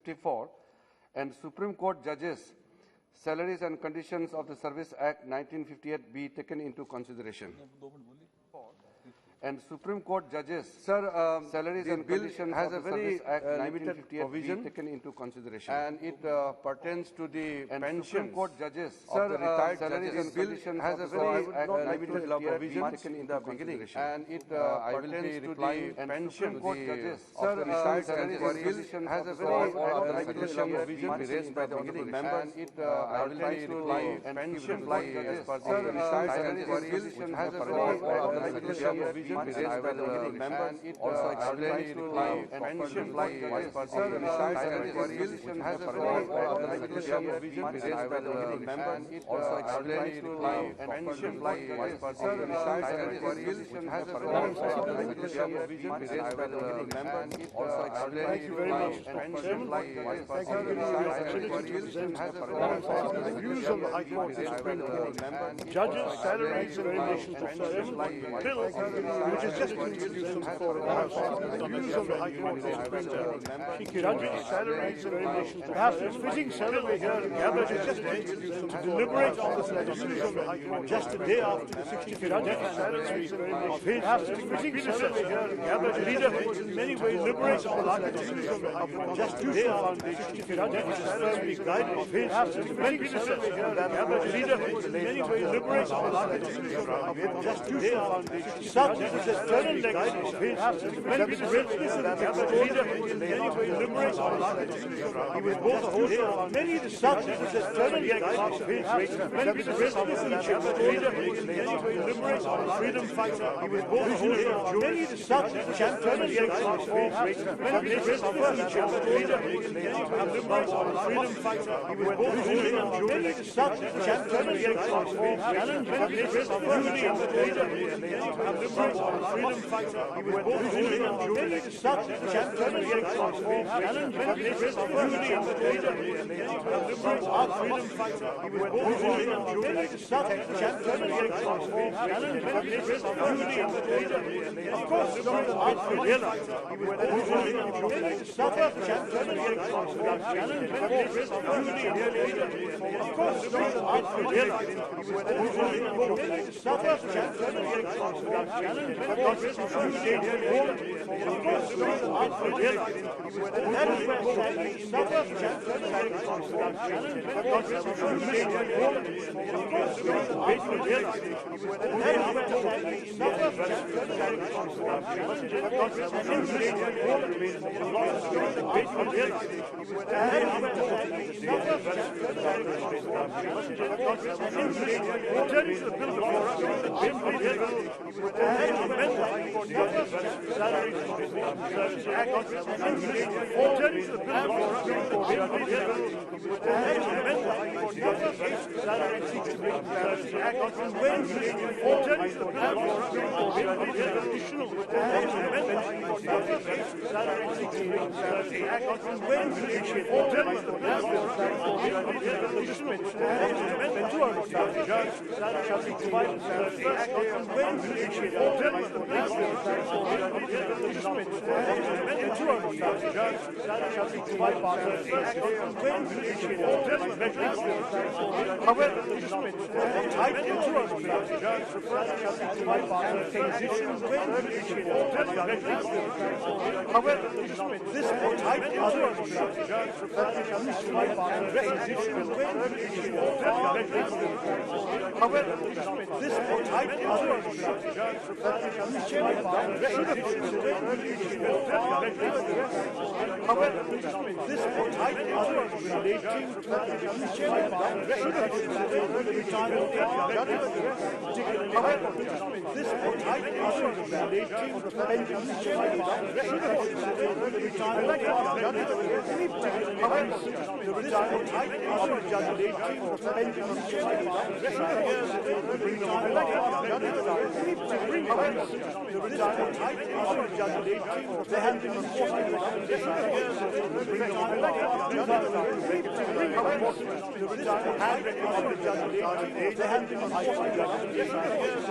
54 and Supreme Court judges salaries and conditions of the Service Act 1958 be taken into consideration. And Supreme Court judges, sir, salaries and conditions has of the Service Act 1958 provision taken into consideration, and it pertains to the pension. Supreme Court judges, sir, the retired salaries and conditions has a very limited provision taken into the beginning, and it pertains to the pension. Court judges, sir, the retired salaries and conditions has a very limited provision raised by the honourable member, and it pertains to the pension. As per the retired salaries and conditions has a very limited provision raised by the honourable member, and it also explains to the pension. As per the retired salaries and conditions has a very limited provision raised by the honourable member, and it also explains to the pension. As per the retired salaries and conditions has a very limited provision raised by the honourable member, and it also explains to the pension. As per the retired salaries and conditions has a very views of the High Court and Supreme Court, judges' salaries in relation to service, bill, which is just introduced in the floor of the House, the views of the High Court and Supreme Court, judges' salaries in relation to perhaps it's fitting celebrate here to gather to deliberate on this legislation just a day after the 65th judges' salaries of his, perhaps it's fitting celebrate here to gather to leader who in many ways liberates on the legislation just a day after the 65th judges' salaries guided of his, perhaps it's fitting celebrate here to gather to leader who in many ways liberates on the legislation just a day after the 65th such is the eternal legacy of his, perhaps it's fitting celebrate gather to leader who in many ways liberates on the legislation. He was both a host of many such is the eternal legacy of his, perhaps it's fitting gather to leader who in many ways liberates on the freedom fighter. He was both a host of many such is the eternal legacy of his, perhaps it's gather to leader who in many ways liberates on the freedom fighter. He was both a host of many such is the eternal legacy of his, challenge benefits of unity of the leader who in many ways liberates on the freedom fighter. He was both a host of many such is the eternal legacy of his, challenge benefits of unity of the leader who in many ways liberates on the freedom fighter. He was both a host of many such is the eternal legacy of his, challenge benefits of unity of the leader who in many ways liberates on the freedom fighter. He was both a host of many such is the eternal legacy of his, challenge benefits of unity of the leader who in many ways liberates on the freedom fighter. He was both a host of many such is the eternal legacy of his, challenge benefits of unity of the leader who in many ways liberates on the freedom fighter. That is where sadly suffers the eternal legacy of his, challenge benefits of unity of the leader who in many ways liberates on the freedom fighter. That is where sadly suffers the eternal legacy of his, challenge benefits of unity of the leader who in many ways liberates on the freedom fighter. That is where sadly suffers the eternal legacy of his, challenge benefits of unity of the leader. Returning to the bill before us, simply the bill and amendment for judges' salaries of his Service Act and unity. Returning to the bill before us, simply the bill and amendment for judges' salaries of his Service Act and unity. Returning to the bill before us, simply the additional and amendment for judges' salaries of his Service Act and unity. Returning to the bill before us, simply the additional and amendment to our judges' that shall be provided for the Act and when we issue the amendment to our judge that shall be provided for the Act and when we issue the amendment. However, the type into our judge that shall be provided for the transition when we issue the amendment. However, this type into our judge that shall be provided for the transition when we issue the amendment. However, this type of however, this type of relating to however, this type of relating to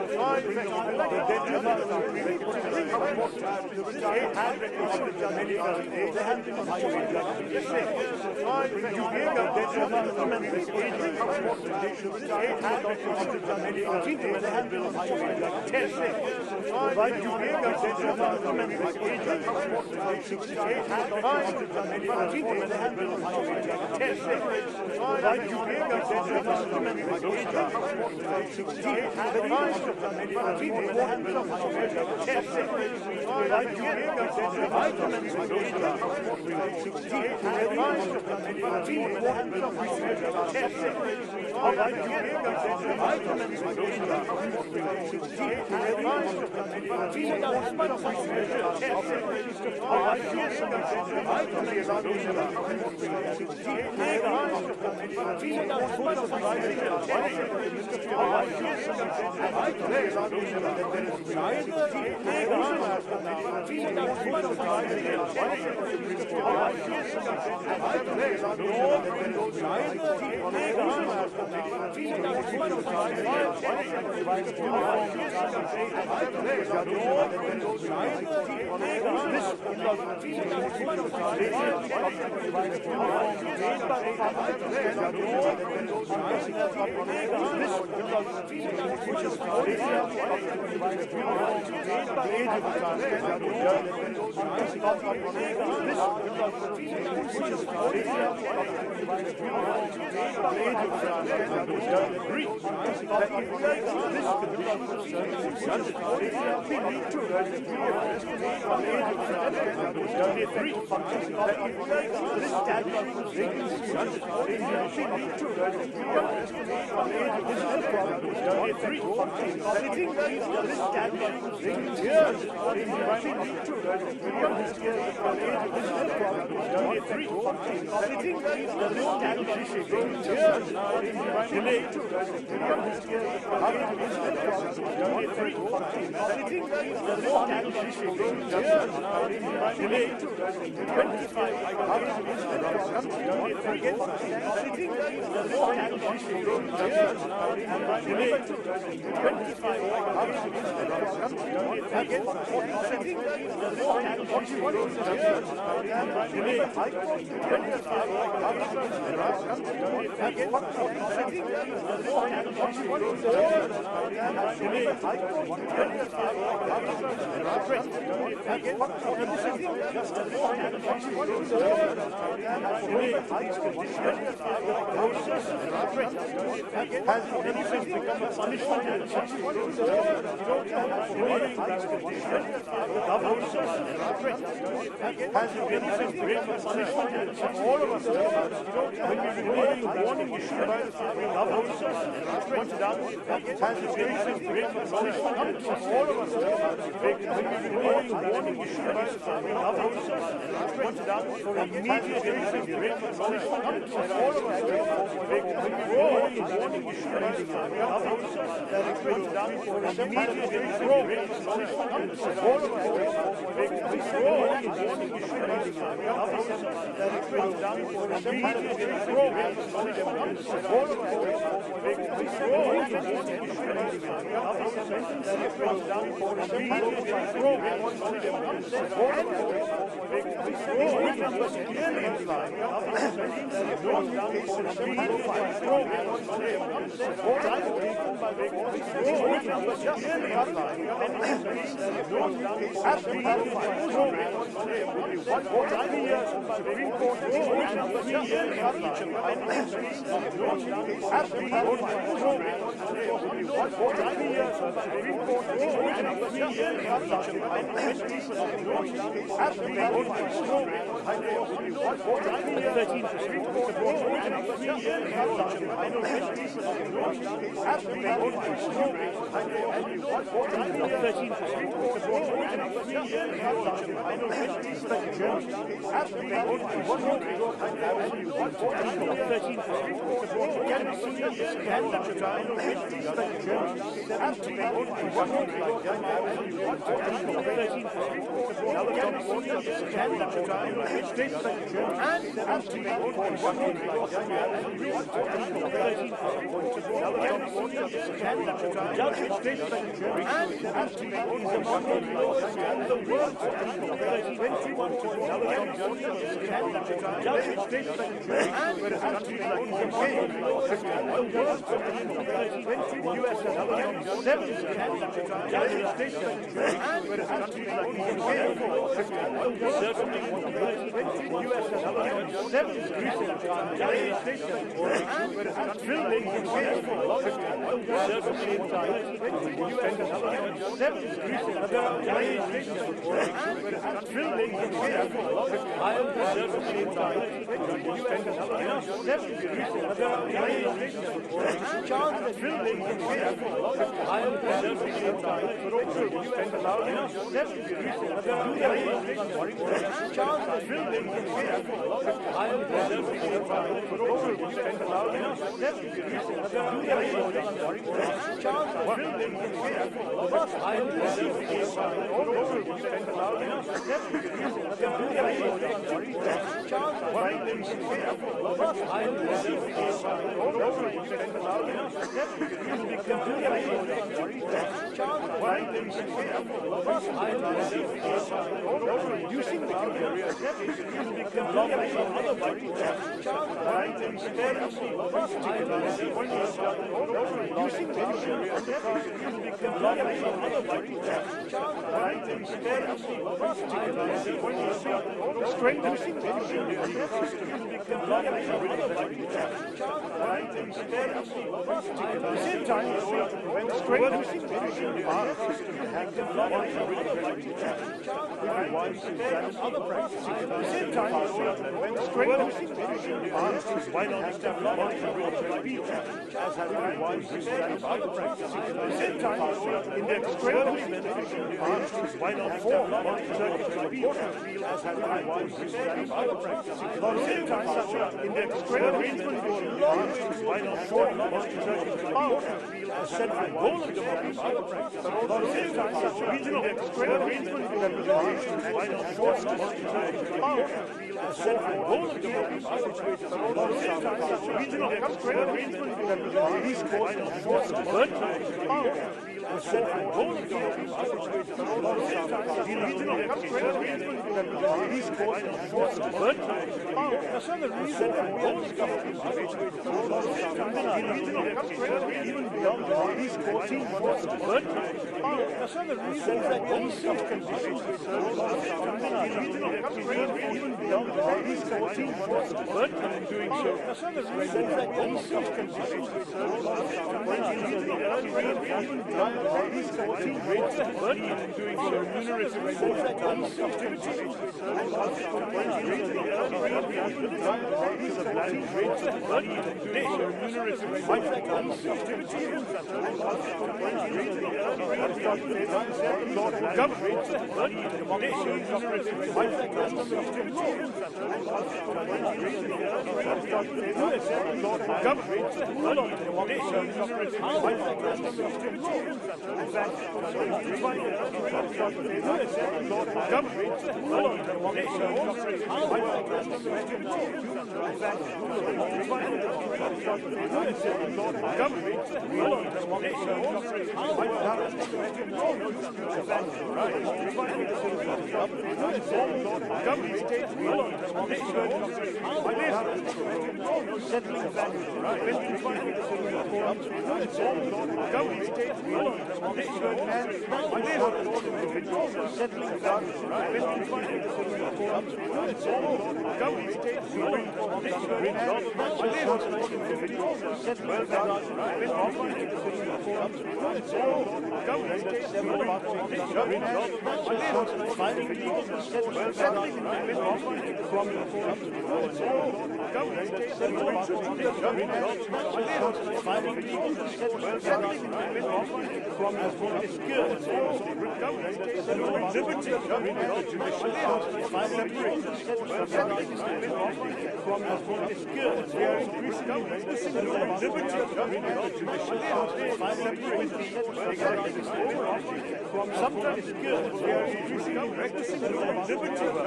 Sometimes good. We are increasing practicing the liberty of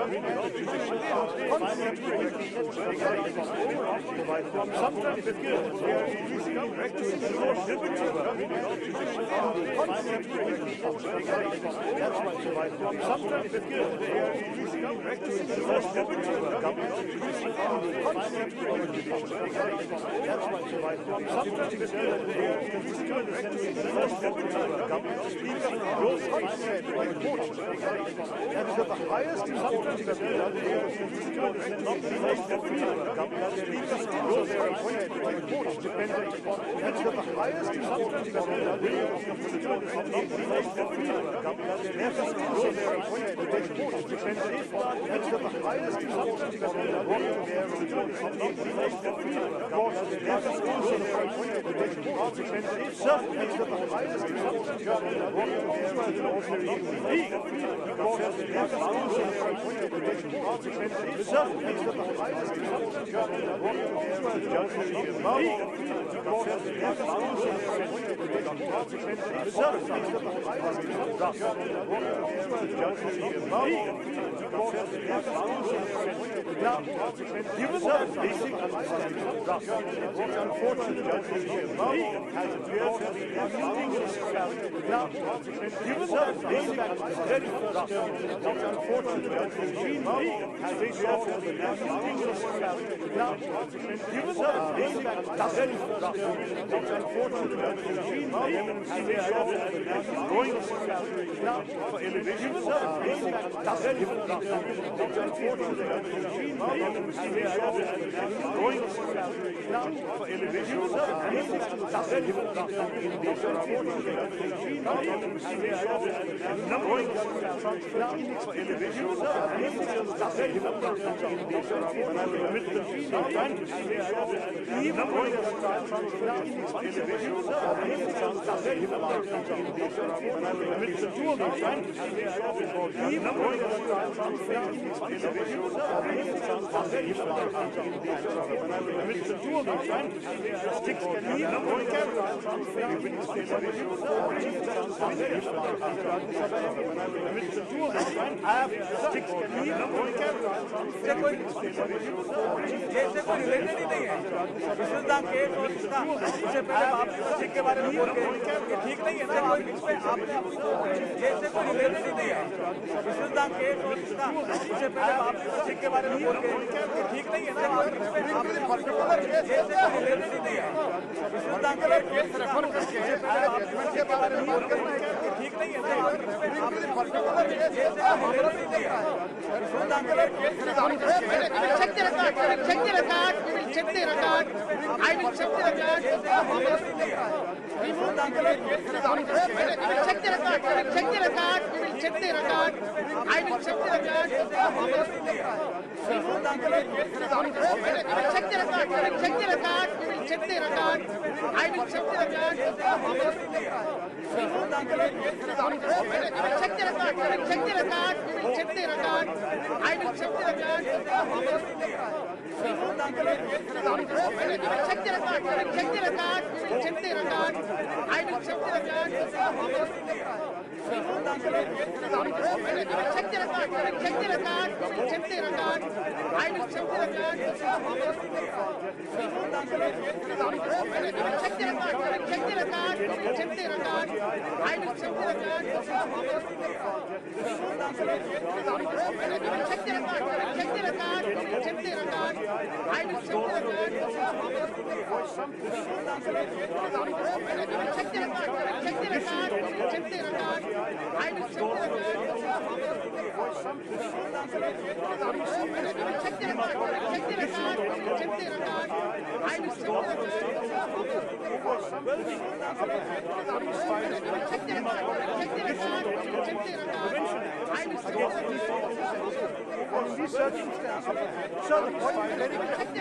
sometimes it's good. We are increasing practicing the liberty of sometimes it's good. We are increasing practicing the liberty of sometimes it's good. We are increasing practicing the liberty of that is at the highest importance that we are not be made to feel speakers those are appointed by courts dependent upon that is at the highest importance that we are not be made to feel therefore those are appointed by courts dependent upon that is at the highest importance that we are not be made to feel therefore those are appointed by courts dependent certainly that is at the highest importance that we are not be given that basic understanding of drugs, it's unfortunate that the has appeared to be abusing its character. Given that basic understanding of drugs, it's unfortunate that the regime has appeared to be abusing its character. Given that basic understanding of drugs, it's unfortunate that the regime has appeared to be growing its character. For elevation, given that basic understanding of drugs, it's unfortunate that the regime has appeared to be growing its character. For elevation, given that basic understanding of drugs, it's unfortunate that the regime has के बारे में बोल के ठीक नहीं है ना आप इसमें आपने अपनी जैसे कोई रिलेटेड ही नहीं है विशेषता केस और इसका इससे पहले आप के बारे में बोल के ठीक नहीं है ना आप इसमें आपने पर्टिकुलर जैसे कोई रिलेटेड ही नहीं है विशेषता केस रेफर करके इससे पहले आप के बारे में बोल के ठीक नहीं है ना आप इसमें आपने पर्टिकुलर जैसे कोई रिलेटेड ही नहीं है विशेषता केस रेफर करके check the record, we will check the record, I will check the record, remove the check the record, we will check the record, we will check the record, I will check the record, remove the check the record, we will check the record, we will check the record, I will check the record, remove the check the record, we will check the record, we will check the record, I will check the record, remove the check the record, we will check the record, we will check the record, I will check the record, remove the check the record, we will check the record, we will check the record, I will check the record, remove the check the record, we will check the record, we will check the record, I will check the record, remove the check the record, we will check the record, we will check the record, I will check the record, check the record, check the record, check the record, I will check the record, these circumstances, sir, the point is very clear.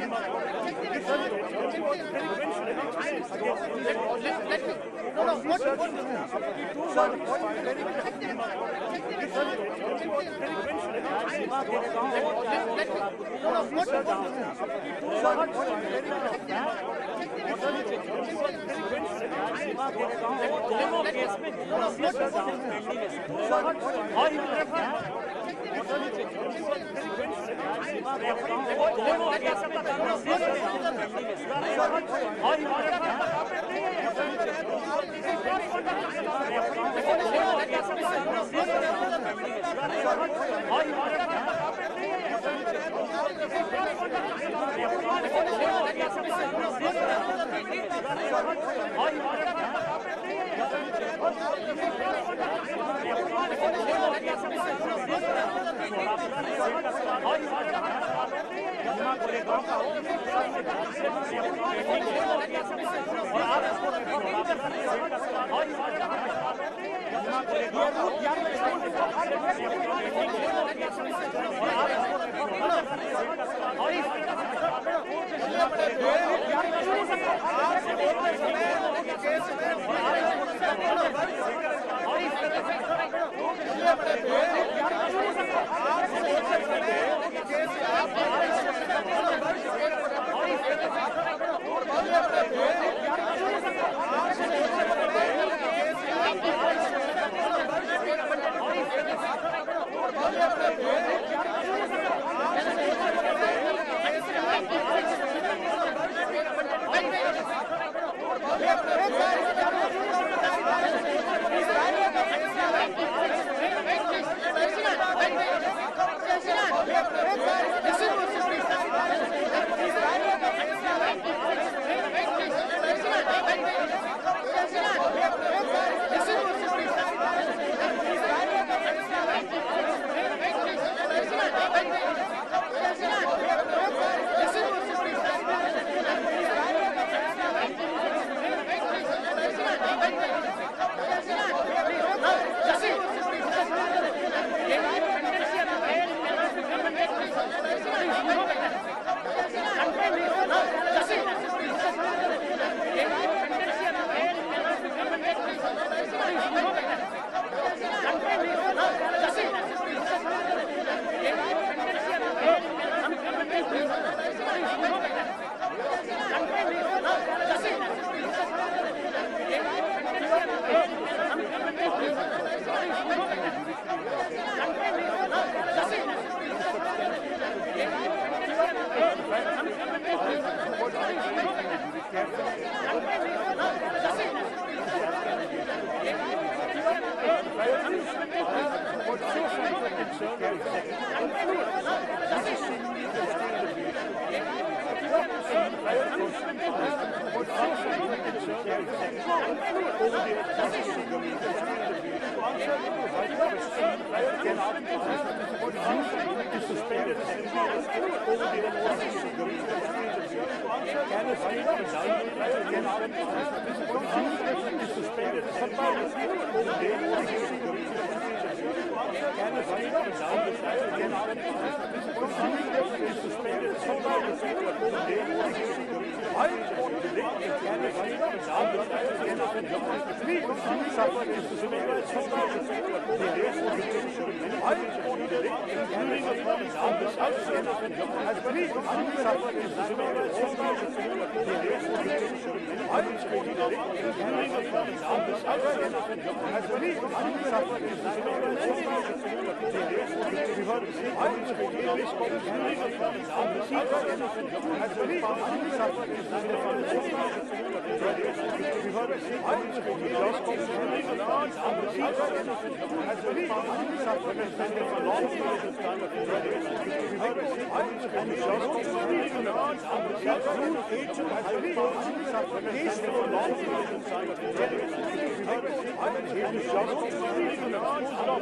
दोनों case में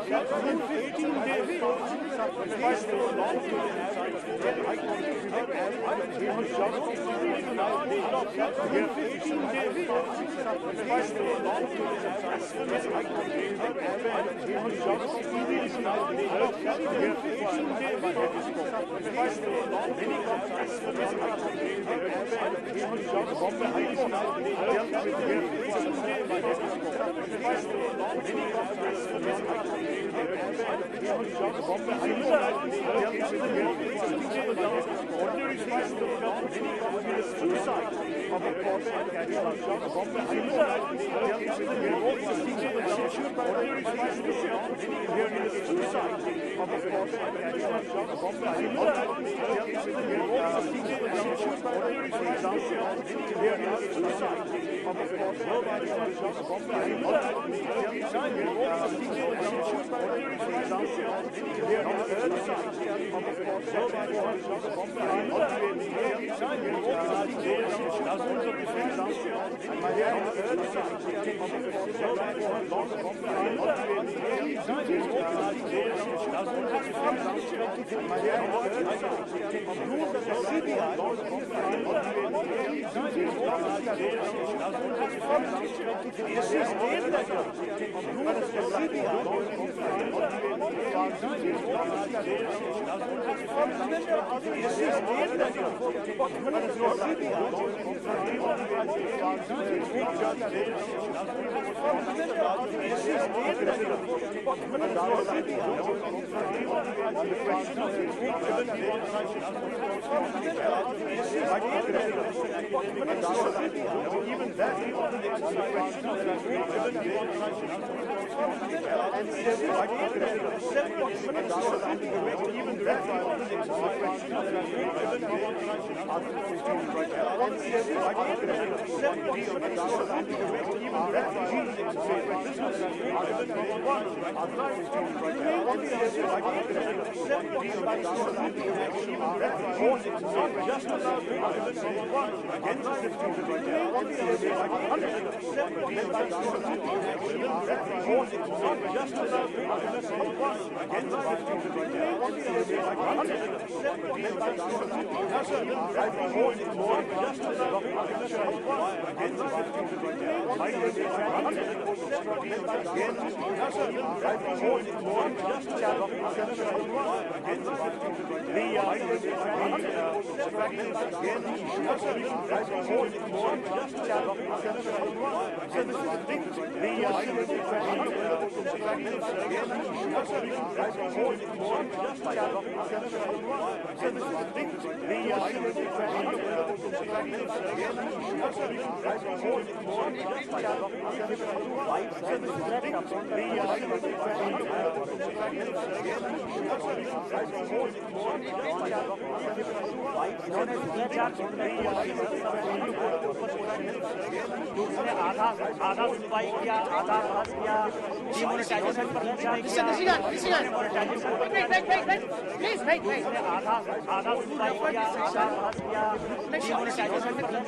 within 15 days, despite the long आधा सुनवाई किया, आधा बहस किया, demonetisation पर आधा सुनवाई किया, आधा बहस किया, डिमोनेटाइजेशन पर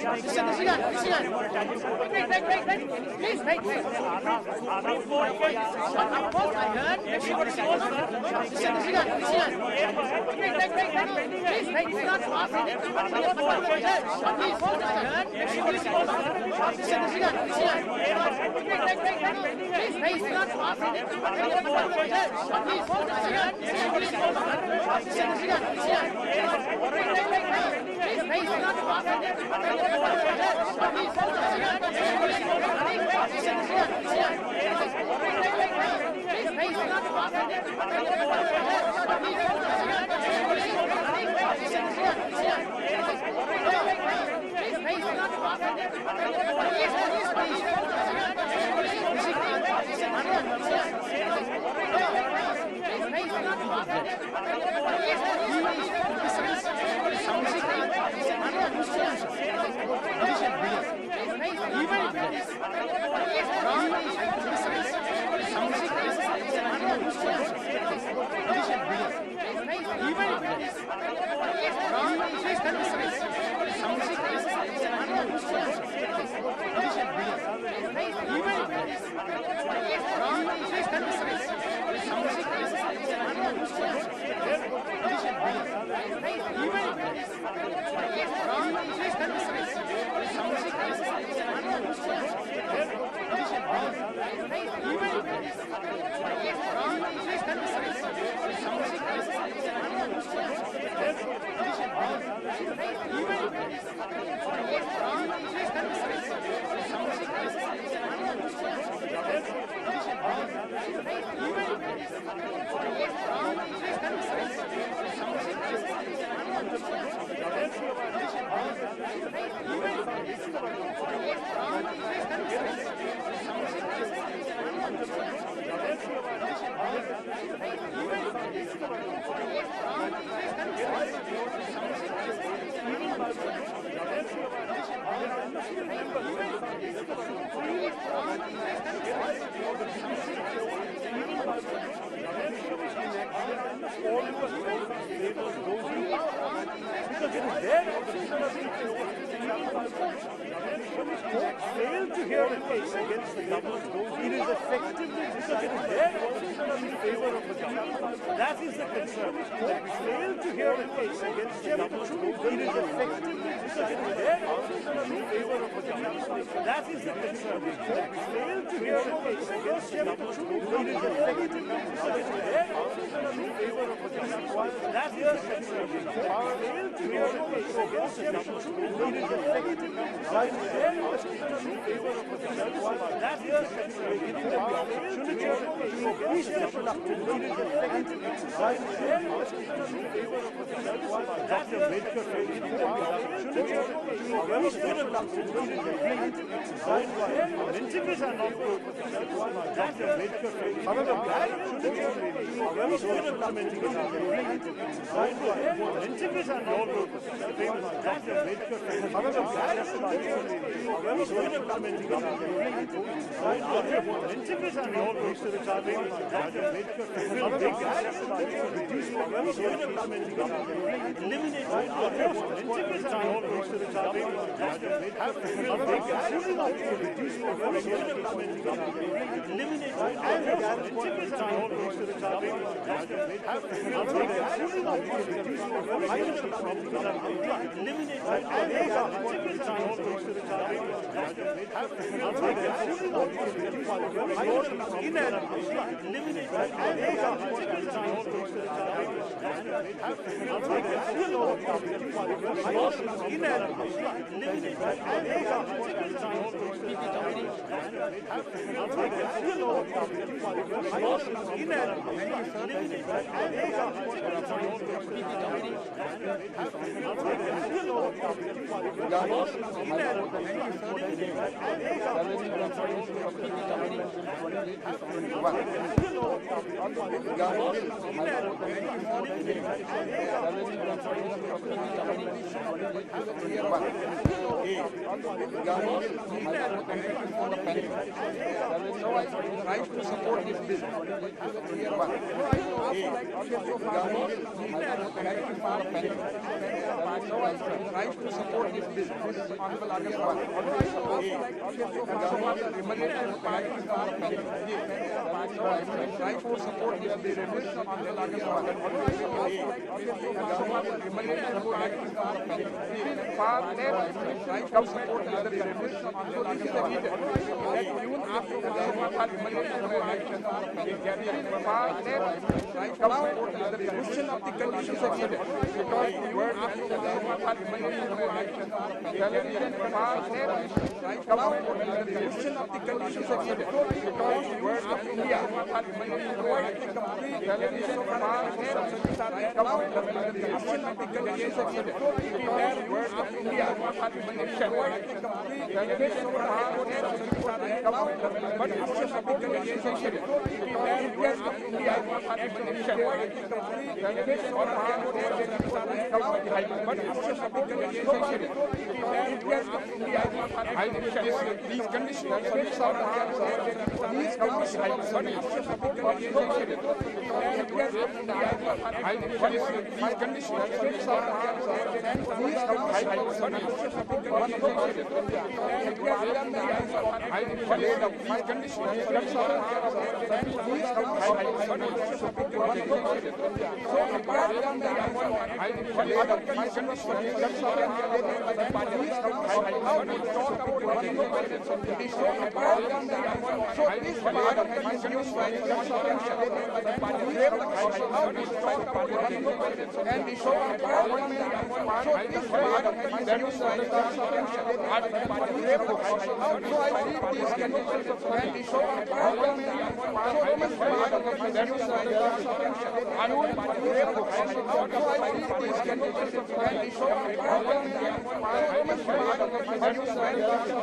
Even Failed to hear a case against the government, it is effectively decided in favor of the government. That is the concern. That we failed to hear a case against the government, it is effectively decided in favor of the government. That is the concern. That we failed to hear a case against the government, it is effectively decided in favor of the government. That is the concern. Failed to hear a case against the government, it is effectively decided in favor of the government. That is the concern. Giving them the opportunity to increase their productivity, it is effectively decided in favor of the government. Dr. Ambedkar giving them the opportunity to increase their productivity, it is effectively decided incentives are not good. Dr. Ambedkar, however, however, still implementing it, incentives are not good. Dr. Ambedkar, however, however, still implementing it, incentives are not good. Dr. Ambedkar, reduce however, still implementing it, eliminate incentives are not good. Dr. Ambedkar, reduce however, still implementing it, eliminate incentives are not good. Right to support this bill. Right to support this bill. Honorable Agarwal. Right to support this bill. Honorable Agarwal. Far left right to support the bill. So this is the reason that even after the far left right to support the question of the conditions of it, because the word after the television far left right to support the question of the conditions of it, because the word of India provide the complete television far left right to support the question of the conditions of it, because the word of India provide the complete television far left right to support the question of the conditions of it, because the word of India provide the complete television far left right to support the question of the conditions of it, because the India these conditions these conditions So apart from that, other conditions for legal sovereignty related by the parties, how we talk about one of the so apart from that, so this part of conditions for legal sovereignty related by the parties, how we talk about one of and we show apart from that, so this part of conditions for legal sovereignty related by the parties, how we read these conditions and we show apart from that, so this part of conditions for legal sovereignty related by the parties, how I read these conditions and we show apart from that, so this part of conditions for legal sovereignty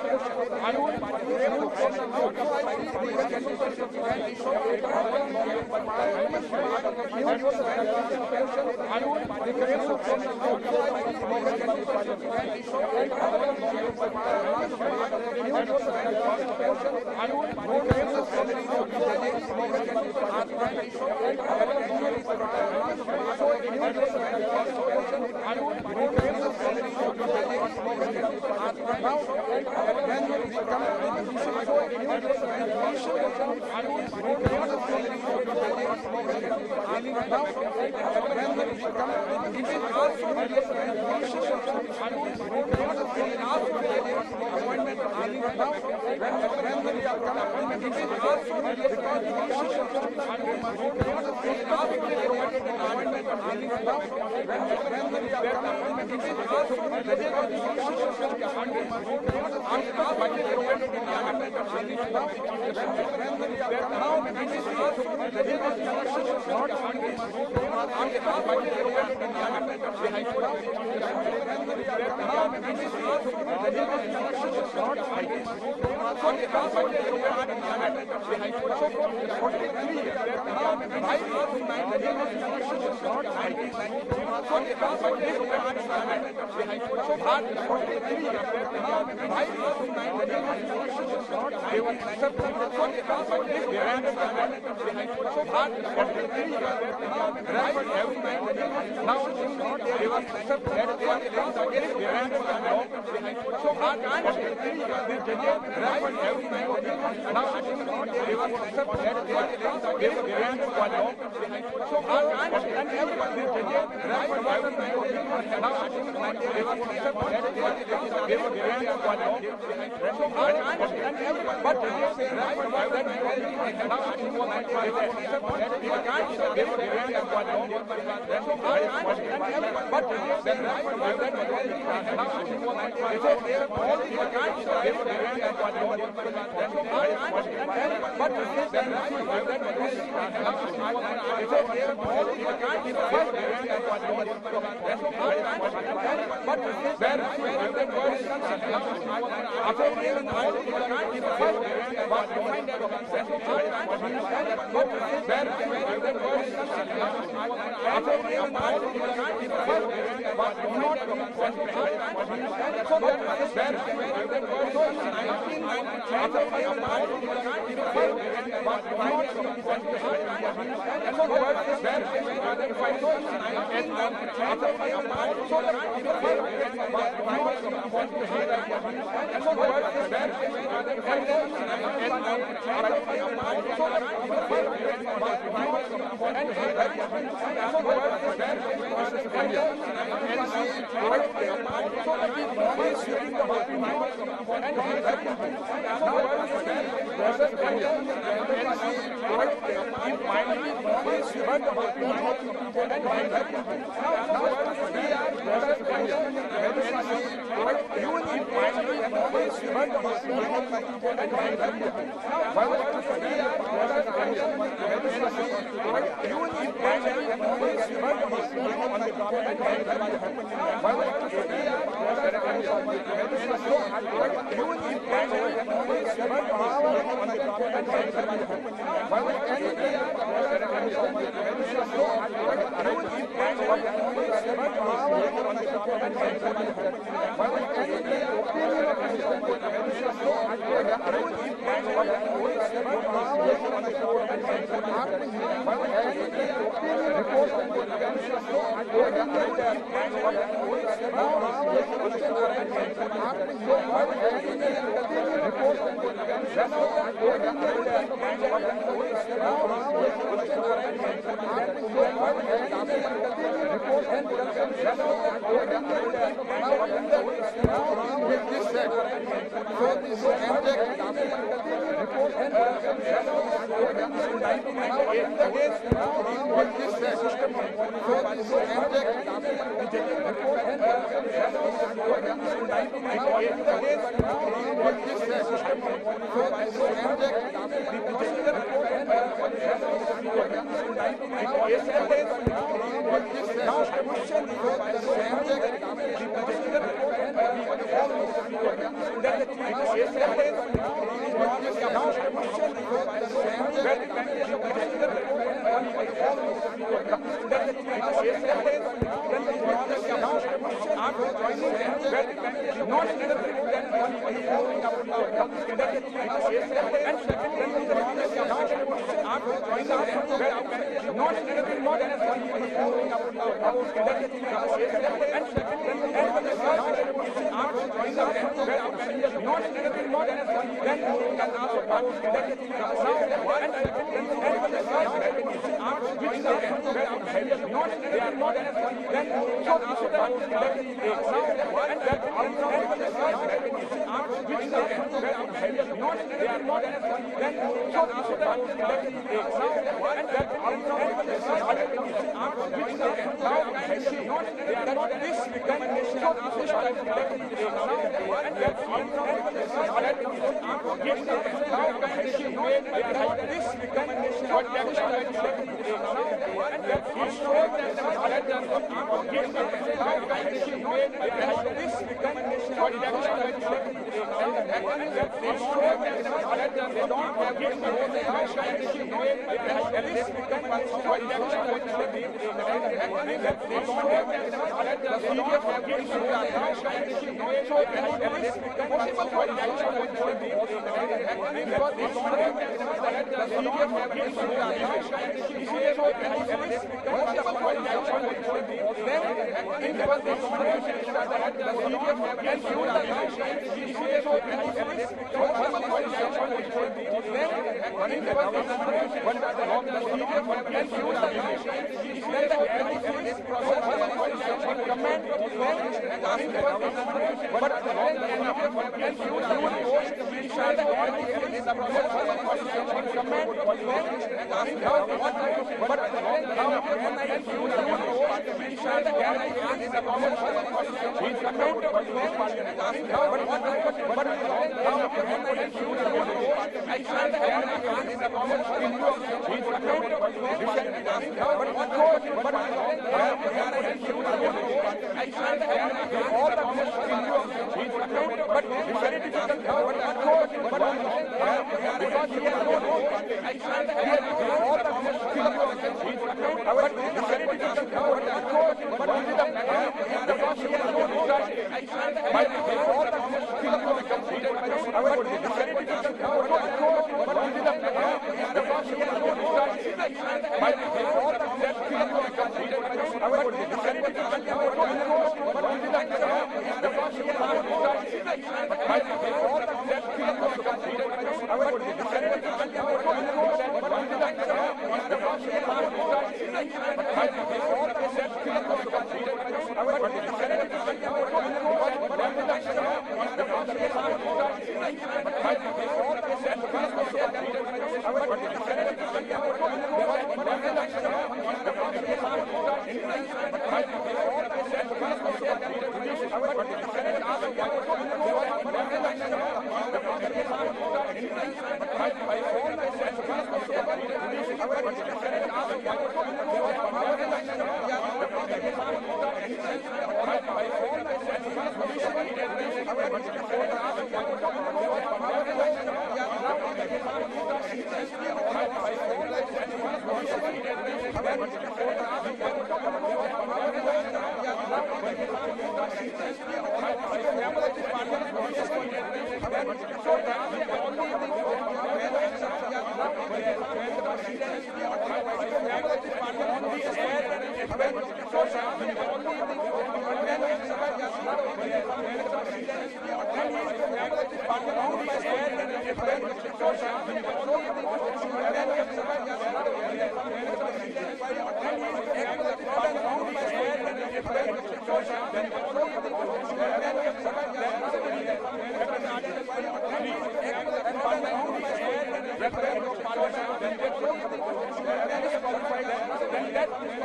disqualified, then that only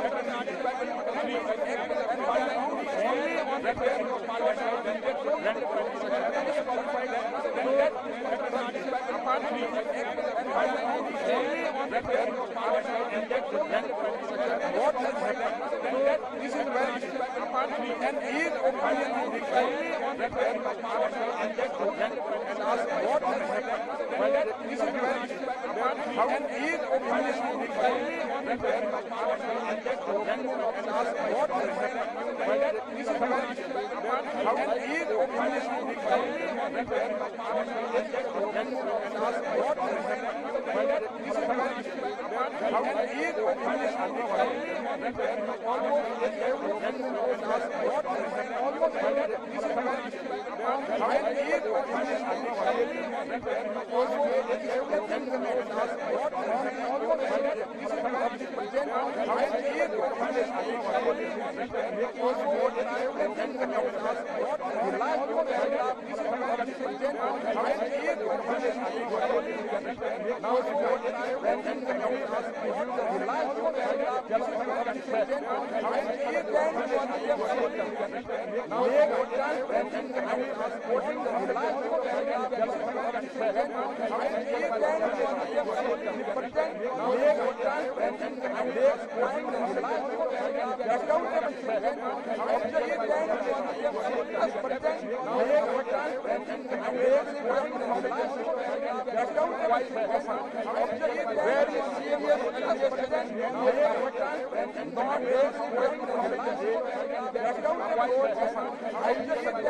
on the basis of parliament, then disqualified, then that only on the basis of parliament, what has happened, then that this is very and his opinion only on the basis of parliament, and ask what has happened, that this is very and his opinion only on the basis of parliament, and ask what has happened, that this is very and his opinion only on the basis of parliament, and ask what has happened, that this is very and his opinion only on the basis of almost and ask what has happened, almost this is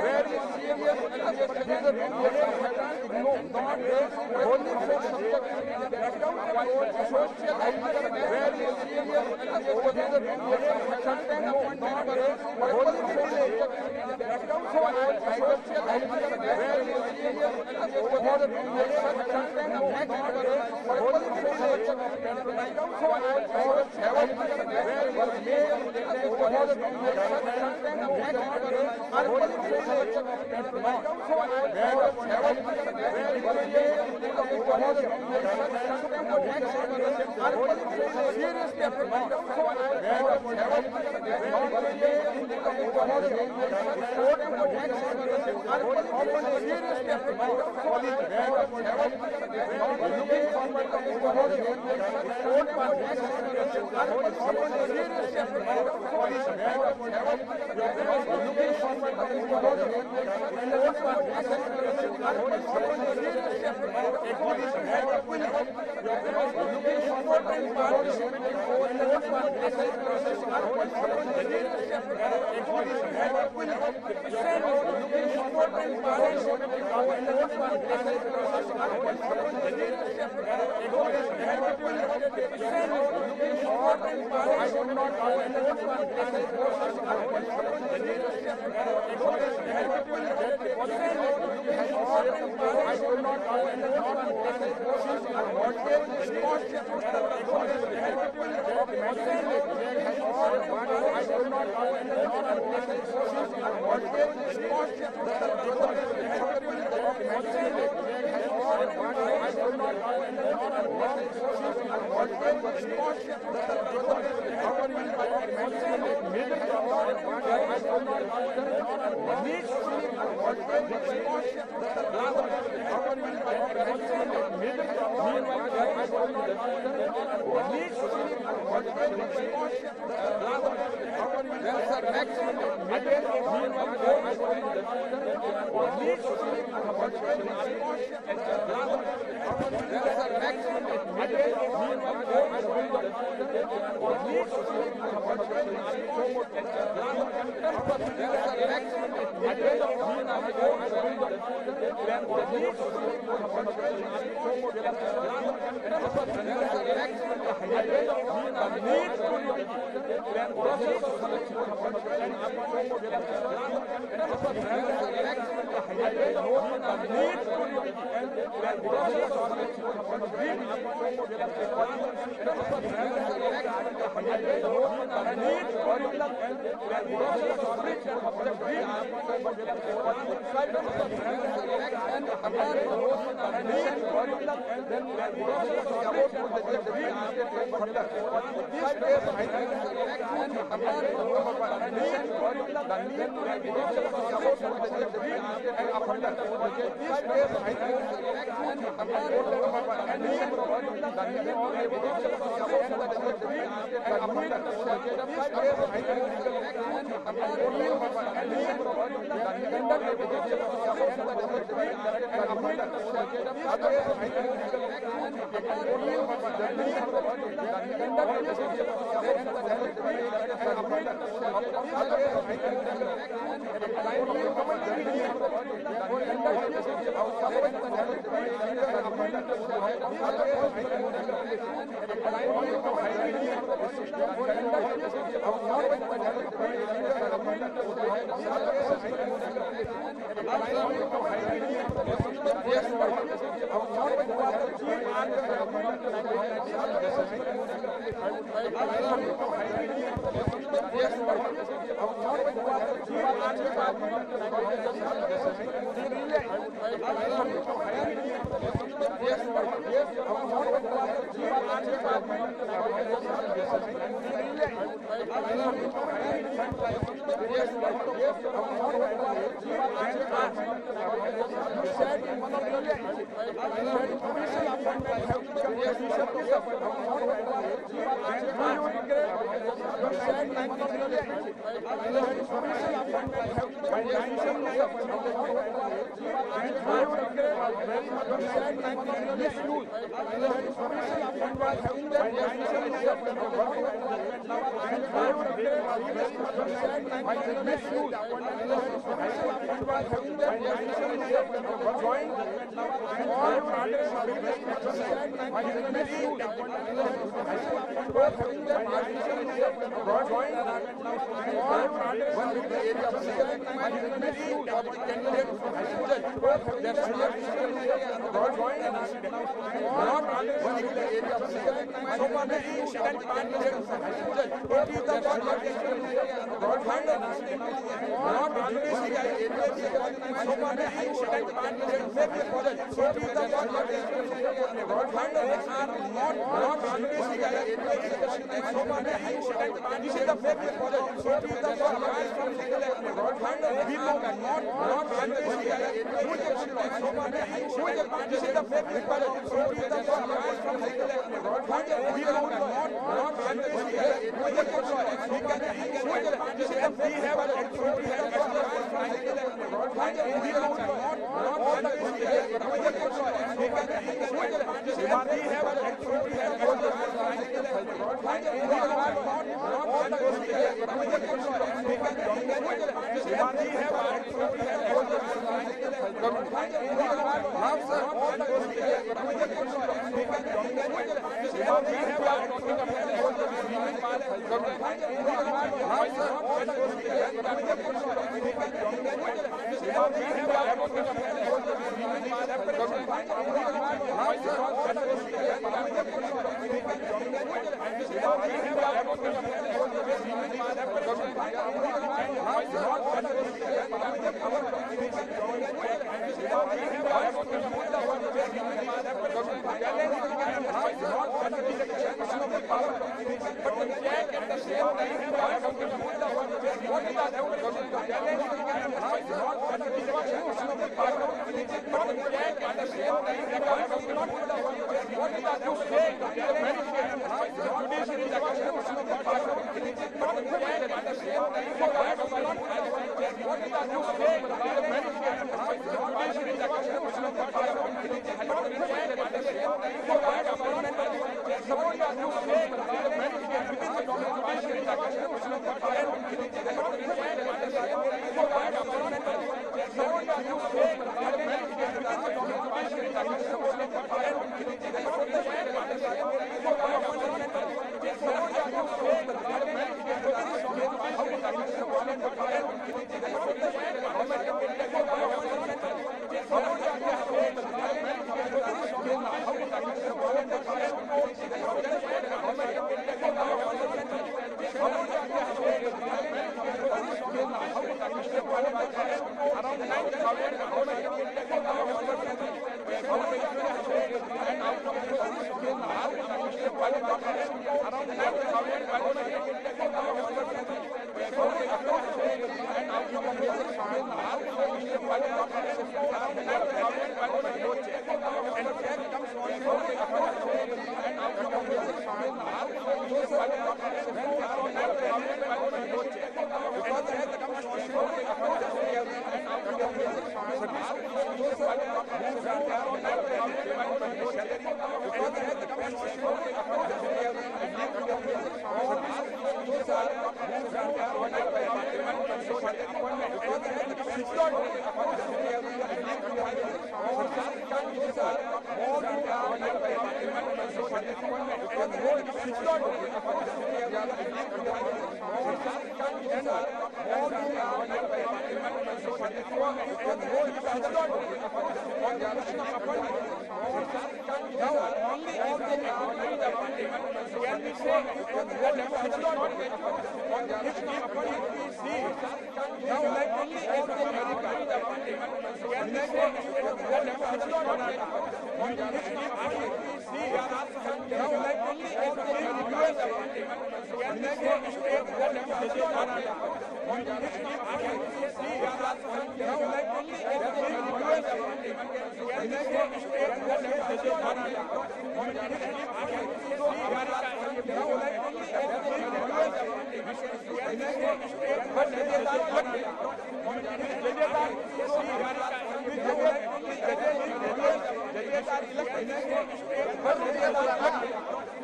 very and his opinion only on the basis of almost and ask what has happened, almost this is very and his opinion only How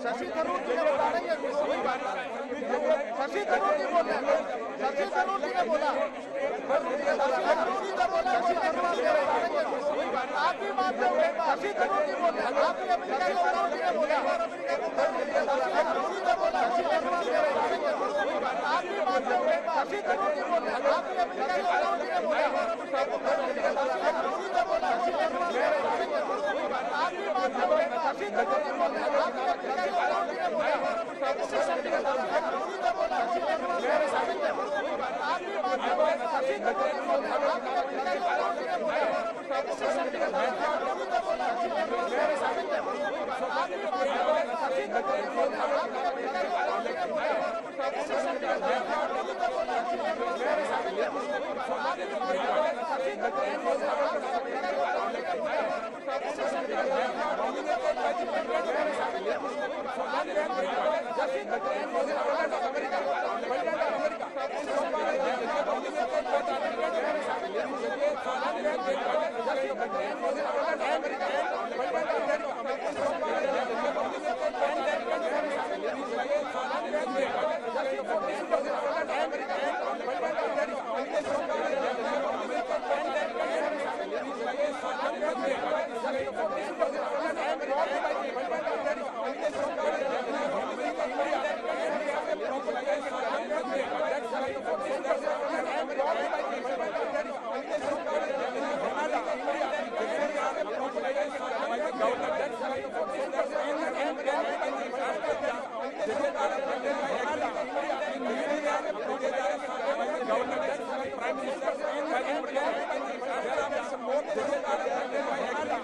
Shashi Tharoor जी ने बता रही है, कोई बात नहीं। शशि थरूर जी बोल रहे हैं, शशि थरूर जी ने बोला, शशि थरूर जी ने बोला, शशि थरूर जी ने बता रही है, कोई बात नहीं। आप भी मानते हो, शशि थरूर जी बोल रहे हैं, आप भी अमेरिका के थरूर जी ने बोला, शशि थरूर जी ने बोला, शशि थरूर जी ने बता रही है, कोई बात नहीं। आप भी मानते हो, शशि थरूर जी बोल रहे हैं, आप भी अमेरिका के थरूर जी ने बोला, शशि थरूर जी ने बोला, शशि थरूर जी ने बता रही है, कोई बात नहीं। आप भी मानते हो, शशि थरूर जी बोल रहे हैं, आप भी अमेरिका के थरूर जी ने बोला, शशि थरूर जी ने बोला, शशि थरूर जी ने शामिल है, कोई बात नहीं। आप भी मानते हो, शशि थरूर जी बोल रहे हैं, आप भी अमेरिका के थरूर जी ने बोला, शशि थरूर जी ने बोला, शशि थरूर जी ने शामिल है, कोई बात नहीं। आप भी मानते हो, शशि थरूर जी बोल रहे हैं, आप भी अमेरिका के थरूर जी ने बोला, शशि थरूर जी ने बोला, शशि थरूर जी ने शामिल है, कोई बात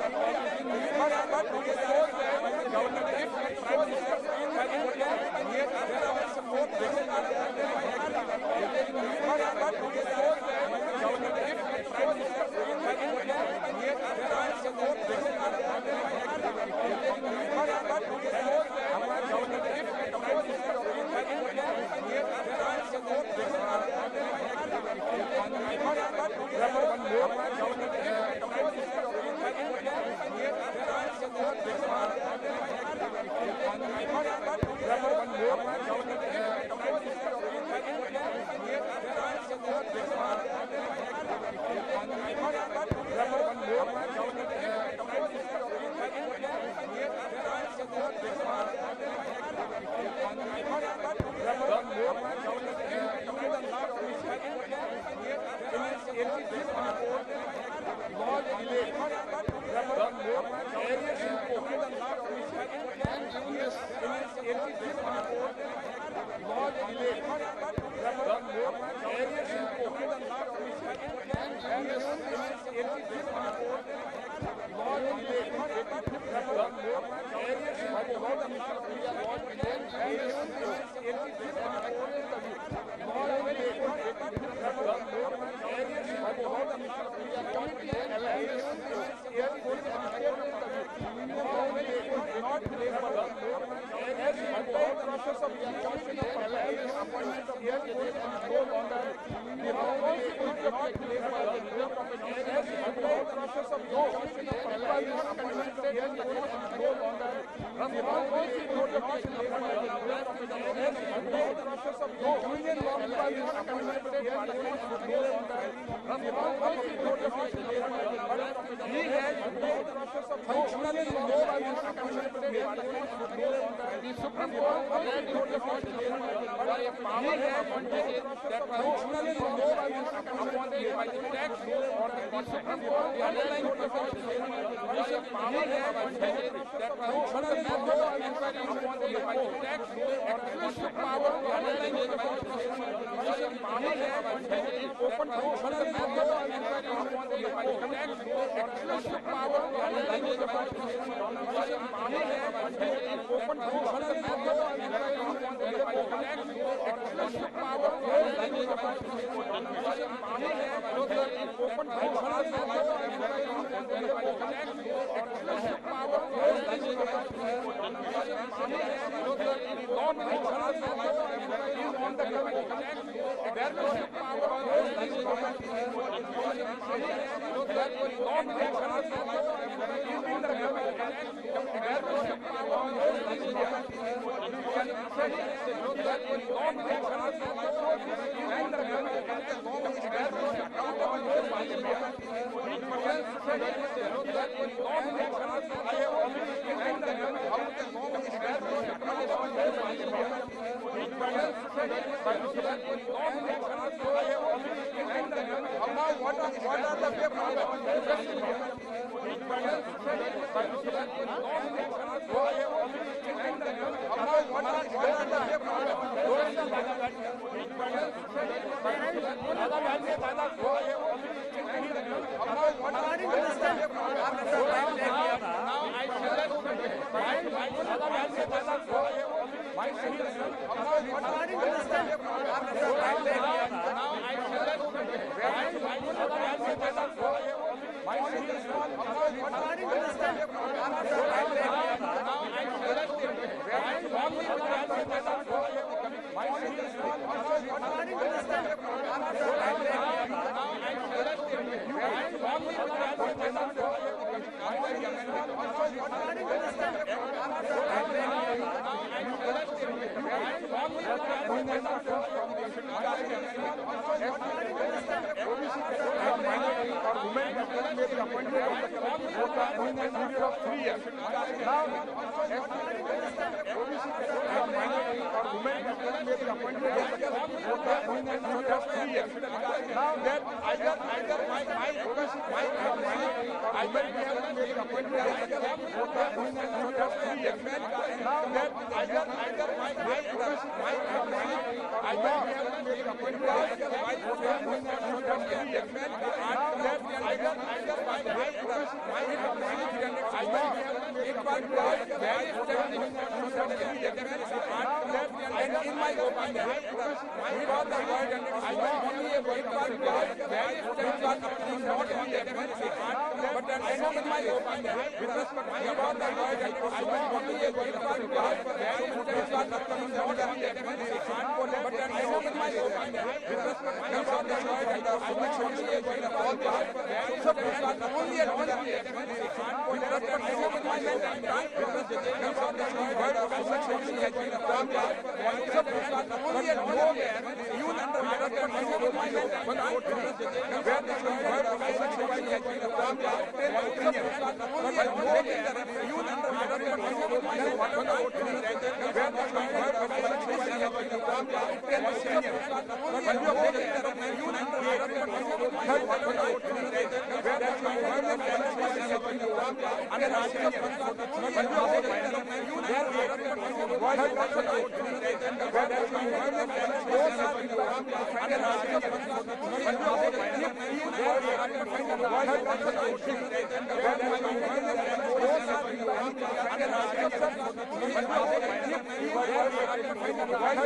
नहीं। आप भी मानते हो, शशि थरूर जी बोल रहे हैं, आप भी अमेरिका के थरूर जी ने बोला, शशि थरूर जी ने बोला, शशि थरूर जी ने शामिल है, कोई बात नहीं। आप भी मानते हो, शशि थरूर जी बोल रहे हैं, आप भी अमेरिका के थरूर जी ने बोला, areas process of decommissioning of appointment of airport is no longer the responsibility of the executive of an area. The process of decommissioning of appointment of airport is no longer the responsibility of the executive of an area. The process of union law appointment of airport is no longer the responsibility of the executive of an area. He has the process of functionally law appointment of airport is no longer the Supreme Court appointed the by a power appointed that functionally law appointed by the tax or the Supreme Court the underlying process by a power appointed that functionally law appointed by the tax exclusive power the underlying process by a power appointed open functionally law appointed by the tax exclusive power the underlying process by a power appointed open functionally law exclusive power the underlying Why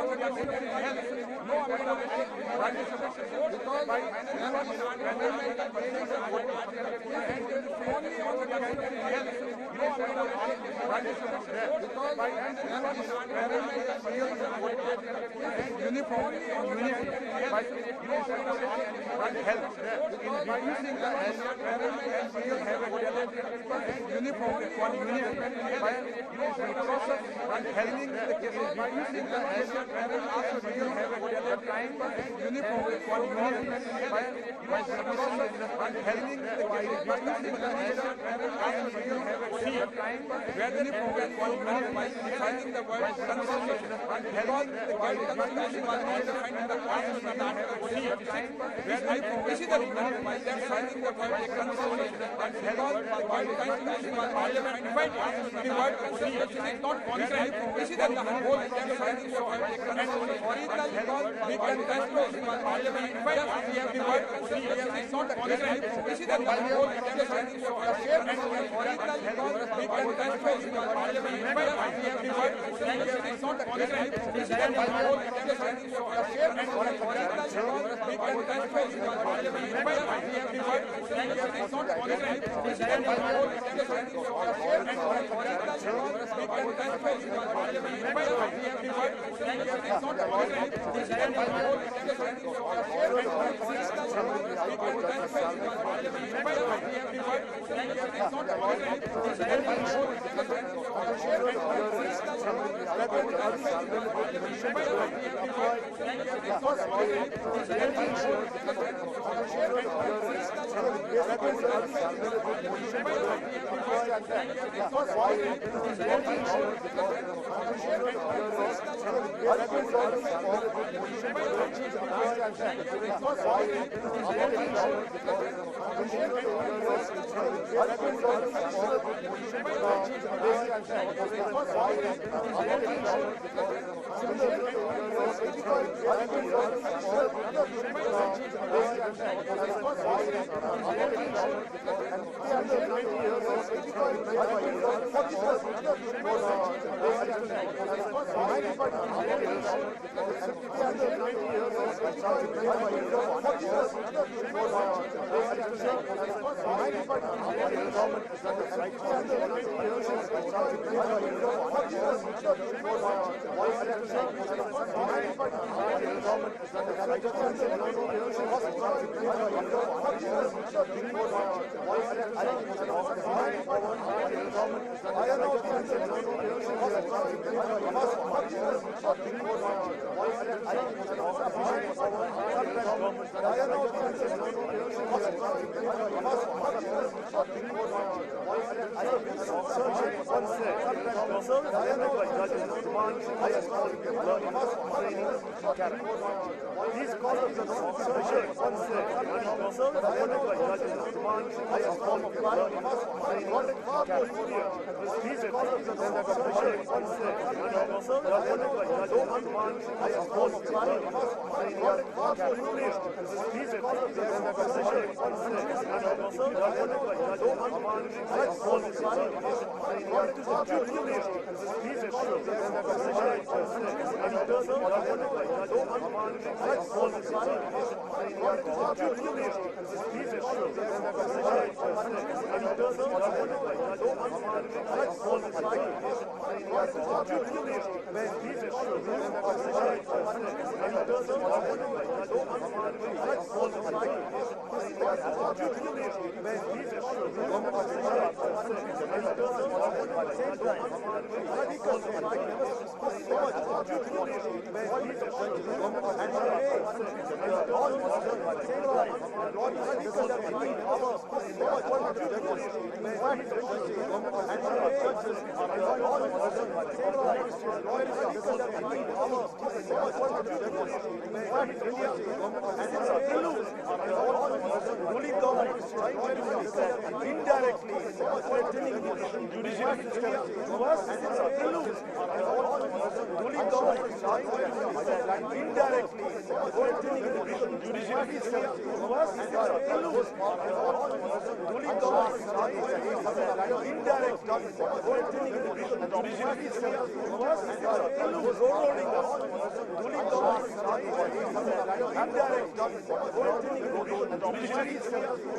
Because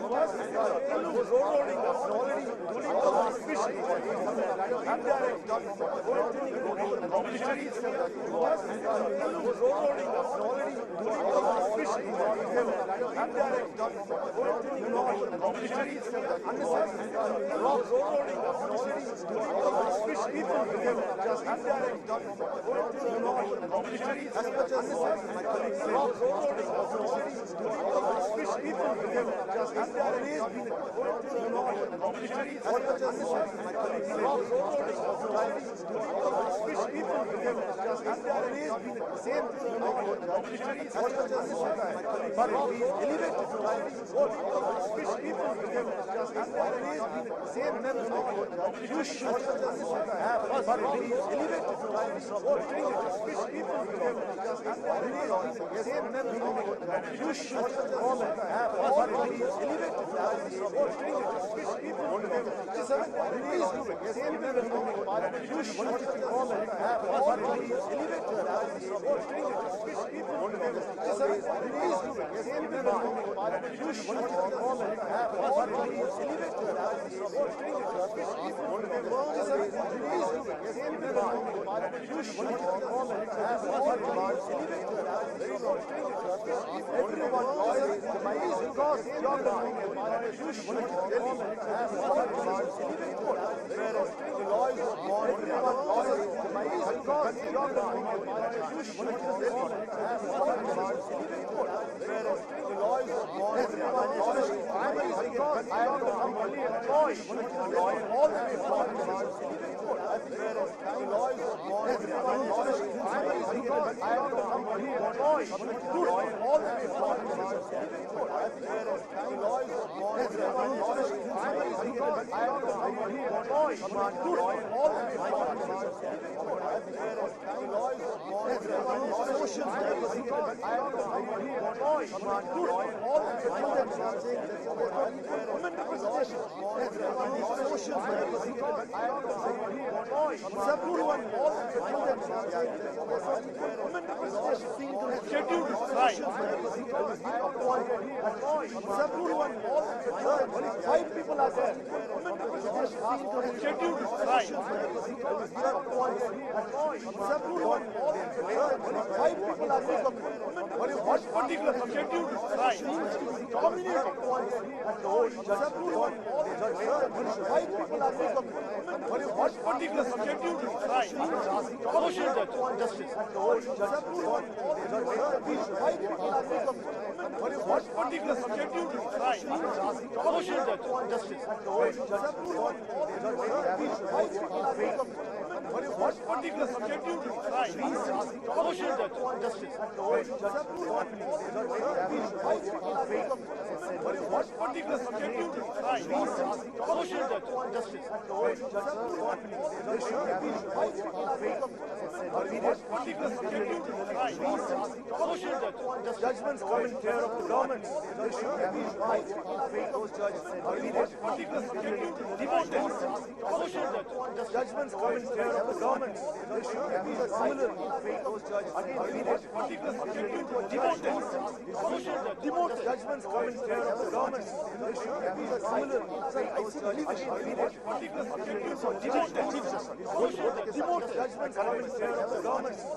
Indirect Judgments come in care of the government. Those judges judgments come in care of the government. Similarly, those judges demoted. Judgments come in care of the government. Similarly, those judges demoted. Judgments come in care of the government. Similarly, demoted. Judgments come in care of the government.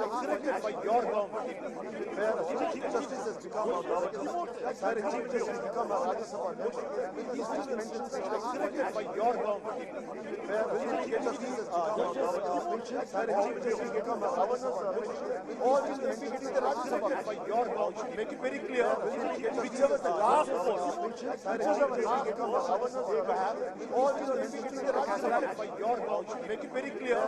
Corrected by your government, where a Chief Justice has become a Chief Justice has become a Rajya Sabha member. These mentions are corrected by your government, where a Chief Justice has become a Chief Justice has become a Governor. All these mentions are Loksabha, by your law, should make it very clear, whichever the last post, which is our last governors they have, or you know, if it is the Rajya Sabha, by your law, should make it very clear,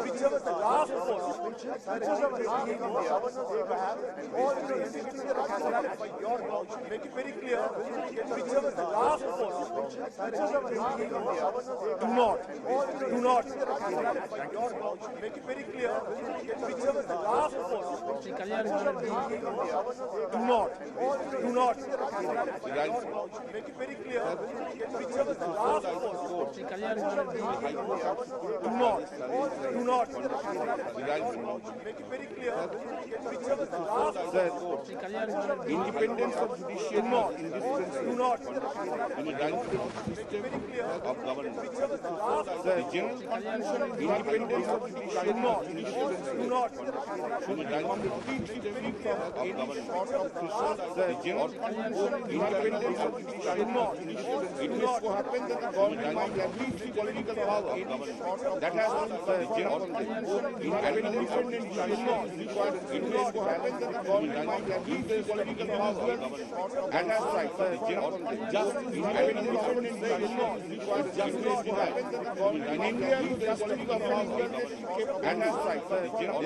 whichever the last post, which is our last governors they have, or you know, if it is the Rajya Sabha, by your law, should make it very clear, whichever the last post, which is our last governors they have, do not, by your law, should make it very clear, whichever the last post, which is our last governors they have, do not, by your law, should make it very clear, whichever the last post, which is our last governors they have, do not, by your law, should make it very clear, whichever the last post, Independence of judiciary in this principle in a democratic system of government. The general conclusion is independence of judiciary in this principle in a democratic system of government. The general conclusion is independence of judiciary in this principle. It may so happen that the government might abuse the political power that has the general conclusion independence of judiciary is required. It may so happen that the government might abuse the political power and as such the general justice independence of judiciary is required. It may so happen that the government in India the justice of power and as such the result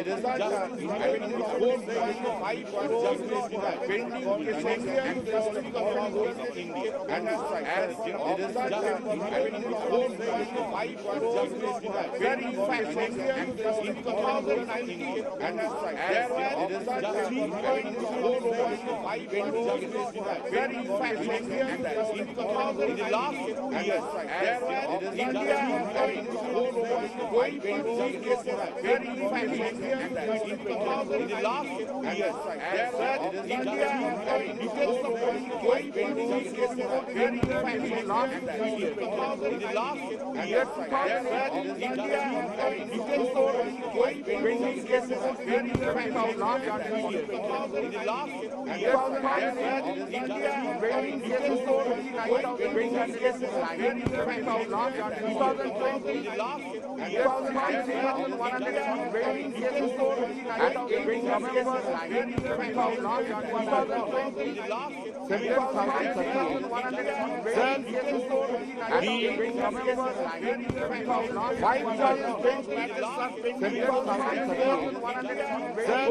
independence of both the 5 justice pending in India the justice of power in India and as such the result independence of both the 5 justice very fact in India in 2019 and as such there were the result independence of both the 5 justice very fact in India in 2019 in the last 2 years there were India independence of both the 5 cases very fact in India in 2000 in the last 2 years there were India defense of 5 cases very fact in the last 2 years in the last 2 years there were India defense of 5 cases very fact in the last 2 years in the last 2 years there were India defense of 5 cases very fact in the last 2020 in the last 2 years 1,120 cases and 8 cases very fact in the last 2020 in the last 7,107 cases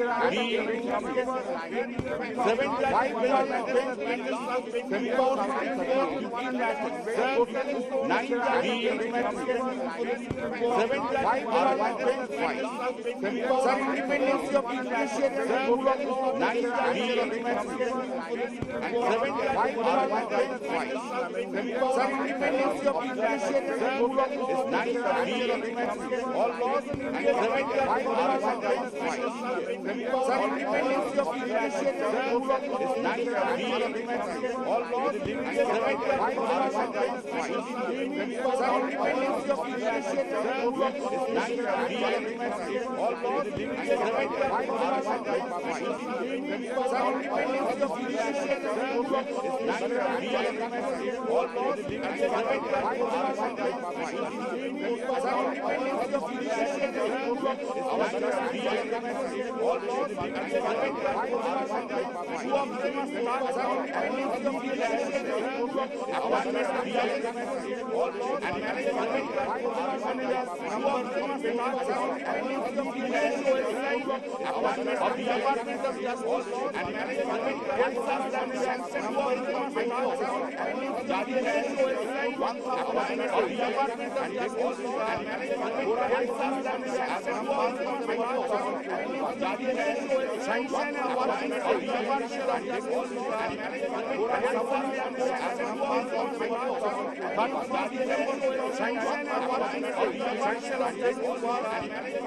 and 8 cases very fact in the last 5,020 cases suspended 7,107 cases and 8 cases very fact 7,520 cases suspended 15 lakhs independence of judiciary rule of law, 9 independence of judiciary rule of law, 9 all laws in India, independence of judiciary rule of law, 9 all laws in India, independence of judiciary rule of law, 9 all laws in India, independence of judiciary rule of law,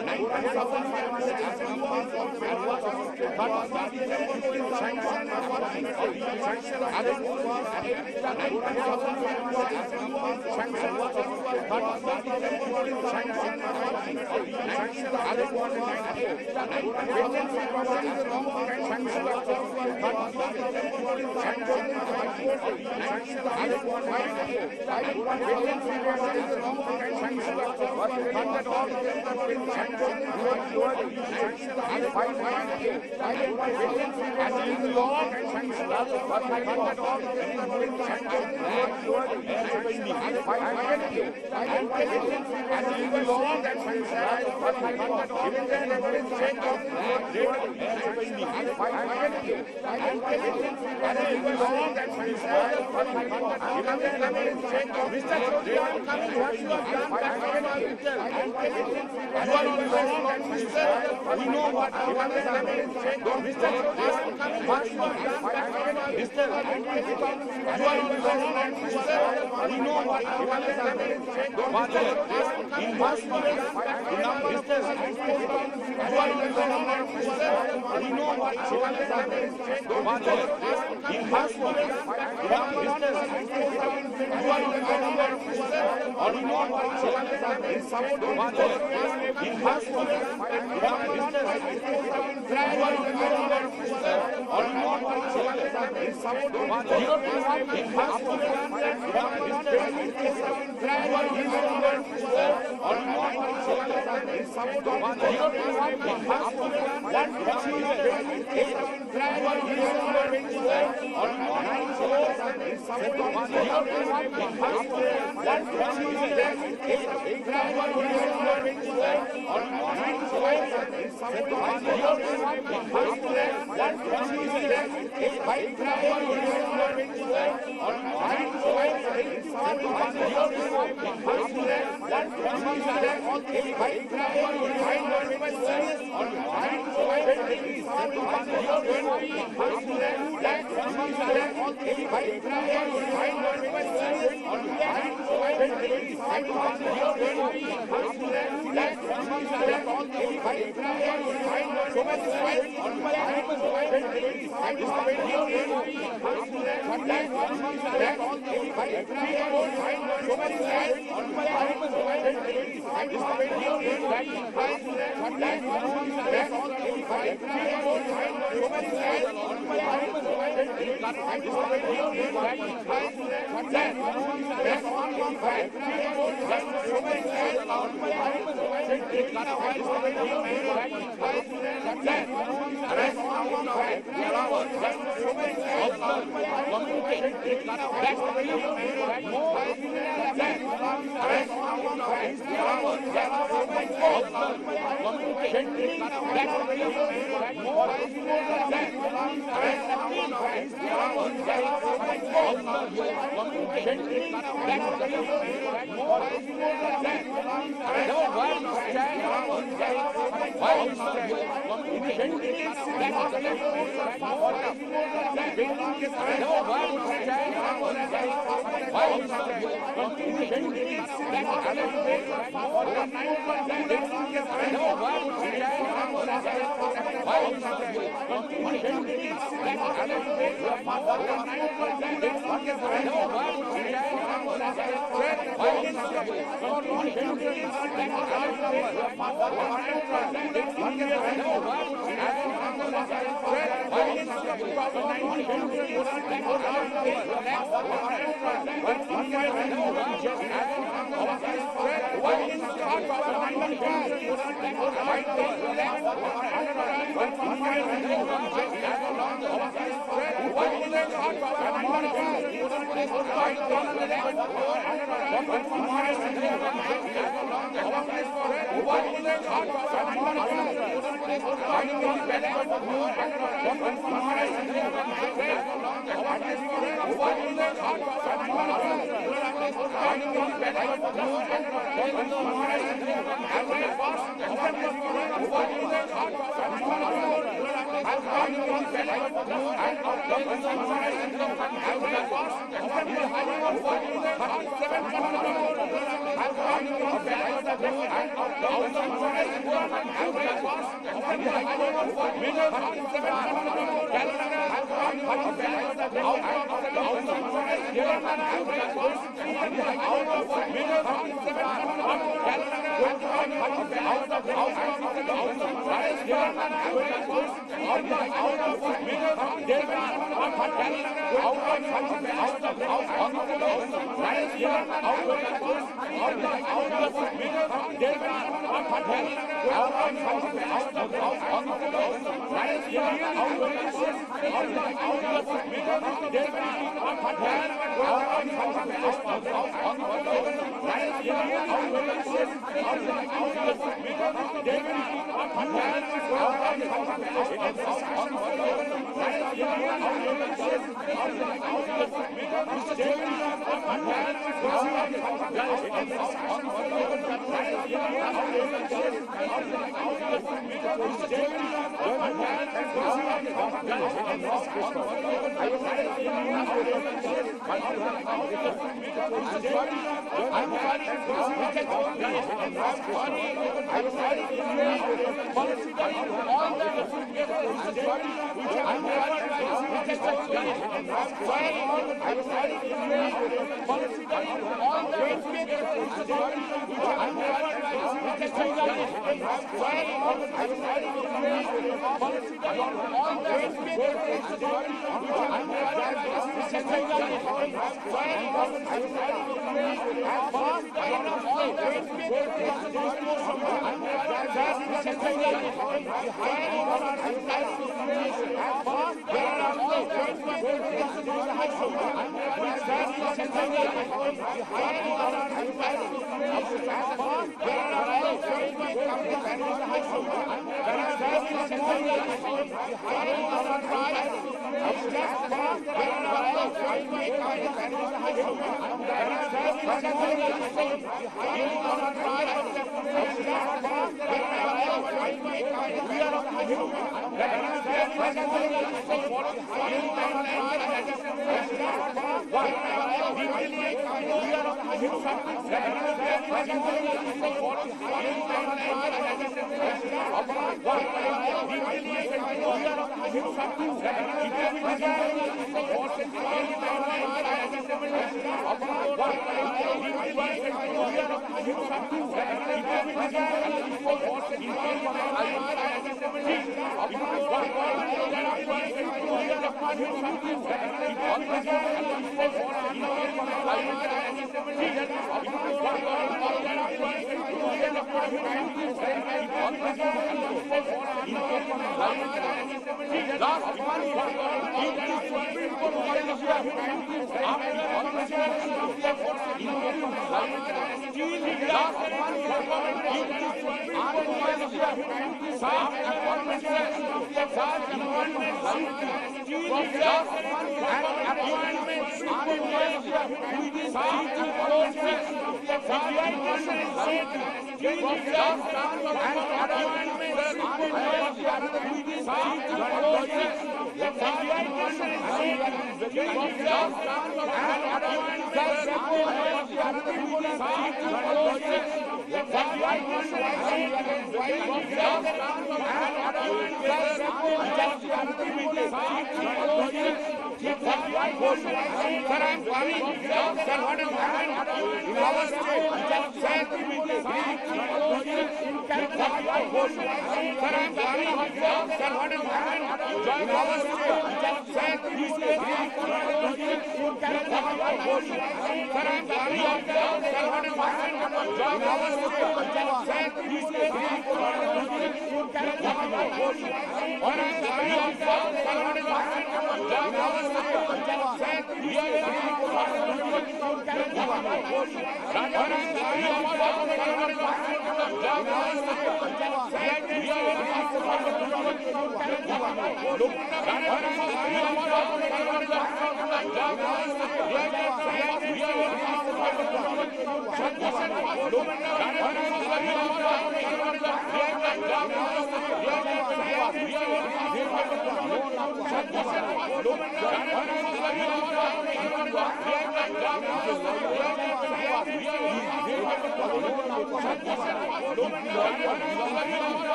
9 all laws in India, independence of judiciary rule of law, 9 all laws in India,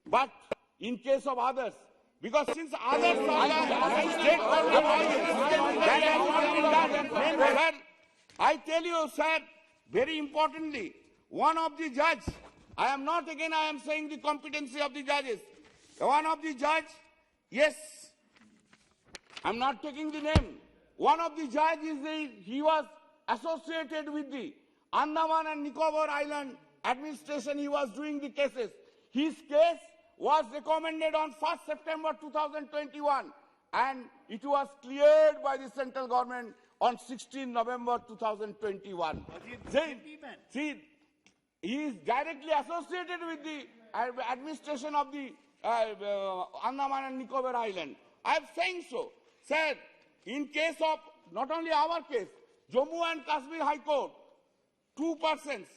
But in case of others, because since others are the state government, that has not been done. Sir, I tell you, sir, very importantly, one of the judges, I am saying the competency of the judges. One of the judge, yes, I'm not taking the name. One of the judges, he was associated with the Andaman and Nicobar Island administration. He was doing the cases. His case was recommended on 1st September 2021 and it was cleared by the central government on 16 November 2021. See, he is directly associated with the administration of the Andaman and Nicobar Island. I am saying so. Sir, in case of not only our case, Jammu and Kashmir High Court, 2 persons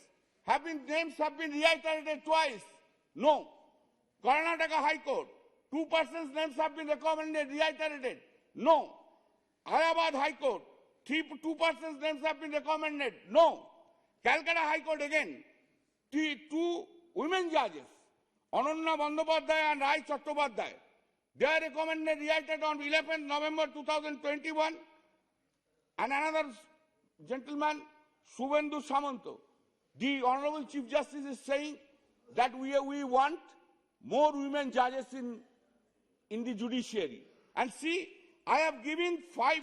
names have been reiterated twice. No. Karnataka High Court, 2 persons' names have been recommended, reiterated. No. Allahabad High Court, 2 persons' names have been recommended. No. Calcutta High Court again, 2 women judges, Ananya Bandyopadhyay and Rai Chattopadhyay. They are recommended, reiterated on 11th November 2021. And another gentleman, Subhendu Samanto. The Honorable Chief Justice is saying that we want more women judges in the judiciary. And see, I have given 3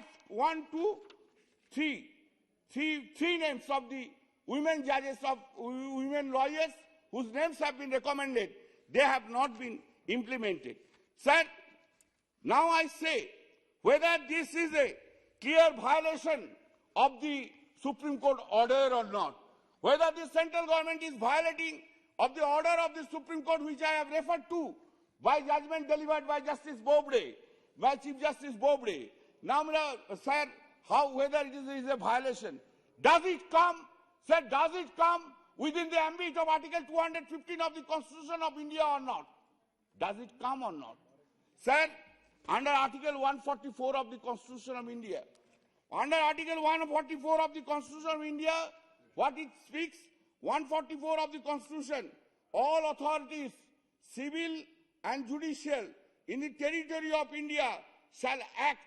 names of the women judges, of women lawyers whose names have been recommended. They have not been implemented. Sir, now I say whether this is a clear violation of the Supreme Court order or not, whether the central government is violating of the order of the Supreme Court which I have referred to by judgment delivered by Justice Bobde, by Chief Justice Bobde. Now, sir, whether it is a violation. Does it come, sir, does it come within the ambit of Article 215 of the Constitution of India or not? Does it come or not? Sir, under Article 144 of the Constitution of India, under Article 144 of the Constitution of India, what it speaks, 144 of the Constitution, all authorities, civil and judicial, in the territory of India shall act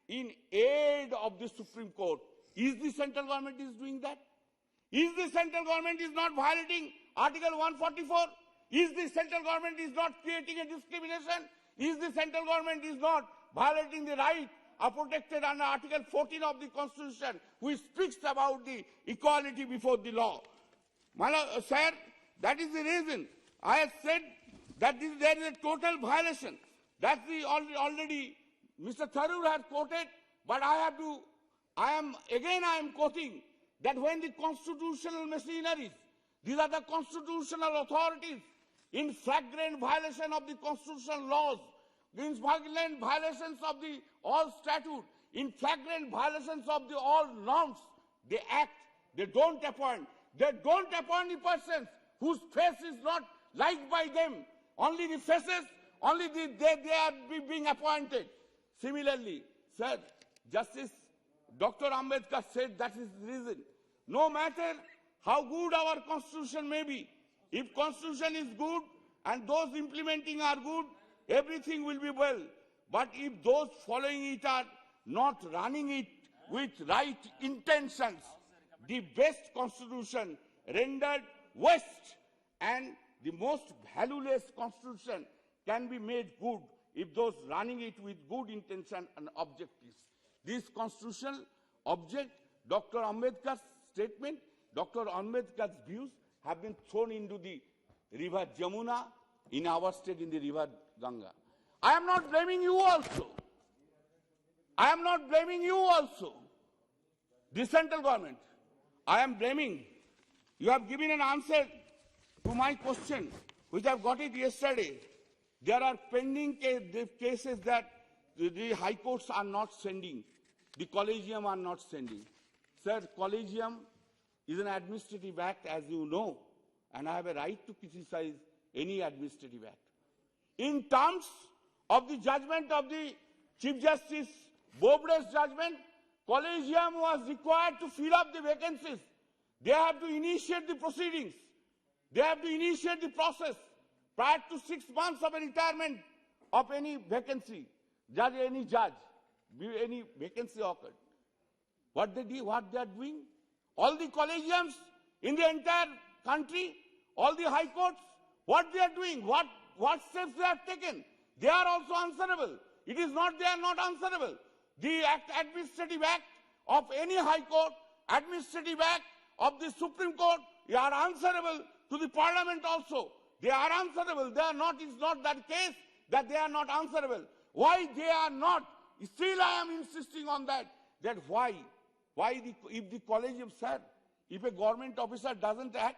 in aid of the Supreme Court. Is the central government is doing that? Is the central government is not violating Article 144? Is the central government is not creating a discrimination? Is the central government is not violating the right are protected under Article 14 of the Constitution, which speaks about the equality before the law? Sir, that is the reason I have said that there is a total violation. That's the already Mr. Tharoor has quoted, but I am quoting that when the constitutional machineries, these are the constitutional authorities, in flagrant violation of the constitutional laws, in flagrant violations of the all statute, in flagrant violations of the all norms, they act, they don't appoint. They don't appoint the persons whose face is not liked by them. Only the faces, they are being appointed. Similarly, sir, Justice Dr. Ambedkar said that is the reason. No matter how good our constitution may be, if constitution is good and those implementing are good, everything will be well. But if those following it are not running it with right intentions, the best constitution rendered waste, and the most valueless constitution can be made good if those running it with good intention and objectives. This constitutional object, Dr. Ambedkar's statement, Dr. Ambedkar's views have been thrown into the river Jamuna, in our state in the river Ganga. I am not blaming you also. I am not blaming you also, the central government. I am blaming. You have given an answer to my question, which I have got it yesterday. There are pending cases that the high courts are not sending, the collegium are not sending. Sir, collegium is an administrative act, as you know, and I have a right to criticize any administrative act. In terms of the judgment of the Chief Justice Bobde's judgment, collegium was required to fill up the vacancies. They have to initiate the proceedings. They have to initiate the process prior to 6 months of a retirement of any vacancy, any judge, any vacancy occurred. What they are doing? All the collegiums in the entire country, all the high courts, what they are doing, what steps they have taken, they are also answerable. It is not they are not answerable. The administrative act of any high court, administrative act of the Supreme Court, they are answerable to the Parliament also. They are answerable. They are not. It's not that case that they are not answerable. Why they are not? Still, I am insisting on that. That why? If the collegium, sir, if a government officer doesn't act,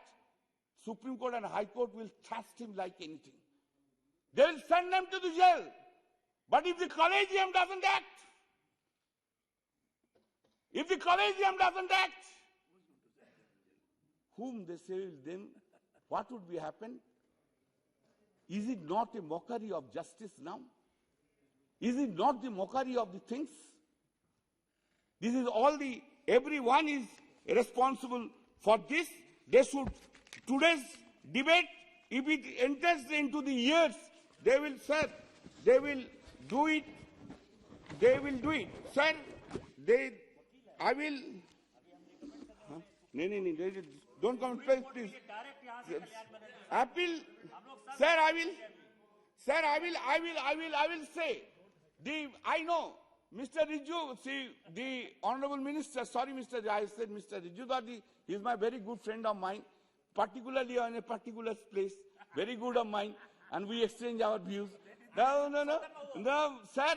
Supreme Court and High Court will thrust him like anything. They will send them to the jail. But if the collegium doesn't act, whom they say then, what would be happen? Is it not a mockery of justice now? Is it not the mockery of the things? This is all everyone is responsible for this. They should, today's debate, if it enters into the years, they will, sir, they will do it. They will do it. Sir, I will, no, don't come, please. Appeal, sir, I will say, I know, Mr. Riju, see, the Honorable Minister, sorry, I said Mr. Riju, he is my very good friend of mine, particularly on a particular place, very good of mine, and we exchange our views. No, sir,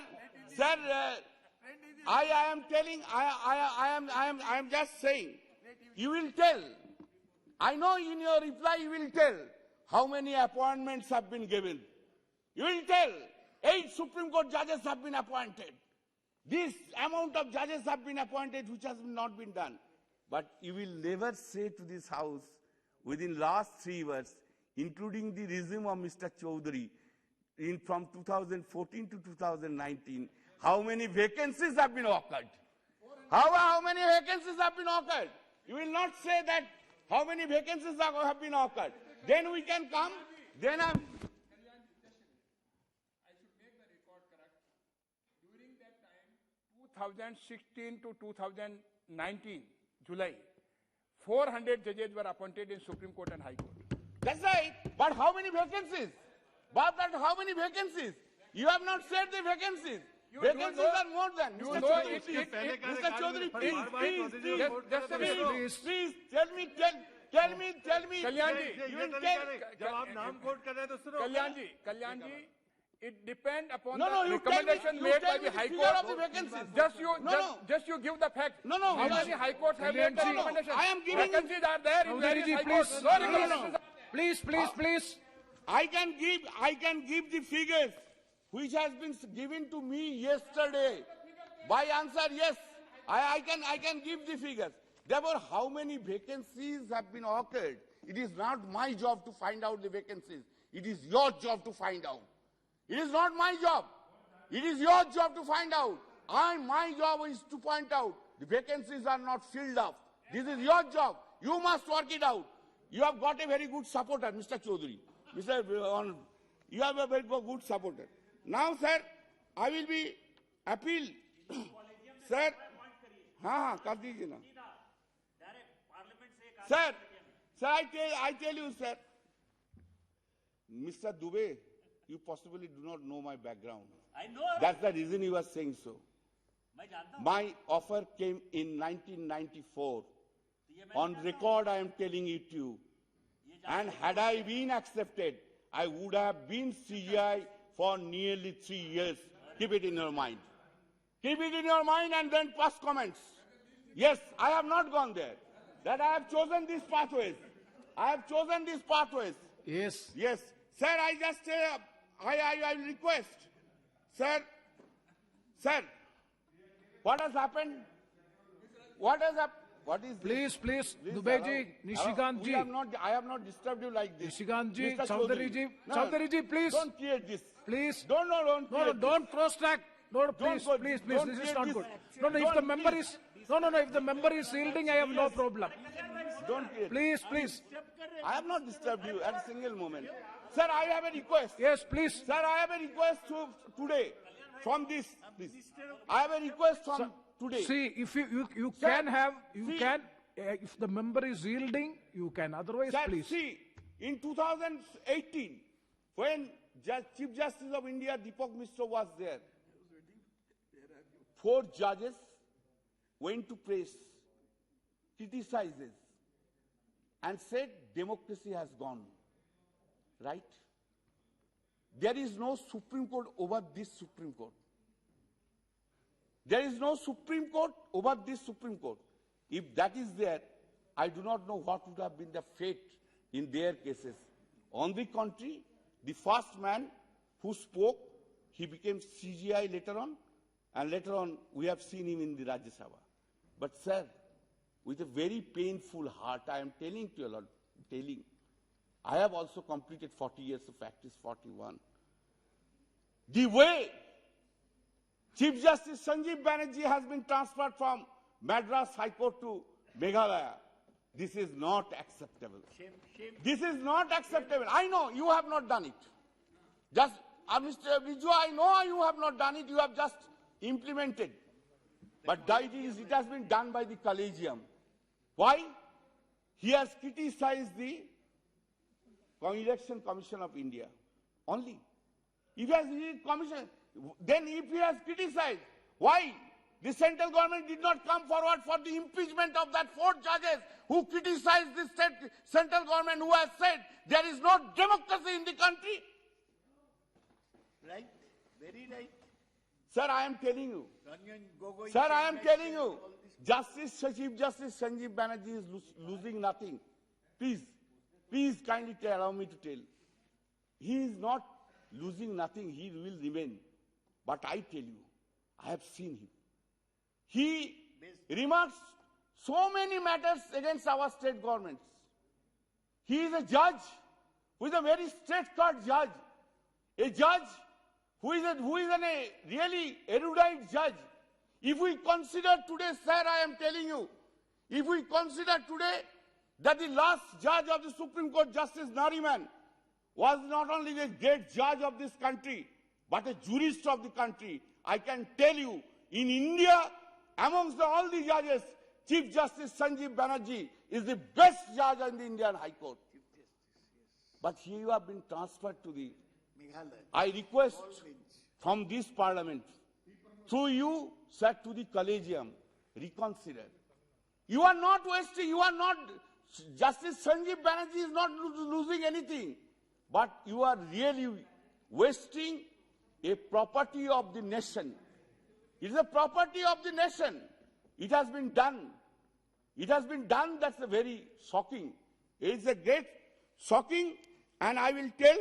I am telling, I am just saying, you will tell, I know in your reply you will tell how many appointments have been given. You will tell 8 Supreme Court judges have been appointed. This amount of judges have been appointed which has not been done. But you will never say to this House within last 3 years, including the regime of Mr. Chaudhary, from 2014 to 2019, how many vacancies have been occurred? How many vacancies have been occurred? You will not say that how many vacancies have been occurred. Then we can come, then I should make the record correct. During that time, 2016 to 2019, July, 400 judges were appointed in Supreme Court and High Court. That's right. But how many vacancies? You have not said the vacancies. Vacancies are more than. Mr. Chaudhary, please, tell me. Kalyan ji, it depends upon the recommendation made by the High Court. Just you give the fact. How many High Courts have made the recommendation? I am giving. Vacancies are there in various High Courts. No recommendations. Please. I can give the figures which has been given to me yesterday. By answer, yes. I can give the figures. Therefore, how many vacancies have been occurred? It is not my job to find out the vacancies. It is your job to find out. It is not my job. It is your job to find out. My job is to point out the vacancies are not filled up. This is your job. You must work it out. You have got a very good supporter, Mr. Chaudhary. You have a very good supporter. Now, sir, I will be appeal. Sir, kar dijiye na. Sir, I tell you, sir, Mr. Dubey, you possibly do not know my background. I know. That's the reason you are saying so. My offer came in 1994. On record, I am telling it to you. And had I been accepted, I would have been CGI for nearly 3 years. Keep it in your mind. Keep it in your mind and then pass comments. Yes, I have not gone there. That I have chosen these pathways. I have chosen these pathways. Yes. Yes. Sir, I just I request. Sir, what has happened? What has happened? What is this? Please, Dubey ji, Nishikant ji. I have not disturbed you like this. Nishikant ji, Mr. Chaudhary ji, No, Chaudhary ji, please. Don't create this. Please. Don't Don't cross-track. No, please, go- please, don't this is create not this. good. No, if the member is, if the member is yielding, I have no problem. Don't create. Please. I have not disturbed you at a single moment. Sir, I have a request. Yes, please. Sir, I have a request today from this. I have a request from today. See, if you Sir, can have, see- if the member is yielding, you can. Otherwise, Sir, please. see, in 2018, when Chief Justice of India Deepak Mishra was there, 4 judges went to press, criticizes, and said democracy has gone. Right? There is no Supreme Court over this Supreme Court. There is no Supreme Court over this Supreme Court. If that is there, I do not know what would have been the fate in their cases. On the contrary, the first man who spoke, he became CGI later on, and later on we have seen him in the Rajya Sabha. But sir, with a very painful heart, I am telling to you, I have also completed 40 years of practice, 41. The way Chief Justice Sanjeev Banerjee has been transferred from Madras High Court to Meghalaya, this is not acceptable. This is not acceptable. I know you have not done it. Just, Mr. Viju, I know you have not done it. You have just implemented. But it has been done by the Collegium. Why? He has criticized the Election Commission of India only. If he has then if he has criticized, why the central government did not come forward for the impeachment of that 4 judges who criticized the central government, who has said there is no democracy in the country? Right, very right. Sir, I am telling you. Gogoi Sir, I am telling you. Chief Justice Sanjeev Banerjee is losing nothing. Please kindly allow me to tell. He is not losing nothing. He will remain. But I tell you, I have seen him. He remarks so many matters against our state governments. He is a judge who is a very straight-cut judge. A judge who is a really erudite judge. If we consider today, sir, I am telling you, if we consider today that the last judge of the Supreme Court, Justice Nariman, was not only the great judge of this country, but a jurist of the country, I can tell you, in India, amongst all the judges, Chief Justice Sanjeev Banerjee is the best judge in the Indian High Court. But here you have been transferred to the... I request from this parliament, through you, sir, to the Collegium, reconsider. You are not wasting, Justice Sanjeev Banerjee is not losing anything, but you are really wasting a property of the nation. It is a property of the nation. It has been done. It has been done, that's a very shocking. It is a great shocking, and I will tell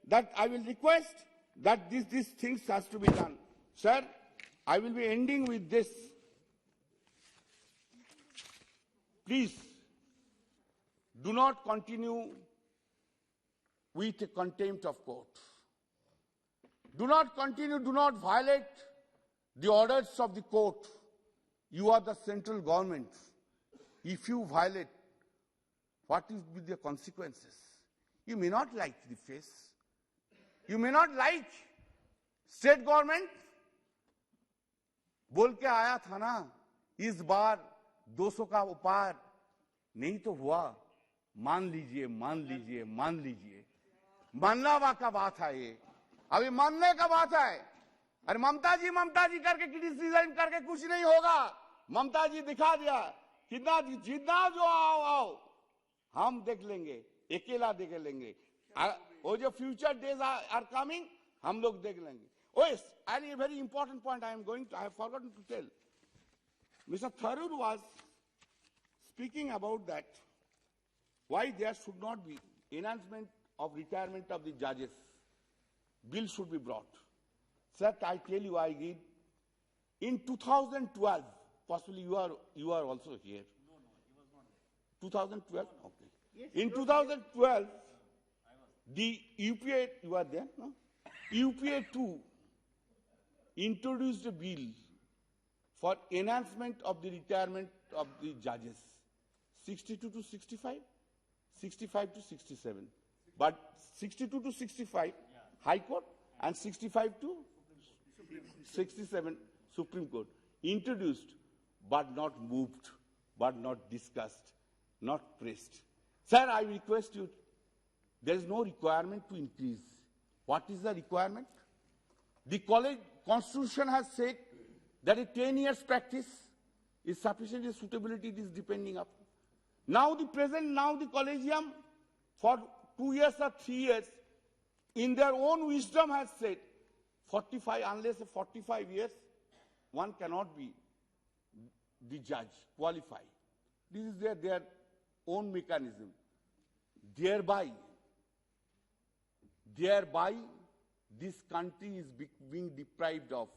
that I will request that these things has to be done. Sir, I will be ending with this. Please, do not continue with a contempt of court. Do not continue, do not violate the orders of the court. You are the central government. If you violate, what will be the consequences? You may not like the face. You may not like state government. बोल के आया था ना, इस बार 200 का उपार नहीं तो हुआ, मान लीजिए, मान लीजिए, मान लीजिए। मानना का बात है ये, अभी मानने का बात है। अरे ममता जी करके क्रिटिसिज्म करके कुछ नहीं होगा। ममता जी दिखा दिया, कितना जितना जो आओ, हम देख लेंगे, अकेला देख लेंगे। वो जो फ्यूचर डेज आर कमिंग, हम लोग देख लेंगे। Oh yes, and a very important point I have forgotten to tell. Mr. Tharoor was speaking about that, why there should not be enhancement of retirement of the judges. Bill should be brought. Sir, I tell you, I read in 2012, possibly you are also here. No, he was not. 2012? Okay. Yes, in 2012, the UPA, you are there, no? UPA 2 introduced a bill for enhancement of the retirement of the judges, 62 to 65, 65 to 67. But 62 to 65, High Court, and 65 to 67, Supreme Court, introduced, but not moved, but not discussed, not pressed. Sir, I request you, there is no requirement to increase. What is the requirement? The college constitution has said that a 10 years practice is sufficient, the suitability is depending upon. Now the collegium for 2 years or 3 years, in their own wisdom has said 45, unless 45 years, one cannot be the judge, qualified. This is their own mechanism. Thereby, this country is being deprived of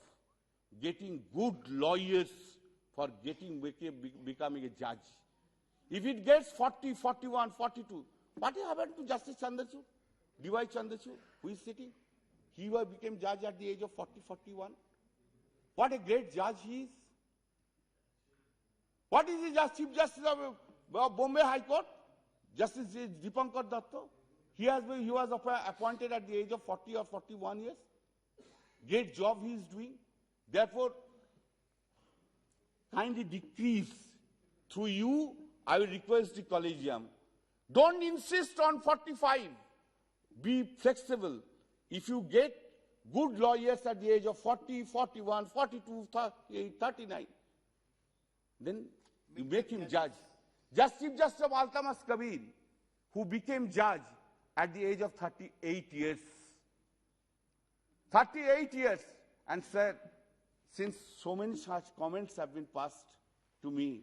getting good lawyers for becoming a judge. If it gets 40, 41, 42, what happened to Justice Chandrachud, D.Y. Chandrachud, who is sitting? He became judge at the age of 40, 41. What a great judge he is. What is the Chief Justice of Bombay High Court? Justice Dipankar Datta. He was appointed at the age of 40 or 41 years. Great job he is doing. Therefore, kindly decrease. Through you, I will request the collegium. Don't insist on 45. Be flexible. If you get good lawyers at the age of 40, 41, 42, 38, 39, then you make him judge. Chief Justice of Altamas Kabir, who became judge at the age of 38 years. 38 years. And sir, since so many such comments have been passed to me,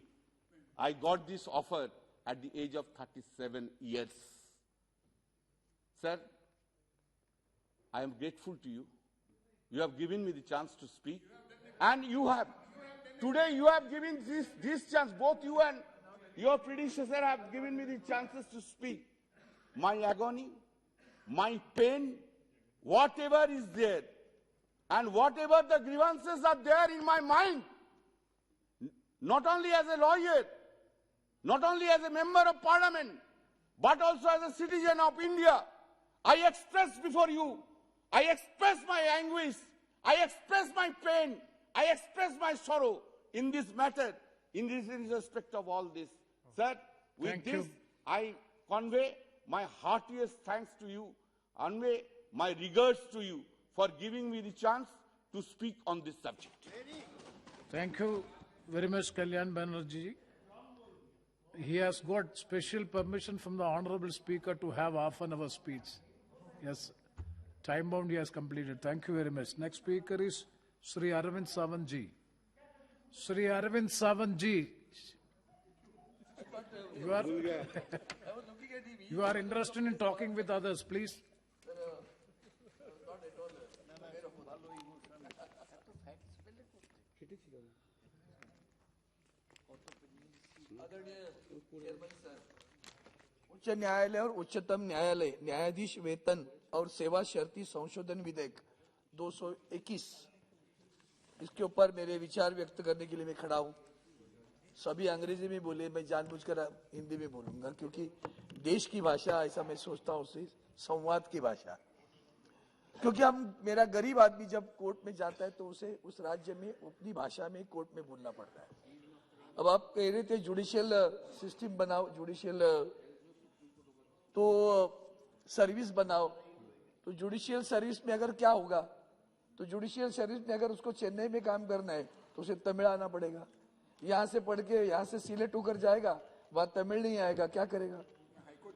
I got this offer at the age of 37 years. Sir, I am grateful to you. You have given me the chance to speak. And you have. Today you have given this chance. Both you and your predecessor have given me the chances to speak. My agony, my pain, whatever is there, and whatever the grievances are there in my mind, not only as a lawyer, not only as a member of parliament, but also as a citizen of India, I express before you, I express my anguish, I express my pain, I express my sorrow in this matter, in respect of all this. Sir, with this, I convey my heartiest thanks to you, convey my regards to you for giving me the chance to speak on this subject. Thank you very much, Kalyan Banerjee. He has got special permission from the Honorable Speaker to have half an hour speech. Yes, time bound he has completed. Thank you very much. Next speaker is Sri Arvind Savantji. Sri Arvind Savantji, you are interested in talking with others, please. उच्च न्यायालय और उच्चतम न्यायालय न्यायाधीश वेतन और सेवा शर्ती संशोधन विधेयक 221, इसके ऊपर मेरे विचार व्यक्त करने के लिए मैं खड़ा हूं। सभी अंग्रेजी में बोले, मैं जानबूझकर हिंदी में बोलूंगा, क्योंकि देश की भाषा, ऐसा मैं सोचता हूं, संवाद की भाषा। क्योंकि मेरा गरीब आदमी जब कोर्ट में जाता है तो उसे उस राज्य में अपनी भाषा में कोर्ट में बोलना पड़ता है। अब आप कह रहे थे जुडिशियल सिस्टम बनाओ, जुडिशियल तो सर्विस बनाओ, तो जुडिशियल सर्विस में अगर क्या होगा, तो जुडिशियल सर्विस में अगर उसको चेन्नई में काम करना है तो उसे तमिल आना पड़ेगा। यहाँ से पढ़ के यहाँ से सिलेक्ट होकर जाएगा, वहां तमिल नहीं आएगा, क्या करेगा?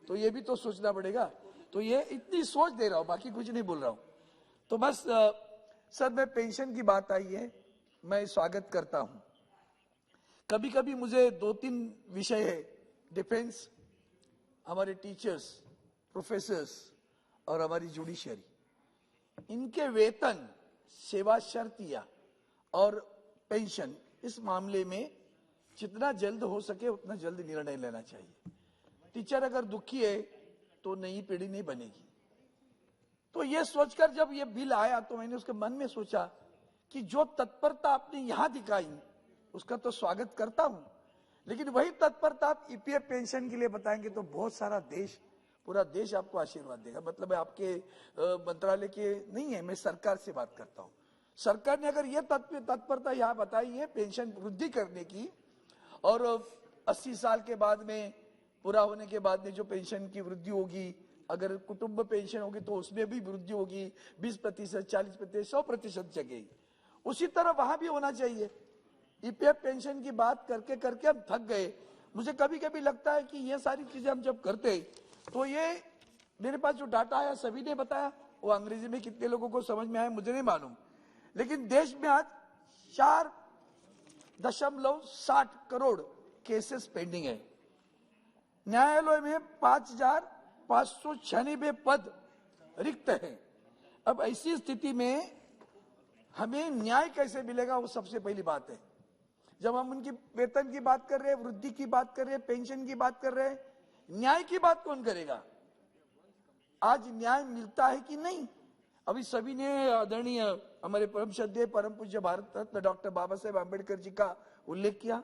तो ये भी तो सोचना पड़ेगा। तो ये इतनी सोच दे रहा हूं, बाकी कुछ नहीं बोल रहा हूं। तो बस सर, मैं पेंशन की बात आई है, मैं स्वागत करता हूं। कभी कभी मुझे 2-3 विषय है, डिफेंस, हमारे टीचर्स, प्रोफेसर्स और हमारी जुडिशियरी, इनके वेतन, सेवा शर्तिया और पेंशन, इस मामले में जितना जल्द हो सके उतना जल्द निर्णय लेना चाहिए। टीचर अगर दुखी है तो नई पीढ़ी नहीं बनेगी। तो ये सोचकर जब ये बिल आया तो मैंने उसके मन में सोचा कि जो तत्परता आपने यहां दिखाई उसका तो स्वागत करता हूं, लेकिन वही तत्परता आप ईपीएफ पेंशन के लिए बताएंगे तो बहुत सारा देश, पूरा देश आपको आशीर्वाद देगा। मतलब आपके मंत्रालय के नहीं है, मैं सरकार से बात करता हूं। सरकार ने अगर ये तत्परता यहाँ बताई है पेंशन वृद्धि करने की, और 80 साल के बाद में पूरा होने के बाद में जो पेंशन की वृद्धि होगी, अगर कुटुंब पेंशन होगी तो उसमें भी वृद्धि होगी, 20%, 40%, 100% जगह, उसी तरह वहां भी होना चाहिए। ईपीएफ पेंशन की बात करके करके हम थक गए। मुझे कभी कभी लगता है कि ये सारी चीजें हम जब करते तो ये, मेरे पास जो डाटा आया सभी ने बताया, वो अंग्रेजी में कितने लोगों को समझ में आया मुझे नहीं मालूम, लेकिन देश में आज 4.60 करोड़ केसेस पेंडिंग है। न्यायालय में 5,596 पद रिक्त हैं। अब ऐसी स्थिति में हमें न्याय कैसे मिलेगा, वो सबसे पहली बात है। जब हम उनकी वेतन की बात कर रहे हैं, वृद्धि की बात कर रहे हैं, पेंशन की बात कर रहे हैं, न्याय की बात कौन करेगा? आज न्याय मिलता है कि नहीं? अभी सभी ने आदरणीय हमारे परम श्रद्धेय परम पूज्य भारत रत्न डॉक्टर बाबा साहेब आम्बेडकर जी का उल्लेख किया,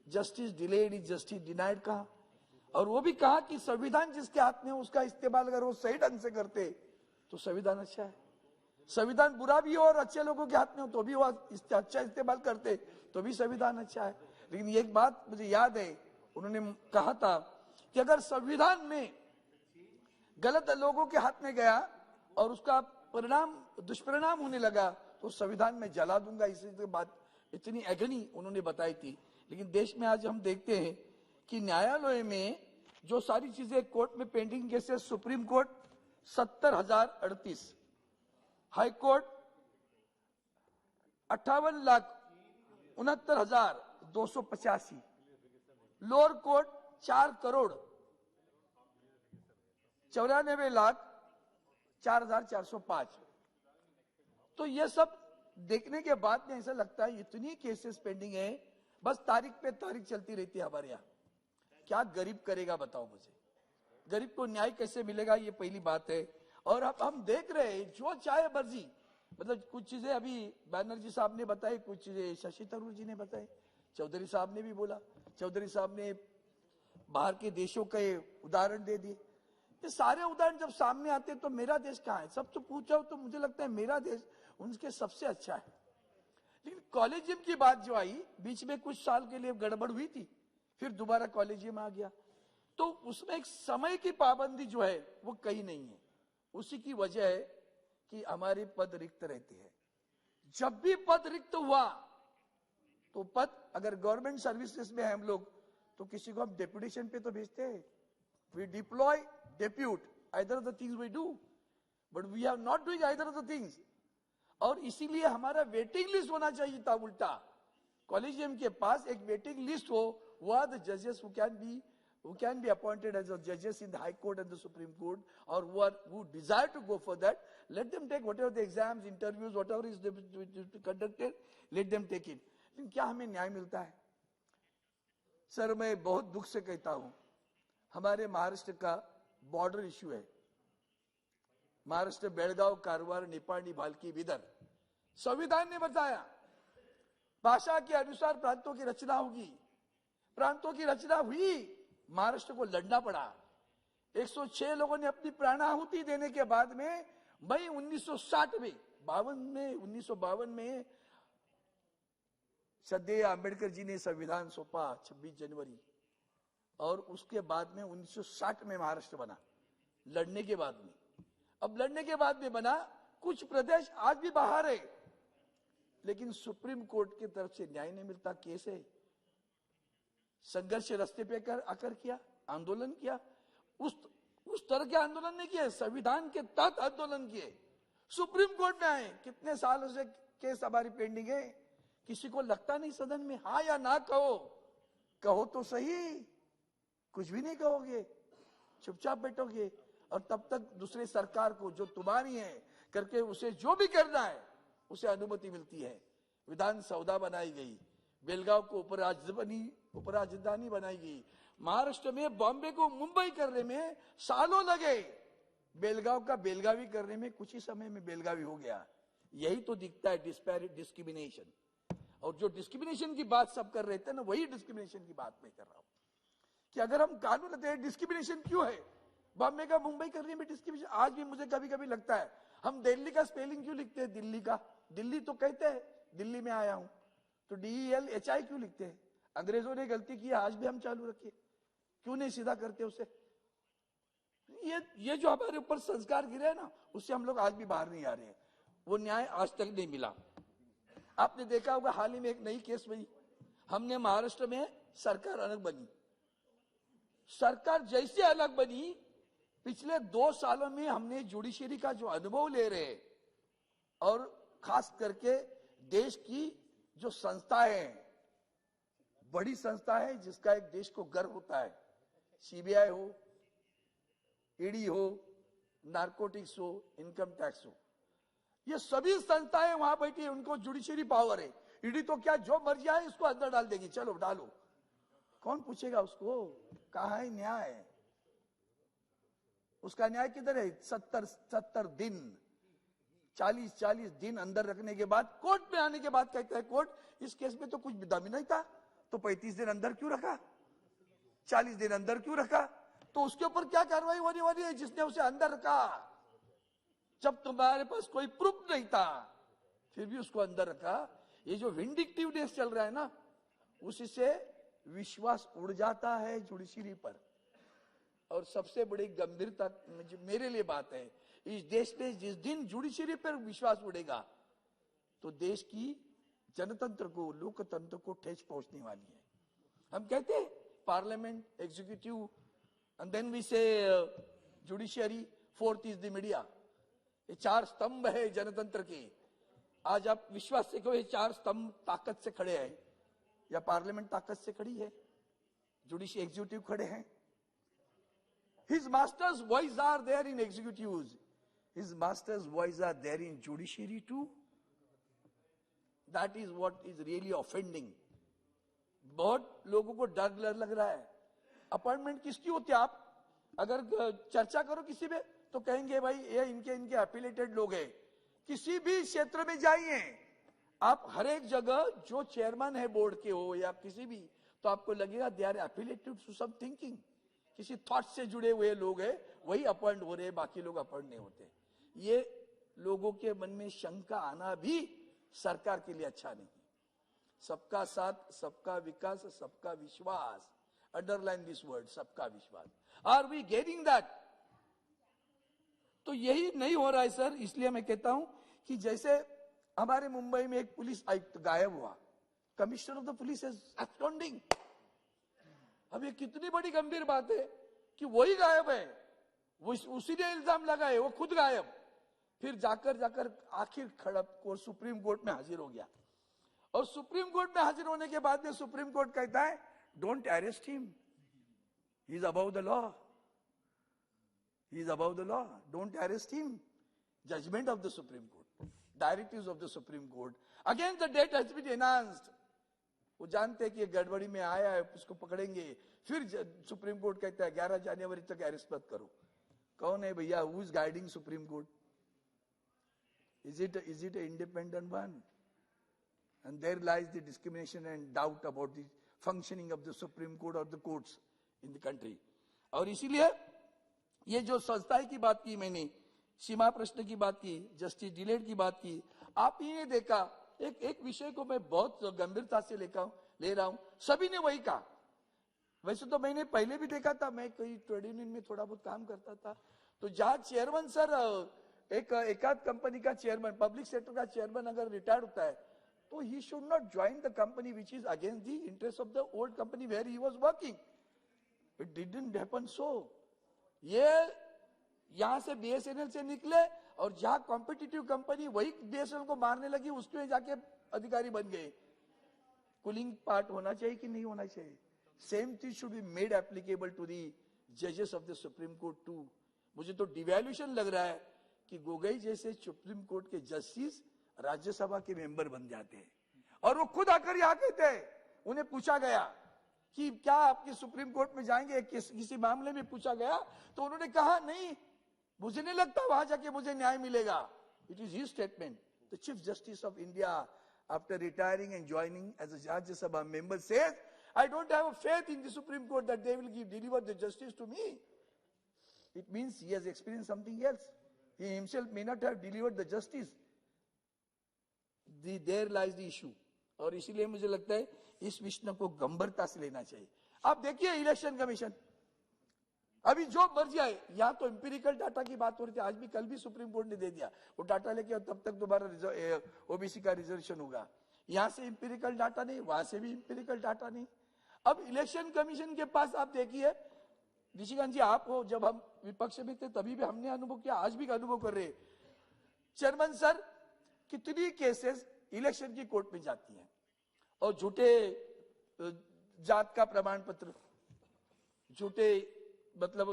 justice delayed is justice denied कहा, और वो भी कहा कि संविधान जिसके हाथ में उसका इस्तेमाल अगर वो सही ढंग से करते तो संविधान अच्छा है। संविधान बुरा भी हो और अच्छे लोगों के हाथ में हो तो भी वो अच्छा इस्तेमाल करते तो भी संविधान अच्छा है। लेकिन एक बात मुझे याद है, उन्होंने कहा था कि अगर संविधान में गलत लोगों के हाथ में गया और उसका परिणाम दुष्परिणाम होने लगा तो संविधान में जला दूंगा। इसी बात इतनी एगनी उन्होंने बताई थी। लेकिन देश में आज हम देखते हैं कि न्यायालय में जो सारी चीजें कोर्ट में pending cases, supreme court 70,038, high court 58,69,285, lower court 4,94,04,405। तो ये सब देखने के बाद में ऐसा लगता है इतनी केसेस पेंडिंग है, बस तारीख पे तारीख चलती रहती है हमारे यहाँ। क्या गरीब करेगा बताओ मुझे? गरीब को न्याय कैसे मिलेगा, ये पहली बात है। और अब हम देख रहे हैं जो चाहे मर्जी, मतलब कुछ चीजें अभी बैनर्जी साहब ने बताई, कुछ चीजें शशि थरूर जी ने बताई, चौधरी साहब ने भी बोला, चौधरी साहब ने बाहर के देशों के उदाहरण दे दिए। ये सारे उदाहरण जब सामने आते हैं तो मेरा देश कहाँ है? सब तो पूछा तो मुझे लगता है मेरा देश उनके सबसे अच्छा है। लेकिन कॉलेजियम की बात जो आई, बीच में कुछ साल के लिए गड़बड़ हुई थी, फिर दोबारा कॉलेजियम आ गया, तो उसमें एक समय की पाबंदी जो है वो कहीं नहीं है। उसी की वजह है कि हमारे पद रिक्त रहते हैं। जब भी पद रिक्त हुआ तो पद, अगर गवर्नमेंट सर्विसेज में हम लोग तो किसी को हम डेप्यूटेशन पे तो भेजते हैं, we deploy, depute, either of the things we do, but we are not doing either of the things. और इसीलिए हमारा वेटिंग लिस्ट होना चाहिए था उल्टा। कॉलेजियम के पास एक वेटिंग लिस्ट हो, who are the judges who can be appointed as the judges in the High Court and the Supreme Court, or who desire to go for that, let them take whatever the exams, interviews, whatever is conducted, let them take it. लेकिन क्या हमें न्याय मिलता है? Sir, मैं बहुत दुख से कहता हूं, हमारे महाराष्ट्र का बॉर्डर इश्यू है, महाराष्ट्र, बेळगाव, कारवार, निपाणी, भालकी, बिदर, संविधान ने बताया भाषा के अनुसार प्रांतों की रचना होगी, प्रांतों की रचना हुई, महाराष्ट्र को लड़ना पड़ा। 106 लोगों ने अपनी प्राणाहुति देने के बाद में मई 1960 में 1952 में श्रद्धेय आम्बेडकर जी ने संविधान सौंपा 26 जनवरी, और उसके बाद में 1960 में महाराष्ट्र बना, लड़ने के बाद में। अब लड़ने के बाद में बना, कुछ प्रदेश आज भी बाहर है, लेकिन सुप्रीम कोर्ट की तरफ से न्याय नहीं मिलता। केस है, संघर्ष रास्ते पे आकर किया, आंदोलन किया, उस तरह के आंदोलन नहीं किए, संविधान के तहत आंदोलन किए। सुप्रीम कोर्ट में आए, कितने सालों से केस हमारी पेंडिंग है, किसी को लगता नहीं सदन में, हाँ या ना कहो, कहो तो सही, कुछ भी नहीं कहोगे, चुपचाप बैठोगे और तब तक दूसरे सरकार को जो तुम्हारी है करके उसे जो भी करना है उसे अनुमति मिलती है। विधान सौदा बनाई गई, बेलगांव को उपराजधानी बनाई गई, महाराष्ट्र में बॉम्बे को मुंबई करने में सालों लगे, बेलगांव का बेलगावी करने में कुछ ही समय में बेलगावी हो गया। यही तो दिखता है डिस्पैरिट डिस्क्रिमिनेशन। और जो डिस्क्रिमिनेशन की बात सब कर रहे थे ना, वही डिस्क्रिमिनेशन की बात मैं कर रहा हूं कि अगर हम कानून लाते हैं, डिस्क्रिमिनेशन क्यों है बॉम्बे का मुंबई करने में डिस्क्रिमिनेशन? आज भी मुझे कभी कभी लगता है हम दिल्ली का स्पेलिंग क्यों लिखते हैं दिल्ली का, दिल्ली तो कहते हैं दिल्ली में आया हूं, तो DELHI क्यों लिखते हैं? अंग्रेजों ने गलती की, आज भी हम चालू रखिए, क्यों नहीं सीधा करते उसे? ये जो हमारे ऊपर संस्कार गिरे हैं ना, उससे हम लोग आज भी बाहर नहीं आ रहे हैं। वो न्याय आज तक नहीं मिला। आपने देखा होगा हाल ही में एक नई केस हुई, हमने महाराष्ट्र में सरकार अलग बनी, सरकार जैसे अलग बनी, पिछले 2 सालों में हमने जुडिशरी का जो अनुभव ले रहे हैं और खास करके देश की जो संस्थाएं हैं, बड़ी संस्था है जिसका एक देश को गर्व होता है, CBI हो, ED हो, नारकोटिक्स हो, इनकम टैक्स हो, ये सभी संस्थाएं वहां बैठी है, उनको जुडिशरी पावर है। ED तो क्या जो मर्जी आए इसको अंदर डाल देगी, चलो डालो, कौन पूछेगा उसको? कहाँ है न्याय? उसका न्याय किधर है? 70 दिन, 40 दिन अंदर रखने के बाद कोर्ट में आने के बाद कहता है कोर्ट, इस केस में तो कुछ दम नहीं था, तो 35 दिन अंदर क्यों रखा, 40 दिन अंदर क्यों रखा? तो उसके ऊपर क्या कार्रवाई होने वाली है जिसने उसे अंदर रखा? जब तुम्हारे पास कोई प्रूफ नहीं था फिर भी उसको अंदर रखा। ये जो विंडिक्टिवनेस चल रहा है ना, उसी से विश्वास उड़ जाता है जुडिशरी पर। और सबसे बड़ी गंभीरता मेरे लिए बात है, इस देश में जिस दिन जुडिशरी पर विश्वास उड़ेगा तो देश की जनतंत्र को, लोकतंत्र को ठेस पहुंचने वाली है। हम कहते हैं parliament, executive, and then we say judiciary, fourth is the media. ये 4 स्तंभ है जनतंत्र के। आज आप विश्वास से कहो, ये 4 स्तंभ ताकत से खड़े हैं, या पार्लियामेंट ताकत से खड़ी है, जुडिशरी एग्जीक्यूटिव खड़े हैं। His master's voice are there in executives. His master's voice are there in judiciary too. That is what is really offending. बहुत लोगों को डर लग रहा है। अपॉइंटमेंट किसकी होती है? आप अगर चर्चा करो किसी में तो कहेंगे भाई ये इनके एफिलिएटेड लोग हैं। किसी भी क्षेत्र में जाइए आप, हर एक जगह जो चेयरमैन है बोर्ड के हो या किसी भी, तो आपको लगेगा they are affiliated to some thinking, किसी थॉट से जुड़े हुए लोग हैं, वही अपॉइंट हो रहे हैं, बाकी लोग अपॉइंट नहीं होते। ये लोगों के मन में शंका आना भी सरकार के लिए अच्छा नहीं। सबका साथ, सबका विकास, सबका विश्वास, अंडरलाइन दिस वर्ड, सबका विश्वास। Are we getting that? तो यही नहीं हो रहा है सर। इसलिए मैं कहता हूं कि जैसे हमारे मुंबई में एक पुलिस आयुक्त गायब हुआ, commissioner of the police is astounding. अब ये कितनी बड़ी गंभीर बात है कि वही गायब है, उसी ने इल्जाम लगाए, वो खुद गायब। फिर जाकर आखिर खड़प को सुप्रीम कोर्ट में हाजिर हो गया, और सुप्रीम कोर्ट में हाजिर होने के बाद में सुप्रीम कोर्ट कहता है don't arrest him, he is above the law, he is above the law, don't arrest him. Judgment of the supreme Court, directives of the supreme Court, again the date has been enhanced. वो जानते हैं कि ये गड़बड़ी में आया है, उसको पकड़ेंगे। फिर सुप्रीम कोर्ट कहता है 11 जनवरी तक अरेस्ट मत करो। कौन है भैया? Who is guiding supreme court? Is it independent one? And there lies the discrimination and doubt about the functioning of the supreme court और the courts in the country. और इसीलिए ये जो संस्थाएं की बात की मैंने, सीमा प्रश्न की बात की, जस्टिस डिलेट की बात की, आप ये देखा एक विषय को मैं बहुत गंभीरता से ले रहा हूं, सभी ने वही कहा। वैसे तो मैंने पहले भी देखा था, मैं कई ट्रेड यूनियन में थोड़ा बहुत काम करता था, तो जहां चेयरमैन सर एकाध कंपनी का चेयरमैन, पब्लिक सेक्टर का चेयरमैन अगर रिटायर्ड होता है तो he should not join the company which is against the interest of the old company where he was working. It didn't happen so. ये यहां से BSNL से निकले और जहां कॉम्पिटिटिव कंपनी वही बीएसएनएल को मारने लगी, उसमें जाके अधिकारी बन गए। कूलिंग पार्ट होना चाहिए कि नहीं होना चाहिए? सेम चीज should be made applicable to the जजेस of the supreme court too. मुझे तो डिवैल्यूशन लग रहा है कि गोगोई जैसे सुप्रीम कोर्ट के जस्टिस राज्यसभा के मेंबर बन जाते हैं, और वो खुद आकर यहाँ कहते हैं, उन्हें पूछा गया कि क्या आपके सुप्रीम कोर्ट में जाएंगे, किसी मामले में पूछा गया तो उन्होंने कहा नहीं, मुझे नहीं लगता वहां जाके मुझे न्याय मिलेगा। It is his statement. The chief justice of India after retiring and joining as a Rajya Sabha member says, I don't have a faith in the Supreme Court that they will deliver the justice to me. It means he has experienced something else. He himself may not have delivered the justice. There lies the issue. और इसीलिए मुझे लगता है इस विषय को गंभीरता से लेना चाहिए। आप देखिए इलेक्शन कमीशन अभी जो मर्जी आए, यहाँ तो एम्पिरिकल डाटा की बात हो रही थी, आज भी कल भी सुप्रीम कोर्ट ने दे दिया वो डाटा लेके, तब तक दोबारा ओबीसी का रिजर्वेशन होगा। यहाँ से एम्पिरिकल डाटा नहीं, वहां से भी एम्पिरिकल डाटा नहीं। अब इलेक्शन कमीशन के पास आप देखिए, निशिकांत जी आप हो, जब हम विपक्ष में थे तभी भी हमने अनुभव किया, आज भी अनुभव कर रहे। चेयरमैन सर, कितनी केसेस इलेक्शन की कोर्ट में जाती हैं और झूठे जात का प्रमाण पत्र, झूठे मतलब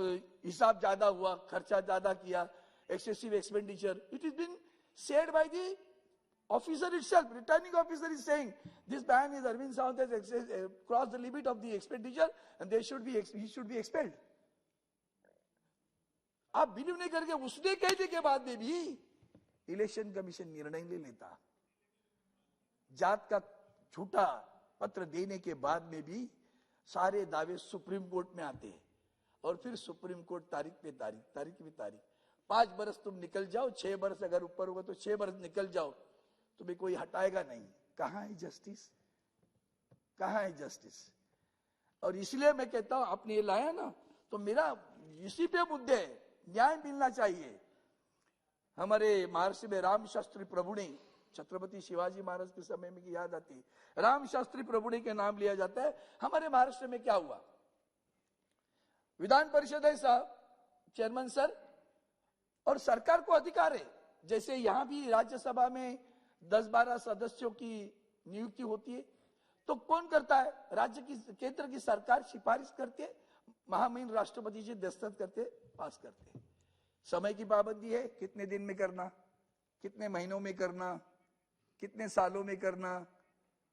हिसाब ज्यादा हुआ, खर्चा ज्यादा किया, excessive expenditure, it is been said by the officer itself. Returning officer is saying this man is Arvind Sawant has crossed the limit of the expenditure and he should be expelled. आप believe नहीं करके उसने कहने के बाद में भी election commission निर्णय ले लेता। जात का झूठा पत्र देने के बाद में भी सारे दावे सुप्रीम कोर्ट में आते हैं और फिर सुप्रीम कोर्ट तारीख पे तारीख 5 बरस तुम निकल जाओ, 6 बरस अगर ऊपर होगा तो 6 बरस निकल जाओ, तुम्हें कोई हटाएगा नहीं। कहां है जस्टिस? कहां है जस्टिस? और इसलिए मैं कहता हूं आपने ये लाया ना, तो मेरा इसी पे मुद्दे है, न्याय मिलना चाहिए। हमारे महाराष्ट्र में राम शास्त्री प्रभुणे, छत्रपति शिवाजी महाराज के समय में की याद आती है, राम शास्त्री प्रभुणे के नाम लिया जाता है। हमारे महाराष्ट्र में क्या हुआ? विधान परिषद है साहब, चेयरमैन सर, और सरकार को अधिकार है, जैसे यहां भी राज्यसभा में 10-12 सदस्यों की नियुक्ति होती है, तो कौन करता है? राज्य की, केंद्र की सरकार सिफारिश करती है, महामहिम राष्ट्रपति जी दस्तखत करते, पास करते हैं। समय की पाबंदी है, कितने दिन में करना, कितने महीनों में करना, कितने सालों में करना।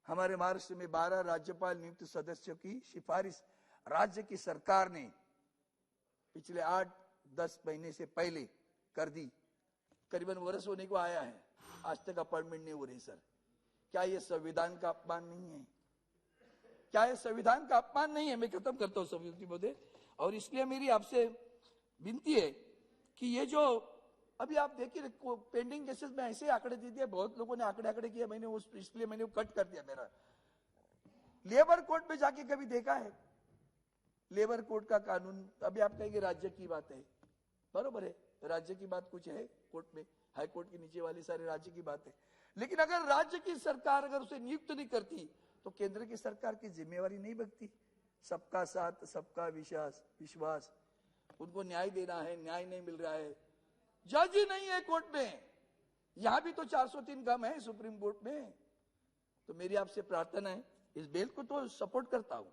हमारे महाराष्ट्र में 12 राज्यपाल नियुक्त सदस्यों की सिफारिश राज्य की सरकार ने पिछले 8-10 महीने से पहले कर दी। करीबन वर्ष होने को आया है, आज तक अपॉइंटमेंट नहीं हो रही। सर, क्या ये संविधान का अपमान नहीं है? क्या ये संविधान का अपमान नहीं है? मैं खत्म करता हूं सभी मुद्दे, और इसलिए मेरी आपसे विनती है कि ये जो अभी आप देखिए पेंडिंग केसेस में ऐसे आंकड़े दे दिए, बहुत लोगों ने आंकड़े किए, मैंने इसलिए मैंने कट कर दिया। मेरा लेबर कोर्ट में जाके कभी देखा है? लेबर कोर्ट का कानून, अभी आप कहेंगे राज्य की बात है, बरोबर है, राज्य की बात कुछ है कोर्ट में, हाई कोर्ट के नीचे वाली सारे राज्य की बात है, लेकिन अगर राज्य की सरकार अगर उसे नियुक्त नहीं करती तो केंद्र की सरकार की जिम्मेवारी नहीं बनती। सबका साथ, सबका विश्वास, उनको न्याय देना है, न्याय नहीं मिल रहा है, जज ही नहीं है कोर्ट में। यहां भी तो 403 कम है सुप्रीम कोर्ट में। तो मेरी आपसे प्रार्थना है, इस बिल को तो सपोर्ट करता हूं,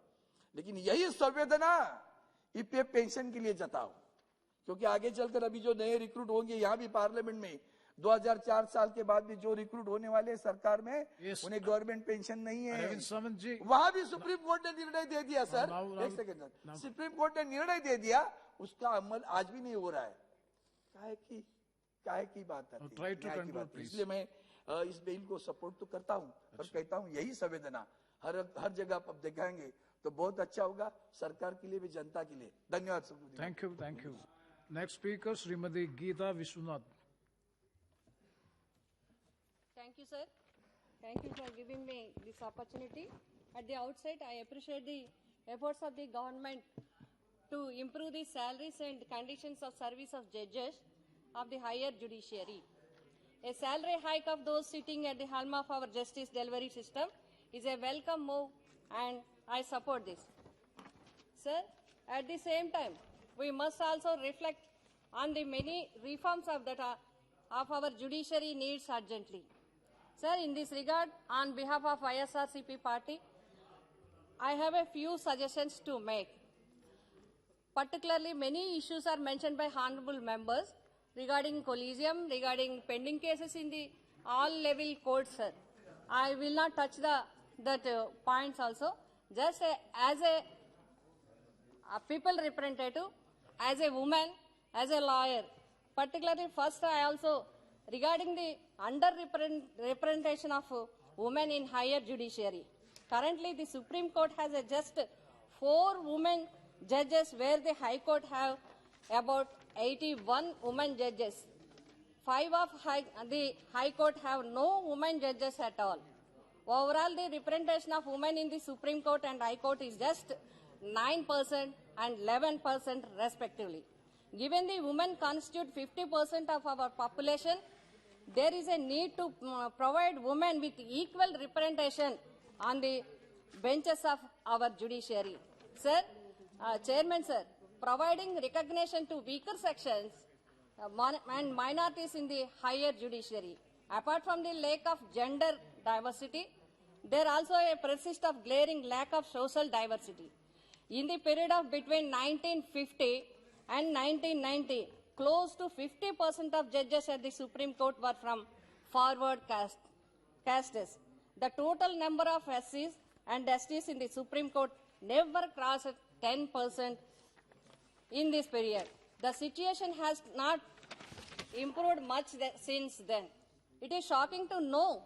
लेकिन यही संवेदना ईपीएफ पेंशन के लिए जताओ, क्योंकि आगे चलकर अभी जो नए रिक्रूट होंगे यहाँ भी पार्लियामेंट में 2004 साल के बाद भी जो रिक्रूट होने वाले सरकार में, उन्हें गवर्नमेंट पेंशन नहीं है। वहां भी सुप्रीम कोर्ट ने निर्णय दे दिया। सर एक सेकंड सर, सुप्रीम कोर्ट ने निर्णय दे दिया, उसका अमल आज भी नहीं हो रहा है। काहे की बात है? इसलिए मैं इस बिल को सपोर्ट तो करता हूं, पर कहता हूं यही संवेदना हर जगह आप दिखाएंगे तो बहुत अच्छा होगा, सरकार के लिए भी, जनता के लिए। धन्यवाद सर। Thank you. Next speaker Shrimati Geeta Vishwanath. Thank you, sir. Thank you for giving me this opportunity. At the outset, I appreciate the efforts of the government to improve the salaries and conditions of service of judges of the higher judiciary. A salary hike of those sitting at the helm of our justice delivery system is a welcome move, and I support this. Sir, at the same time, we must also reflect on the many reforms that are of our judiciary needs urgently. Sir, in this regard, on behalf of ISRCP party, I have a few suggestions to make. Particularly, many issues are mentioned by honorable members regarding collegium, regarding pending cases in the all-level court, sir. I will not touch that points also. Just as a people representative, as a woman, as a lawyer, particularly first I also, regarding the under-representation of women in higher judiciary. Currently, the Supreme Court has just 4 women judges, where the High Court have about 81 women judges. 5 of the High Court have no women judges at all. Overall, the representation of women in the Supreme Court and High Court is just 9% and 11% respectively. Given the women constitute 50% of our population, there is a need to provide women with equal representation on the benches of our judiciary. Sir, Chairman, sir, providing recognition to weaker sections and minorities in the higher judiciary. Apart from the lack of gender diversity, there also persists of glaring lack of social diversity. In the period of between 1950 and 1990, close to 50% of judges at the Supreme Court were from forward castes. The total number of SCs and STs in the Supreme Court never crossed 10% in this period. The situation has not improved much since then. It is shocking to know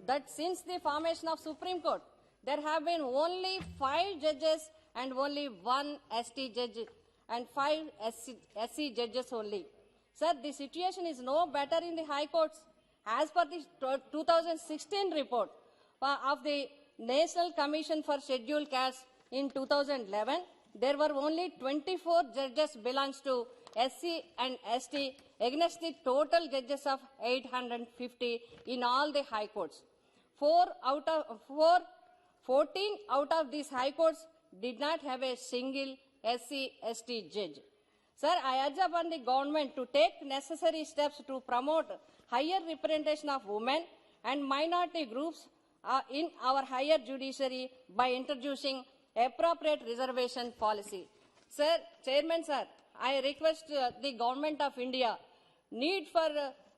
that since the formation of Supreme Court, there have been only 5 judges and only 1 ST judge and 5 SC judges only. Sir, the situation is no better in the High Courts. As per the 2016 report of the National Commission for Scheduled Castes in 2011, there were only 24 judges belongs to SC and ST against the total judges of 850 in all the High Courts. 14 out of these High Courts did not have a single SC/ST judge. Sir, I urge upon the government to take necessary steps to promote higher representation of women and minority groups in our higher judiciary by introducing appropriate reservation policy. Sir, Chairman, sir, I request the Government of India need for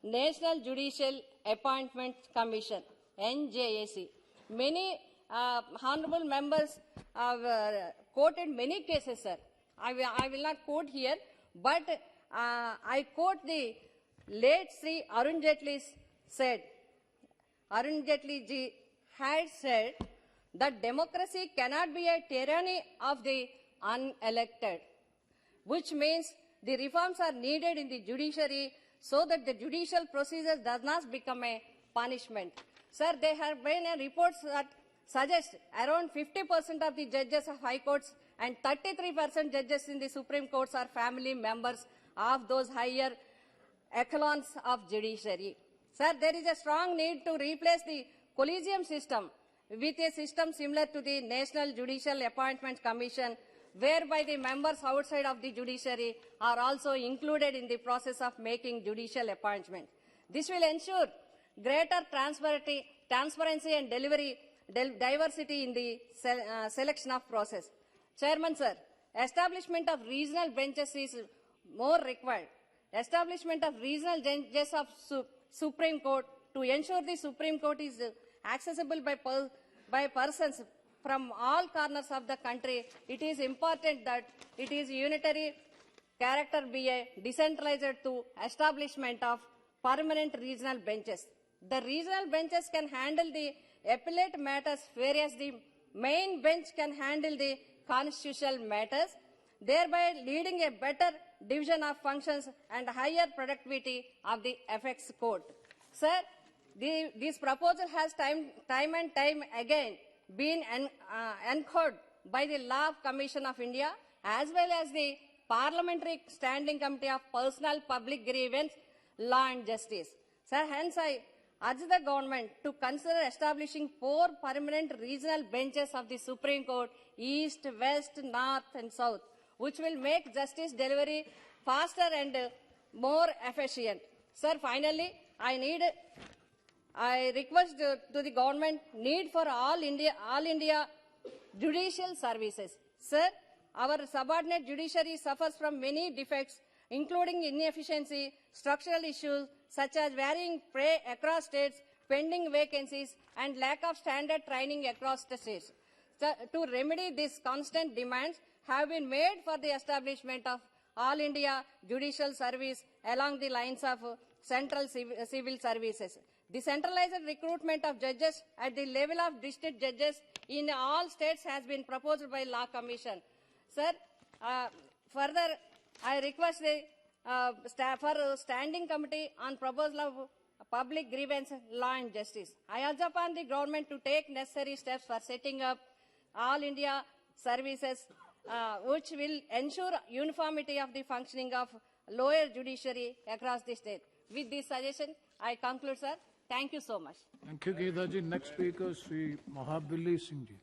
National Judicial Appointment Commission, NJAC. Many honorable members have quoted many cases, sir. I will not quote here, but I quote the late Sri Arun Jaitley said. Arun Jaitley ji had said that democracy cannot be a tyranny of the unelected, which means the reforms are needed in the judiciary so that the judicial procedure does not become a punishment. Sir, there have been reports that suggest around 50% of the judges of High Courts and 33% judges in the Supreme Courts are family members of those higher echelons of judiciary. Sir, there is a strong need to replace the collegium system with a system similar to the National Judicial Appointment Commission, whereby the members outside of the judiciary are also included in the process of making judicial appointment. This will ensure greater transparency and diversity in the selection of process. Chairman, sir, establishment of regional benches is more required. Establishment of regional benches of Supreme Court to ensure the Supreme Court is accessible by persons from all corners of the country. It is important that it is unitary character be a decentralized to establishment of permanent regional benches. The regional benches can handle the appellate matters, whereas the main bench can handle the constitutional matters, thereby leading a better division of functions and higher productivity of the FX court. Sir, this proposal has time and time again been anchored by the Law Commission of India as well as the Parliamentary Standing Committee of Personal Public Grievance, Law and Justice. Sir, hence I urge the government to consider establishing 4 permanent regional benches of the Supreme Court, East, West, North and South, which will make justice delivery faster and more efficient. Sir, finally, I request to the government need for all India judicial services. Sir, our subordinate judiciary suffers from many defects, including inefficiency, structural issues such as varying pay across states, pending vacancies, and lack of standard training across the states. To remedy these constant demands have been made for the establishment of All India Judicial Service along the lines of central civil services. The centralized recruitment of judges at the level of district judges in all states has been proposed by Law Commission. Sir, further, I request for standing committee on proposal of public grievance, law and justice. I urge upon the government to take necessary steps for setting up all India services, which will ensure uniformity of the functioning of lower judiciary across the state. With this suggestion, I conclude, sir. Thank you so much. Thank you, Geeta ji. Next speaker, Sri Mahabali Singh ji.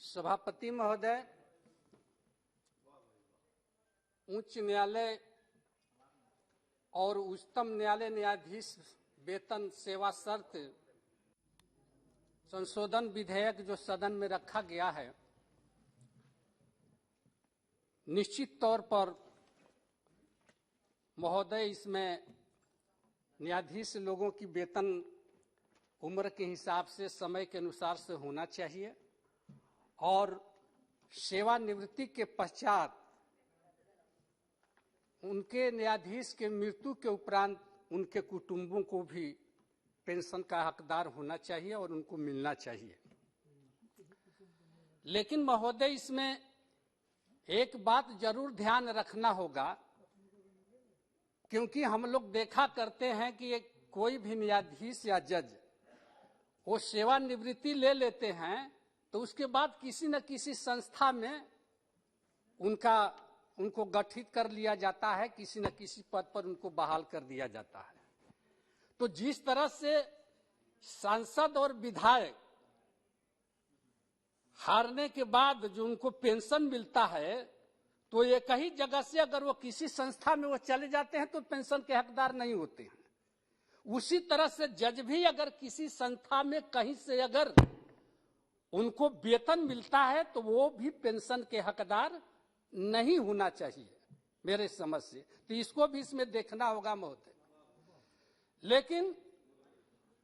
सभापति महोदय, उच्च न्यायालय और उच्चतम न्यायालय न्यायाधीश वेतन सेवा शर्त संशोधन विधेयक जो सदन में रखा गया है, निश्चित तौर पर महोदय इसमें न्यायाधीश लोगों की वेतन उम्र के हिसाब से समय के अनुसार से होना चाहिए और सेवानिवृत्ति के पश्चात उनके न्यायाधीश के मृत्यु के उपरांत उनके कुटुंबों को भी पेंशन का हकदार होना चाहिए और उनको मिलना चाहिए। लेकिन महोदय, इसमें एक बात जरूर ध्यान रखना होगा, क्योंकि हम लोग देखा करते हैं कि कोई भी न्यायाधीश या जज वो सेवानिवृत्ति ले लेते हैं तो उसके बाद किसी न किसी संस्था में उनको गठित कर लिया जाता है, किसी न किसी पद पर उनको बहाल कर दिया जाता है। तो जिस तरह से सांसद और विधायक हारने के बाद जो उनको पेंशन मिलता है, तो एक ही जगह से अगर वो किसी संस्था में वो चले जाते हैं तो पेंशन के हकदार नहीं होते हैं। उसी तरह से जज भी अगर किसी संस्था में कहीं से अगर उनको वेतन मिलता है तो वो भी पेंशन के हकदार नहीं होना चाहिए मेरे समझ से। तो इसको भी इसमें देखना होगा महोदय। लेकिन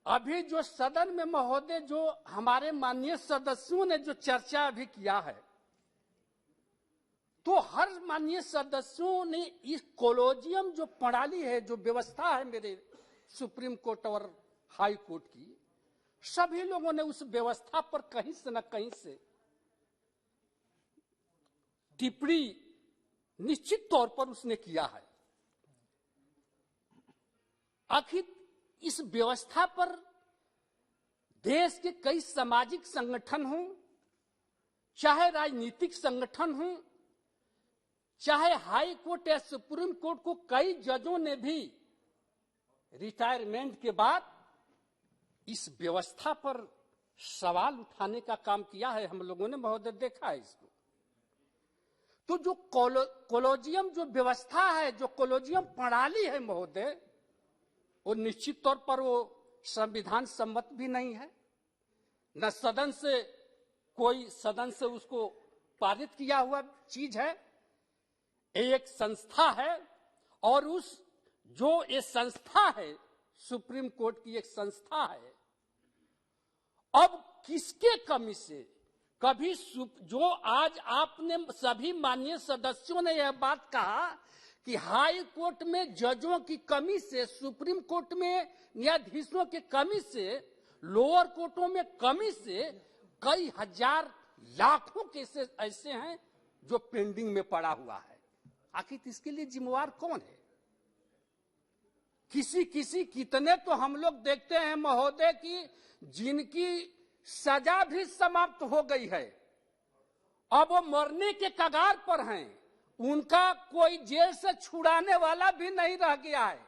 अभी जो सदन में महोदय जो हमारे माननीय सदस्यों ने जो चर्चा अभी किया है, तो हर माननीय सदस्यों ने इस कोलोजियम जो प्रणाली है, जो व्यवस्था है मेरे सुप्रीम कोर्ट और हाई कोर्ट की, सभी लोगों ने उस व्यवस्था पर कहीं से न कहीं से टिप्पणी निश्चित तौर पर उसने किया है। आखिर इस व्यवस्था पर देश के कई सामाजिक संगठन हों, चाहे राजनीतिक संगठन हों, चाहे हाई कोर्ट या सुप्रीम कोर्ट को कई जजों ने भी रिटायरमेंट के बाद इस व्यवस्था पर सवाल उठाने का काम किया है। हम लोगों ने महोदय देखा है इसको। तो जो कोलोजियम जो व्यवस्था है, जो कोलोजियम प्रणाली है महोदय, वो निश्चित तौर पर वो संविधान सम्मत भी नहीं है, न सदन से उसको पारित किया हुआ चीज है। एक संस्था है और उस जो ये संस्था है सुप्रीम कोर्ट की एक संस्था है। अब किसके कमी से कभी जो आज आपने सभी माननीय सदस्यों ने यह बात कहा कि हाई कोर्ट में जजों की कमी से, सुप्रीम कोर्ट में न्यायाधीशों की कमी से, लोअर कोर्टों में कमी से कई हजार लाखों केसेस ऐसे हैं जो पेंडिंग में पड़ा हुआ है। आखिर इसके लिए जिम्मेवार कौन है? कितने तो हम लोग देखते हैं महोदय कि जिनकी सजा भी समाप्त हो गई है, अब वो मरने के कगार पर हैं, उनका कोई जेल से छुड़ाने वाला भी नहीं रह गया है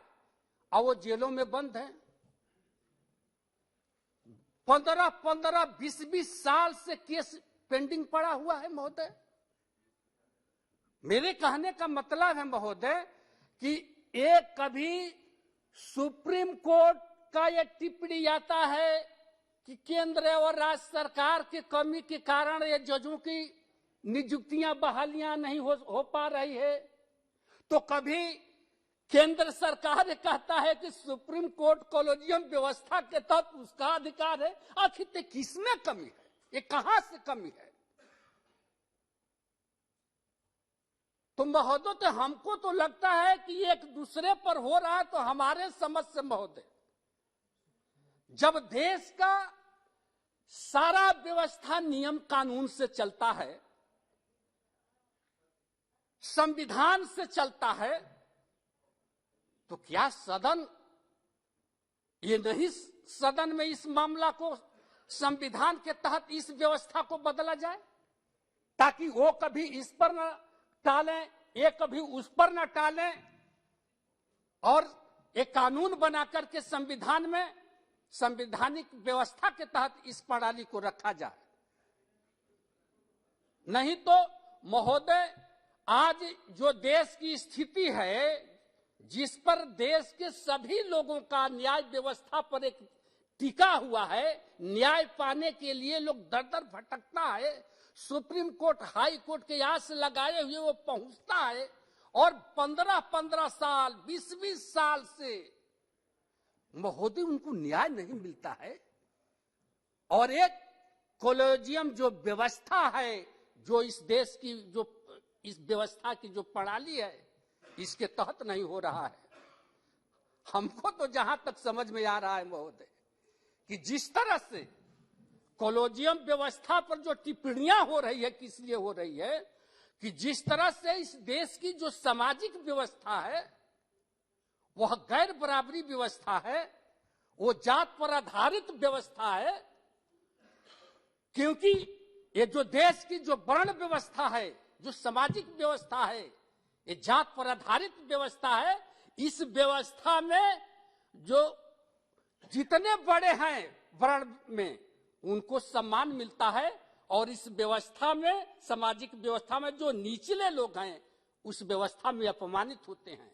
और वो जेलों में बंद है। 15-15, 20-20 साल से केस पेंडिंग पड़ा हुआ है महोदय। मेरे कहने का मतलब है महोदय कि एक कभी सुप्रीम कोर्ट का यह टिप्पणी आता है कि केंद्र और राज्य सरकार की कमी के कारण ये जजों की नियुक्तियां बहालियां नहीं हो पा रही है, तो कभी केंद्र सरकार कहता है कि सुप्रीम कोर्ट कॉलेजियम व्यवस्था के तहत उसका अधिकार है। आखिर किसमें कमी है, ये कहां से कमी है? तो महोदय, तो हमको तो लगता है कि एक दूसरे पर हो रहा है। तो हमारे समझ से महोदय, जब देश का सारा व्यवस्था नियम कानून से चलता है, संविधान से चलता है, तो क्या सदन ये नहीं सदन में इस मामला को संविधान के तहत इस व्यवस्था को बदला जाए, ताकि वो कभी इस पर न टालें, ये कभी उस पर न टालें, और एक कानून बना करके संविधान में संवैधानिक व्यवस्था के तहत इस प्रणाली को रखा जाए। नहीं तो महोदय, आज जो देश की स्थिति है, जिस पर देश के सभी लोगों का न्याय व्यवस्था पर एक टिका हुआ है, न्याय पाने के लिए लोग दर दर भटकता है, सुप्रीम कोर्ट हाई कोर्ट के आस लगाए हुए वो पहुंचता है, और 15-15 साल 20-20 साल से महोदय उनको न्याय नहीं मिलता है। और एक कॉलेजियम जो व्यवस्था है, जो इस देश की जो इस व्यवस्था की जो प्रणाली है, इसके तहत नहीं हो रहा है। हमको तो जहां तक समझ में आ रहा है महोदय, कि जिस तरह से कॉलेजियम व्यवस्था पर जो टिप्पणियां हो रही है, किस लिए हो रही है कि जिस तरह से इस देश की जो सामाजिक व्यवस्था है, वह गैर बराबरी व्यवस्था है, वो जात पर आधारित व्यवस्था है। क्योंकि ये जो देश की जो वर्ण व्यवस्था है, जो सामाजिक व्यवस्था है, ये जात पर आधारित व्यवस्था है। इस व्यवस्था में जो जितने बड़े हैं वर्ण में, उनको सम्मान मिलता है, और इस व्यवस्था में, सामाजिक व्यवस्था में जो निचले लोग हैं, उस व्यवस्था में अपमानित होते हैं।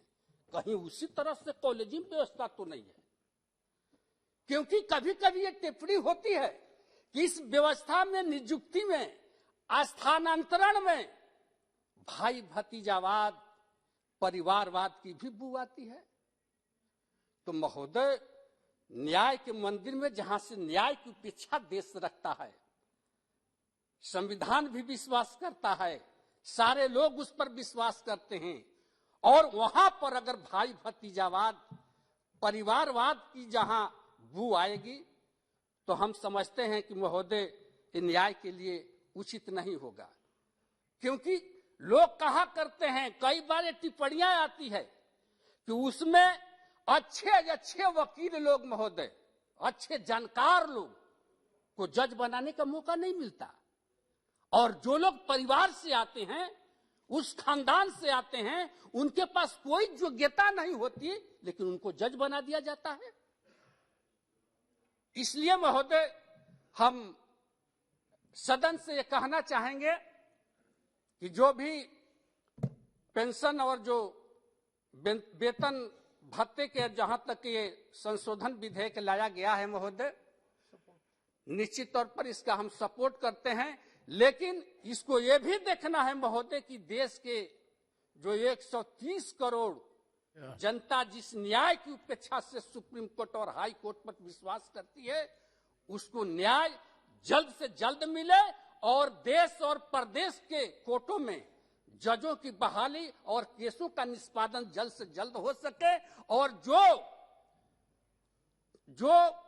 कहीं उसी तरह से कॉलेजियम व्यवस्था तो नहीं है। क्योंकि कभी कभी ये टिप्पणी होती है कि इस व्यवस्था में, नियुक्ति में, स्थानांतरण में भाई भतीजावाद, परिवारवाद की भी बू आती है। तो महोदय, न्याय के मंदिर में जहां से न्याय की उपेक्षा देश रखता है, संविधान भी विश्वास करता है, सारे लोग उस पर विश्वास करते हैं, और वहां पर अगर भाई भतीजावाद, परिवारवाद की जहां बू आएगी, तो हम समझते हैं कि महोदय, ये न्याय के लिए उचित नहीं होगा। क्योंकि लोग कहा करते हैं, कई बार टिप्पणियां आती है कि उसमें अच्छे वकील लोग महोदय, अच्छे जानकार लोग को जज बनाने का मौका नहीं मिलता, और जो लोग परिवार से आते हैं, उस खानदान से आते हैं, उनके पास कोई योग्यता नहीं होती, लेकिन उनको जज बना दिया जाता है। इसलिए महोदय, हम सदन से ये कहना चाहेंगे कि जो भी पेंशन और जो वेतन भत्ते के जहां तक ये संशोधन विधेयक लाया गया है महोदय, निश्चित तौर पर इसका हम सपोर्ट करते हैं। लेकिन इसको ये भी देखना है महोदय कि देश के जो 130 करोड़ जनता जिस न्याय की उपेक्षा से सुप्रीम कोर्ट और हाई कोर्ट पर विश्वास करती है, उसको न्याय जल्द से जल्द मिले, और देश और प्रदेश के कोर्टों में जजों की बहाली और केसों का निष्पादन जल्द से जल्द हो सके, और जो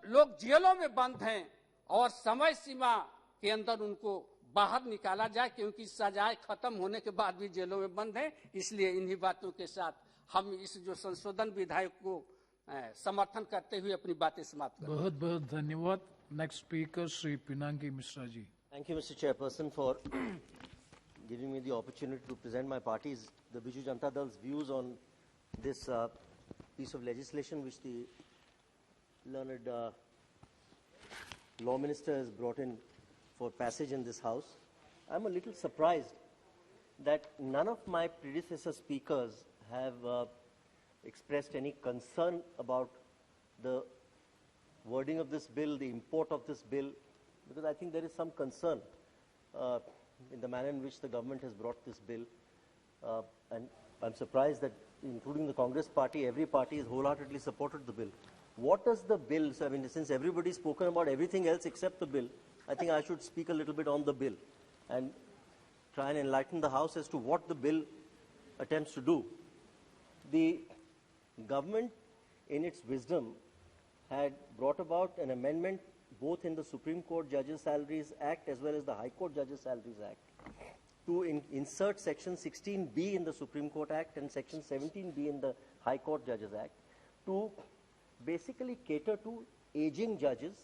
लोग जेलों में बंद हैं, और समय सीमा के अंदर उनको बाहर निकाला जाए, क्योंकि सजाए खत्म होने के बाद भी जेलों में बंद हैं। इसलिए इन्हीं बातों के साथ हम इस जो संशोधन विधेयक को समर्थन करते हुए अपनी बातें समाप्त करते हैं। बहुत बहुत धन्यवाद। Next speaker Shri Pinaki Mishra ji. Thank you, Mr. Chairperson, for giving me the opportunity to present my party's, the Biju Janata Dal's views on this piece of legislation which the learned Law Minister has brought in for passage in this House, I'm a little surprised that none of my predecessor speakers have expressed any concern about the wording of this bill, the import of this bill, because I think there is some concern in the manner in which the government has brought this bill. And I'm surprised that, including the Congress party, every party has wholeheartedly supported the bill. What does the bill, so I mean, since everybody's spoken about everything else except the bill, I think I should speak a little bit on the bill and try and enlighten the House as to what the bill attempts to do. The government, in its wisdom, had brought about an amendment both in the Supreme Court Judges Salaries Act as well as the High Court Judges Salaries Act to insert Section 16B in the Supreme Court Act and Section 17B in the High Court Judges Act to basically cater to aging judges,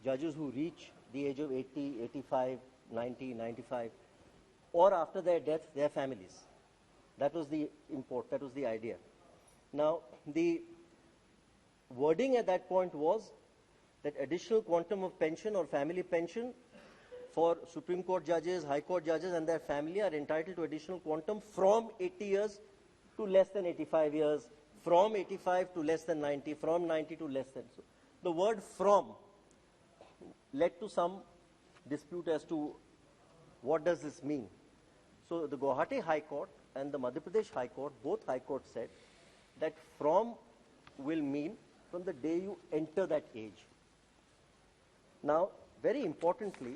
judges who reach the age of 80, 85, 90, 95, or after their death, their families. That was the import, that was the idea. Now, the wording at that point was that additional quantum of pension or family pension for Supreme Court judges, High Court judges and their family are entitled to additional quantum from 80 years to less than 85 years, from 85 to less than 90, from 90 to less than. So the word from led to some dispute as to what does this mean. So the Guwahati High Court and the Madhya Pradesh High Court, both High Courts said that from will mean from the day you enter that age. Now, very importantly,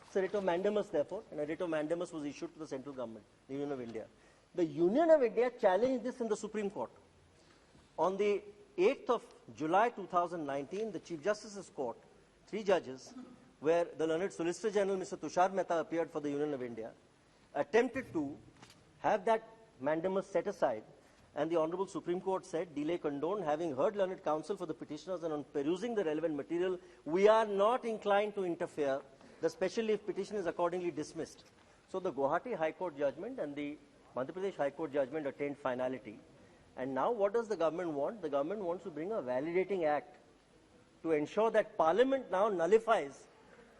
it's a writ of mandamus, therefore, and a writ of mandamus was issued to the central government, the Union of India. The Union of India challenged this in the Supreme Court. On the 8th of July 2019, the Chief Justice's Court, 3 judges, where the learned Solicitor General Mr. Tushar Mehta appeared for the Union of India, attempted to have that mandamus set aside, and the Honorable Supreme Court said, delay condoned, having heard learned counsel for the petitioners and on perusing the relevant material, we are not inclined to interfere. The special leave petition is accordingly dismissed. So the Guwahati High Court judgment and the Madhya Pradesh High Court judgment attained finality. And now what does the government want? The government wants to bring a validating act to ensure that Parliament now nullifies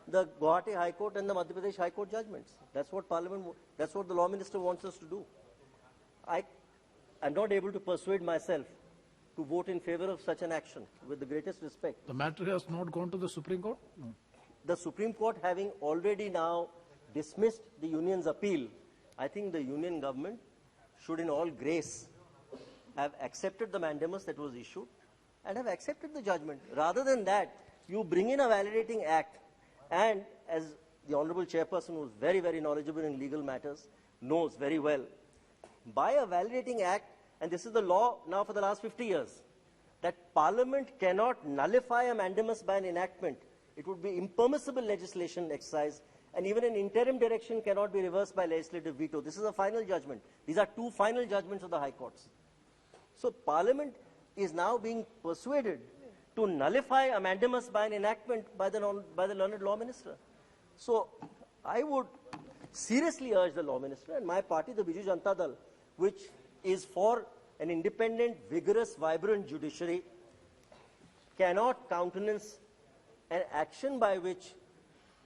the Guwahati High Court and the Madhya Pradesh High Court judgments. That's what that's what the Law Minister wants us to do. I'm not able to persuade myself to vote in favor of such an action, with the greatest respect. The matter has not gone to the Supreme Court? No. The Supreme Court having already now dismissed the Union's appeal, I think the Union government should in all grace have accepted the mandamus that was issued and have accepted the judgment. Rather than that, you bring in a validating act, and as the Honorable Chairperson, who is very, very knowledgeable in legal matters, knows very well, by a validating act, and this is the law now for the last 50 years, that Parliament cannot nullify a mandamus by an enactment. It would be impermissible legislation exercise, and even an interim direction cannot be reversed by legislative veto. This is a final judgment. These are 2 final judgments of the High Courts. So Parliament is now being persuaded to nullify a mandamus by an enactment by the learned Law Minister. So I would seriously urge the Law Minister and my party, the Biju Janata Dal, which is for an independent, vigorous, vibrant judiciary, cannot countenance an action by which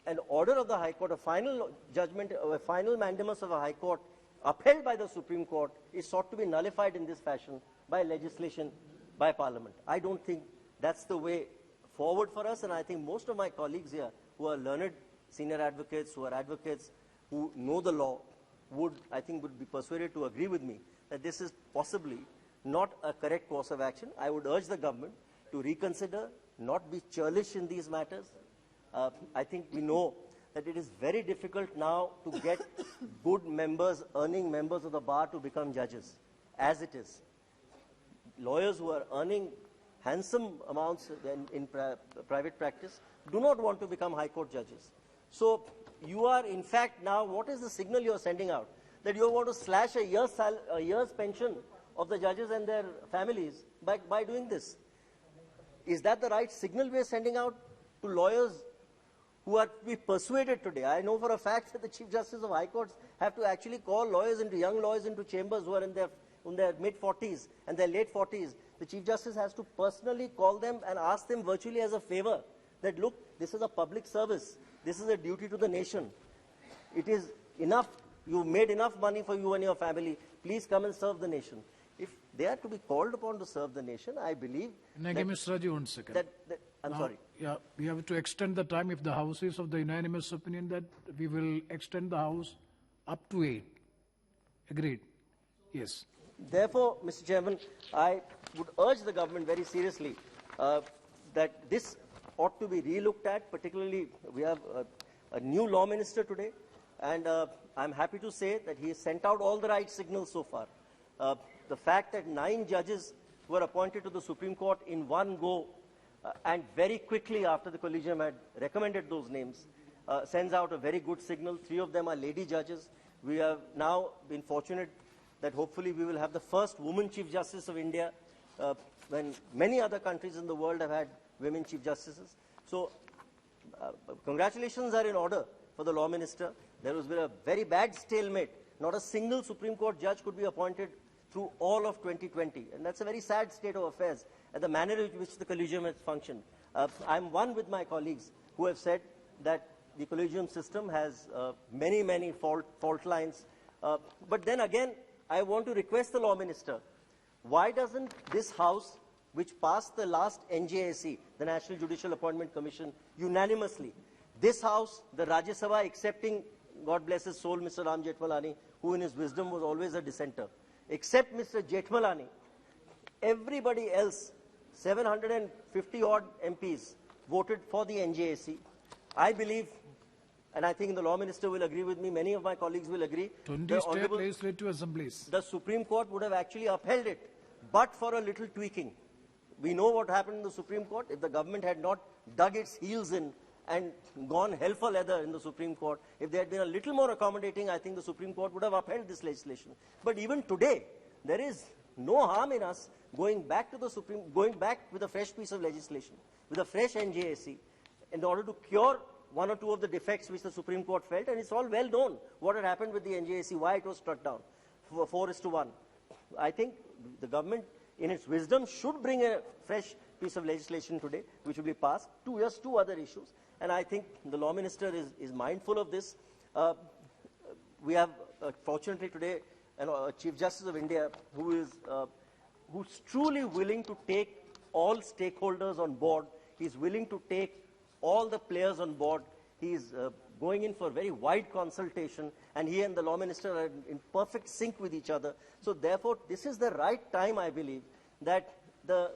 an order of the High Court, a final judgment, a final mandamus of a High Court upheld by the Supreme Court is sought to be nullified in this fashion by legislation, by Parliament. I don't think that's the way forward for us, and I think most of my colleagues here who are learned senior advocates, who are advocates, who know the law, would be persuaded to agree with me that this is possibly not a correct course of action. I would urge the government to reconsider, not be churlish in these matters. I think we know that it is very difficult now to get good members, earning members of the bar to become judges, as it is. Lawyers who are earning handsome amounts in private practice do not want to become High Court judges. So you are, in fact, now, what is the signal you are sending out? That you want to slash a year's pension of the judges and their families by doing this. Is that the right signal we are sending out to lawyers who are to be persuaded today? I know for a fact that the Chief Justice of High Courts have to actually call young lawyers into chambers who are in their mid-40s and their late 40s. The Chief Justice has to personally call them and ask them virtually as a favor that, look, this is a public service. This is a duty to the nation. It is enough. You've made enough money for you and your family. Please come and serve the nation. If they are to be called upon to serve the nation, I believe Mr. Raji, 1 second. I'm Now, sorry. Yeah, we have to extend the time. If the House is of the unanimous opinion, that we will extend the House up to 8. Agreed? Yes. Therefore, Mr. Chairman, I would urge the government very seriously that this ought to be relooked at. Particularly, we have a new law minister today, and I'm happy to say that he has sent out all the right signals so far. The fact that 9 judges were appointed to the Supreme Court in one go and very quickly after the collegium had recommended those names sends out a very good signal. 3 of them are lady judges. We have now been fortunate that hopefully we will have the first woman Chief Justice of India when many other countries in the world have had women Chief Justices. So congratulations are in order for the Law Minister. There has been a very bad stalemate. Not a single Supreme Court judge could be appointed through all of 2020. And that's a very sad state of affairs and the manner in which the collegium has functioned. I'm one with my colleagues who have said that the collegium system has many fault lines. But then again, I want to request the Law Minister, why doesn't this House, which passed the last NJAC, the National Judicial Appointment Commission, unanimously, this House, the Rajya Sabha, accepting, God bless his soul, Mr. Ram Jethmalani, who in his wisdom was always a dissenter, except Mr. Jethmalani, everybody else, 750 odd MPs voted for the NJAC. I believe, and I think the Law Minister will agree with me, many of my colleagues will agree, 20 state legislative assemblies. The Supreme Court would have actually upheld it, but for a little tweaking. We know what happened in the Supreme Court. If the government had not dug its heels in and gone hell for leather in the Supreme Court, if they had been a little more accommodating, I think the Supreme Court would have upheld this legislation. But even today, there is no harm in us going back to the going back with a fresh piece of legislation, with a fresh NJAC, in order to cure 1 or 2 of the defects which the Supreme Court felt, and it's all well known what had happened with the NJAC, why it was struck down, 4:1. I think the government, in its wisdom, should bring a fresh piece of legislation today, which will be passed. 2 other issues, and I think the Law Minister is mindful of this. We have, fortunately today, a Chief Justice of India who's truly willing to take all stakeholders on board. He's willing to take all the players on board. He's going in for very wide consultation, and he and the Law Minister are in perfect sync with each other. So therefore, this is the right time, I believe, that the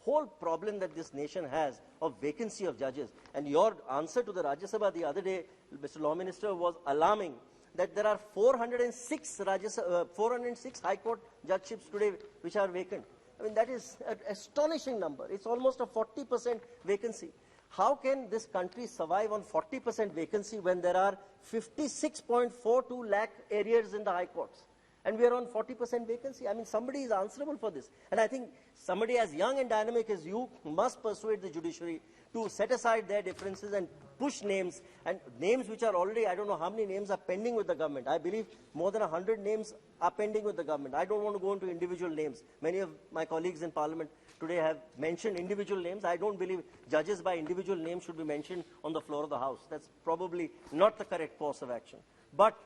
whole problem that this nation has of vacancy of judges, and your answer to the Rajya Sabha the other day, Mr. Law Minister, was alarming, that there are 406 High Court judgeships today which are vacant. I mean, that is an astonishing number. It's almost a 40% vacancy. How can this country survive on 40% vacancy when there are 56.42 lakh areas in the High Courts? And we are on 40% vacancy. I mean, somebody is answerable for this. And I think somebody as young and dynamic as you must persuade the judiciary to set aside their differences and push names, and names which are already, I don't know how many names are pending with the government. I believe more than 100 names are pending with the government. I don't want to go into individual names. Many of my colleagues in Parliament today have mentioned individual names. I don't believe judges by individual names should be mentioned on the floor of the House. That's probably not the correct course of action. But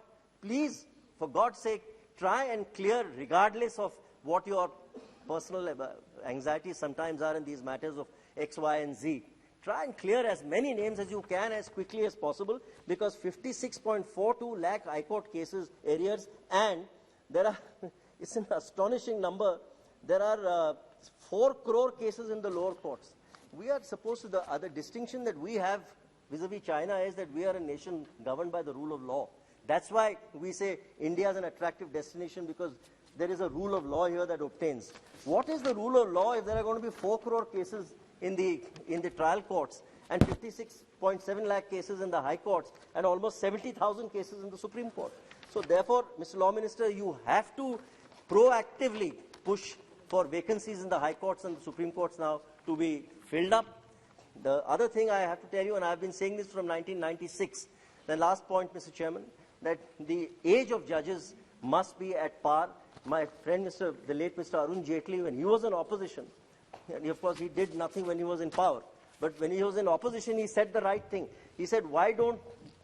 please, for God's sake, try and clear, regardless of what your personal anxieties sometimes are in these matters of X, Y, and Z. Try and clear as many names as you can as quickly as possible, because 56.42 lakh High Court cases, areas, and there are, it's an astonishing number, there are 4 crore cases in the lower courts. We are supposed to, the other distinction that we have vis-a-vis China is that we are a nation governed by the rule of law. That's why we say India is an attractive destination, because there is a rule of law here that obtains. What is the rule of law if there are going to be 4 crore cases in the trial courts and 56.7 lakh cases in the High Courts and almost 70,000 cases in the Supreme Court? So therefore, Mr. Law Minister, you have to proactively push for vacancies in the High Courts and the Supreme Courts now to be filled up. The other thing I have to tell you, and I've been saying this from 1996, the last point, Mr. Chairman, that the age of judges must be at par. My friend, the late Mr. Arun Jaitley, when he was in opposition, and of course he did nothing when he was in power, But when he was in opposition, he said the right thing. He said, why don't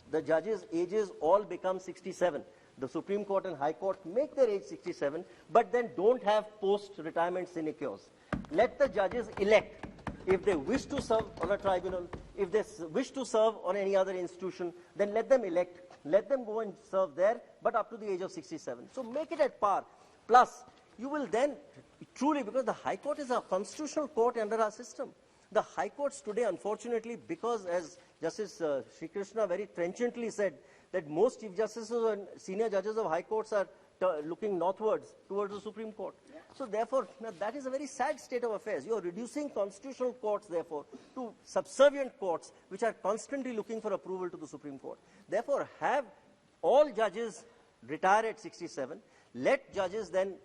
the judges' ages all become 67? The Supreme Court and High Court make their age 67, but then don't have post-retirement sinecures. Let the judges elect. If they wish to serve on a tribunal, if they wish to serve on any other institution, then let them elect. Let them go and serve there, but up to the age of 67. So make it at par. Plus, you will then truly, because the High Court is a constitutional court under our system. The High Courts today, unfortunately, because as Justice Sri Krishna very trenchantly said, that most Chief Justices and senior judges of High Courts are looking northwards, towards the Supreme Court. So therefore, that is a very sad state of affairs. You are reducing constitutional courts, therefore, to subservient courts, which are constantly looking for approval to the Supreme Court. Therefore, have all judges retire at 67. Let judges then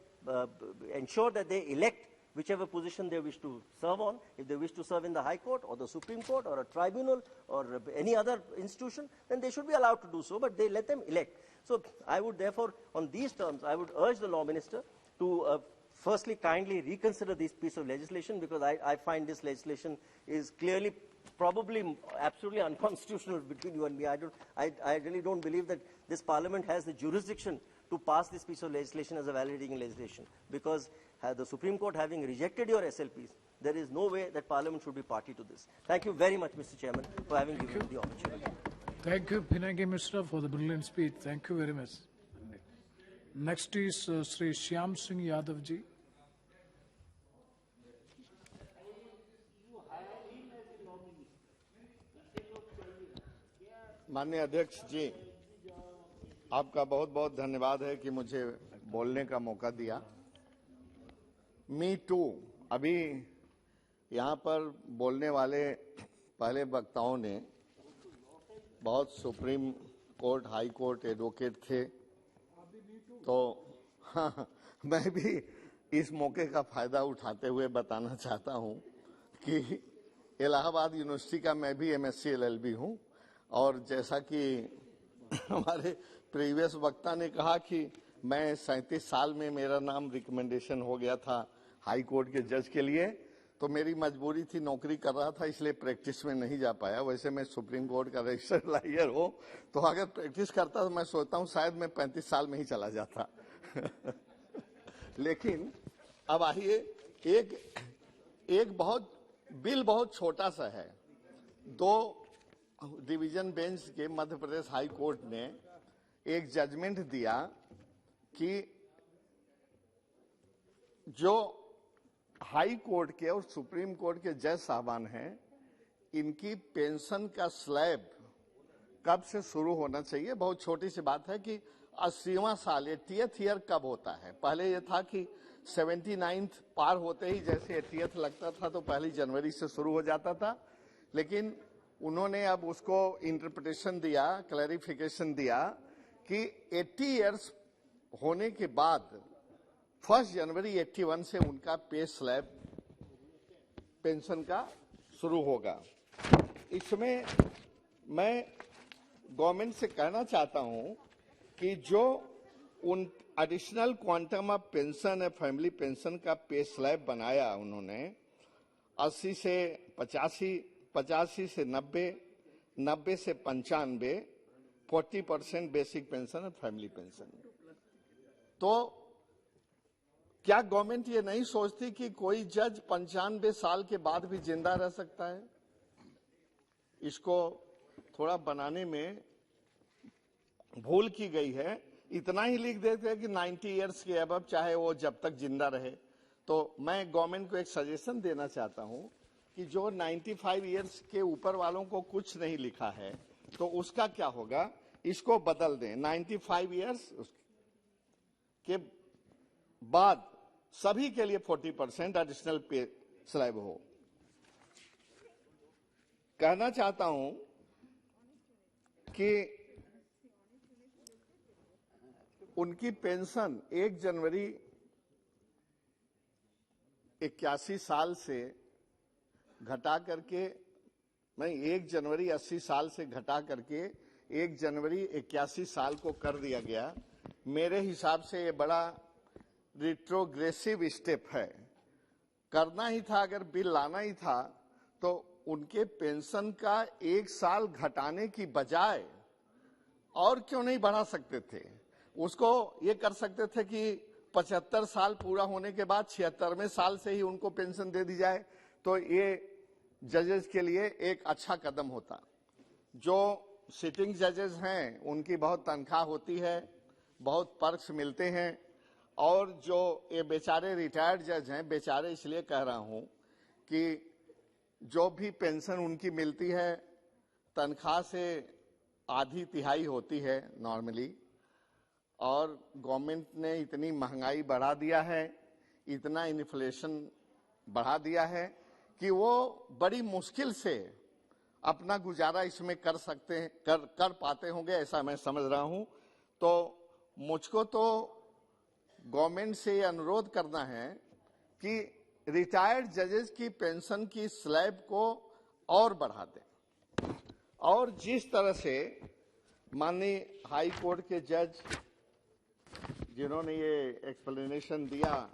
ensure that they elect whichever position they wish to serve on. If they wish to serve in the High Court or the Supreme Court or a tribunal or any other institution, then they should be allowed to do so, but they let them elect. So I would therefore, on these terms, I would urge the Law Minister to firstly kindly reconsider this piece of legislation, because I find this legislation is clearly probably absolutely unconstitutional between you and me. I really don't believe that this Parliament has the jurisdiction to pass this piece of legislation as a validating legislation, because the Supreme Court having rejected your SLPs, there is no way that Parliament should be party to this. Thank you very much, Mr. Chairman, for having given me the opportunity. Thank you, Pinaki Mishra, for the brilliant speech. Thank you very much. Next is Sri Shyam Singh Yadav ji. माननीय अध्यक्ष जी, आपका बहुत बहुत धन्यवाद है कि मुझे बोलने का मौका दिया। मी टू, अभी यहाँ पर बोलने वाले पहले वक्ताओं ने बहुत supreme court, high court advocate थे, तो हाँ, मैं भी इस मौके का फायदा उठाते हुए बताना चाहता हूँ कि इलाहाबाद यूनिवर्सिटी का मैं भी MSc LLB हूँ, और जैसा कि हमारे प्रीवियस वक्ता ने कहा कि मैं 37 साल में मेरा नाम रिकमेंडेशन हो गया था हाई कोर्ट के जज के लिए, तो मेरी मजबूरी थी, नौकरी कर रहा था, इसलिए प्रैक्टिस में नहीं जा पाया। वैसे मैं सुप्रीम कोर्ट का रजिस्टर्ड लॉयर हूँ, तो अगर प्रैक्टिस करता तो मैं सोचता हूँ शायद मैं 35 साल में ही चला जाता। लेकिन अब आइए, एक बिल बहुत छोटा सा है। 2 डिवीजन बेंच के मध्य प्रदेश हाई कोर्ट ने एक जजमेंट दिया कि जो हाई कोर्ट के और सुप्रीम कोर्ट के जज साहबान हैं, इनकी पेंशन का स्लैब कब से शुरू होना चाहिए। बहुत छोटी सी बात है कि 80वां साल 80th ईयर कब होता है। पहले ये था कि 79th पार होते ही जैसे 80th लगता था तो 1 जनवरी से शुरू हो जाता था, लेकिन उन्होंने अब उसको इंटरप्रिटेशन दिया, क्लैरिफिकेशन दिया कि 80 इयर्स होने के बाद 1 जनवरी 81 से उनका पे स्लैब पेंशन का शुरू होगा। इसमें मैं गवर्नमेंट से कहना चाहता हूं कि जो उन एडिशनल क्वांटम ऑफ पेंशन है, फैमिली पेंशन का पे स्लैब बनाया उन्होंने 80 से 85, 85 से 90, 90 से 95, 40% बेसिक पेंशन और फैमिली पेंशन। तो क्या गवर्नमेंट ये नहीं सोचती कि कोई जज 95 साल के बाद भी जिंदा रह सकता है? इसको थोड़ा बनाने में भूल की गई है। इतना ही लिख देते हैं कि 90 इयर्स के अबव चाहे वो जब तक जिंदा रहे। तो मैं गवर्नमेंट को एक सजेशन देना चाहता हूं कि जो 95 इयर्स के ऊपर वालों को कुछ नहीं लिखा है तो उसका क्या होगा, इसको बदल दें। 95 इयर्स के बाद सभी के लिए 40% एडिशनल पे स्लैब हो। कहना चाहता हूं कि उनकी पेंशन 1 जनवरी 81 साल से घटा करके, नहीं 1 जनवरी 80 साल से घटा करके 1 जनवरी 81 साल को कर दिया गया। मेरे हिसाब से ये बड़ा रिट्रोग्रेसिव स्टेप है। करना ही था, अगर बिल लाना ही था तो उनके पेंशन का 1 साल घटाने की बजाय और क्यों नहीं बढ़ा सकते थे? उसको ये कर सकते थे कि 75 साल पूरा होने के बाद 76वें साल से ही उनको पेंशन दे दी जाए, तो ये जजेस के लिए एक अच्छा कदम होता। जो सिटिंग जजेस हैं उनकी बहुत तनख्वाह होती है, बहुत पर्क्स मिलते हैं, और जो ये बेचारे रिटायर्ड जज हैं, बेचारे इसलिए कह रहा हूं कि जो भी पेंशन उनकी मिलती है तनख्वाह से आधी तिहाई होती है नॉर्मली, और गवर्नमेंट ने इतनी महंगाई बढ़ा दिया है, इतना इन्फ्लेशन बढ़ा दिया है कि वो बड़ी मुश्किल से अपना गुजारा इसमें कर सकते हैं, कर पाते होंगे, ऐसा मैं समझ रहा हूं। तो मुझको तो गवर्नमेंट से अनुरोध करना है कि रिटायर्ड जजेस की पेंशन की स्लैब को और बढ़ा दें, और जिस तरह से माननीय हाई कोर्ट के जज जिन्होंने ये एक्सप्लेनेशन दिया,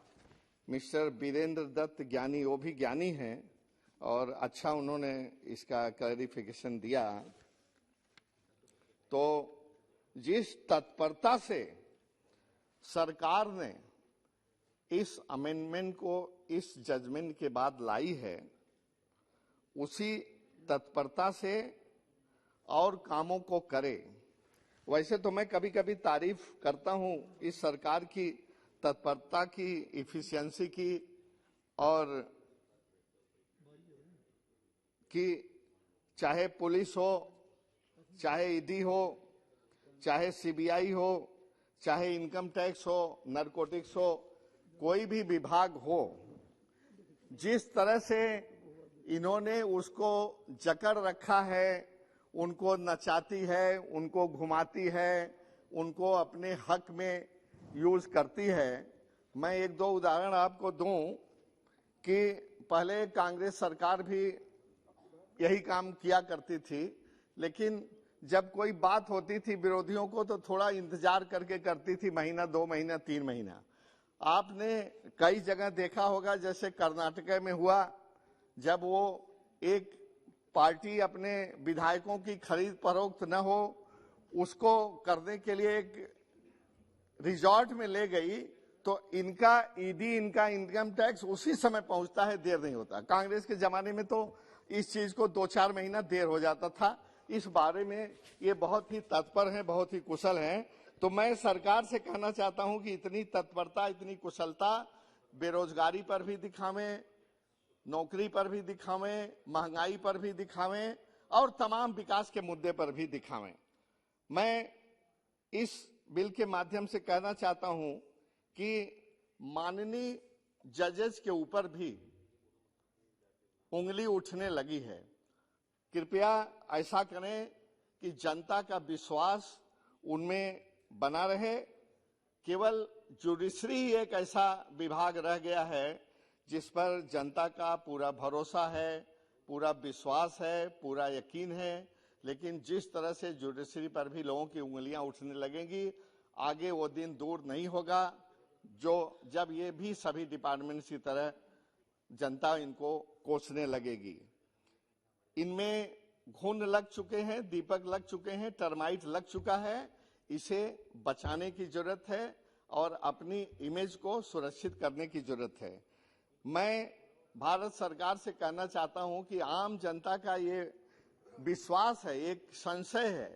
मिस्टर वीरेंद्र दत्त ज्ञानी, वो भी ज्ञानी हैं और अच्छा उन्होंने इसका क्लैरिफिकेशन दिया। तो जिस तत्परता से सरकार ने इस अमेंडमेंट को इस जजमेंट के बाद लाई है, उसी तत्परता से और कामों को करे। वैसे तो मैं कभी कभी तारीफ करता हूं इस सरकार की तत्परता की, इफिशियंसी की, और कि चाहे पुलिस हो, चाहे ईडी हो, चाहे सीबीआई हो, चाहे इनकम टैक्स हो, नारकोटिक्स हो, कोई भी विभाग हो, जिस तरह से इन्होंने उसको जकड़ रखा है, उनको नचाती है, उनको घुमाती है, उनको अपने हक में यूज करती है। मैं 1-2 उदाहरण आपको दूं कि पहले कांग्रेस सरकार भी यही काम किया करती थी, लेकिन जब कोई बात होती थी विरोधियों को तो थोड़ा इंतजार करके करती थी, महीना, 2 महीना, 3 महीना। आपने कई जगह देखा होगा, जैसे कर्नाटक में हुआ, जब वो एक पार्टी अपने विधायकों की खरीद फरोख्त न हो उसको करने के लिए एक रिजॉर्ट में ले गई, तो इनका ईडी, इनका इनकम टैक्स उसी समय पहुंचता है, देर नहीं होता। कांग्रेस के जमाने में तो इस चीज को 2-4 महीना देर हो जाता था। इस बारे में ये बहुत ही तत्पर हैं, बहुत ही कुशल हैं। तो मैं सरकार से कहना चाहता हूं कि इतनी तत्परता, इतनी कुशलता बेरोजगारी पर भी दिखावें, नौकरी पर भी दिखावें, महंगाई पर भी दिखावें, और तमाम विकास के मुद्दे पर भी दिखावें। मैं इस बिल के माध्यम से कहना चाहता हूं कि माननीय जजेस के ऊपर भी उंगली उठने लगी है। कृपया ऐसा करें कि जनता का विश्वास उनमें बना रहे। केवल जुडिशरी ही एक ऐसा विभाग रह गया है जिस पर जनता का पूरा भरोसा है, पूरा विश्वास है, पूरा यकीन है, लेकिन जिस तरह से जुडिशरी पर भी लोगों की उंगलियां उठने लगेंगी, आगे वो दिन दूर नहीं होगा जब ये भी सभी डिपार्टमेंट्स की तरह जनता इनको कोसने लगेगी। इनमें घुन लग चुके हैं, दीपक लग चुके हैं, टर्माइट लग चुका है। इसे बचाने की जरूरत है और अपनी इमेज को सुरक्षित करने की जरूरत है। मैं भारत सरकार से कहना चाहता हूं कि आम जनता का ये विश्वास है, एक संशय है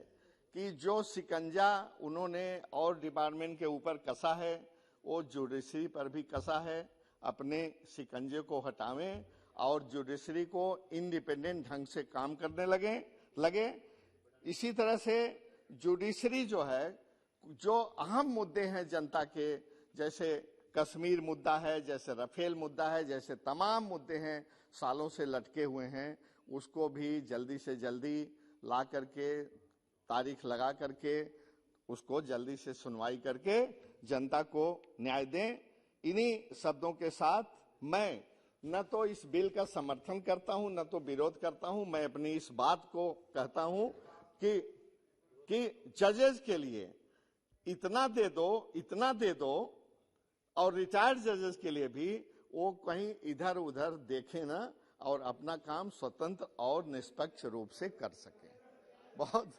कि जो शिकंजा उन्होंने और डिपार्टमेंट के ऊपर कसा है, वो जुडिशरी पर भी कसा है। अपने शिकंजे को हटावें और जुडिशरी को इंडिपेंडेंट ढंग से काम करने लगे। इसी तरह से जुडिशरी जो है, जो अहम मुद्दे हैं जनता के, जैसे कश्मीर मुद्दा है, जैसे राफेल मुद्दा है, जैसे तमाम मुद्दे हैं सालों से लटके हुए हैं, उसको भी जल्दी से जल्दी ला करके, तारीख लगा करके, उसको जल्दी से सुनवाई करके जनता को न्याय दें। इन्हीं शब्दों के साथ मैं न तो इस बिल का समर्थन करता हूं, न तो विरोध करता हूं। मैं अपनी इस बात को कहता हूं कि जजेस के लिए इतना दे दो, और रिटायर्ड जजेस के लिए भी वो कहीं इधर उधर देखें ना, और अपना काम स्वतंत्र और निष्पक्ष रूप से कर सकें। बहुत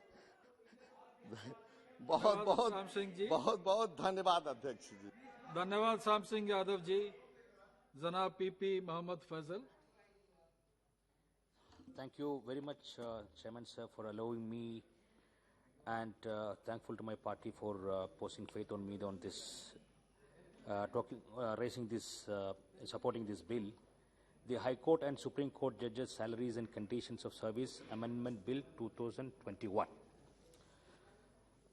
बहुत बहुत श्याम सिंह जी। बहुत बहुत धन्यवाद अध्यक्ष जी। धन्यवाद श्याम सिंह यादव जी। जनाब PP Mohammed Faizal. Thank you very much, Chairman sir, for allowing me, and thankful to my party for posing faith on me on this, raising this, supporting this bill. The High Court and Supreme Court Judges' Salaries and Conditions of Service Amendment Bill 2021.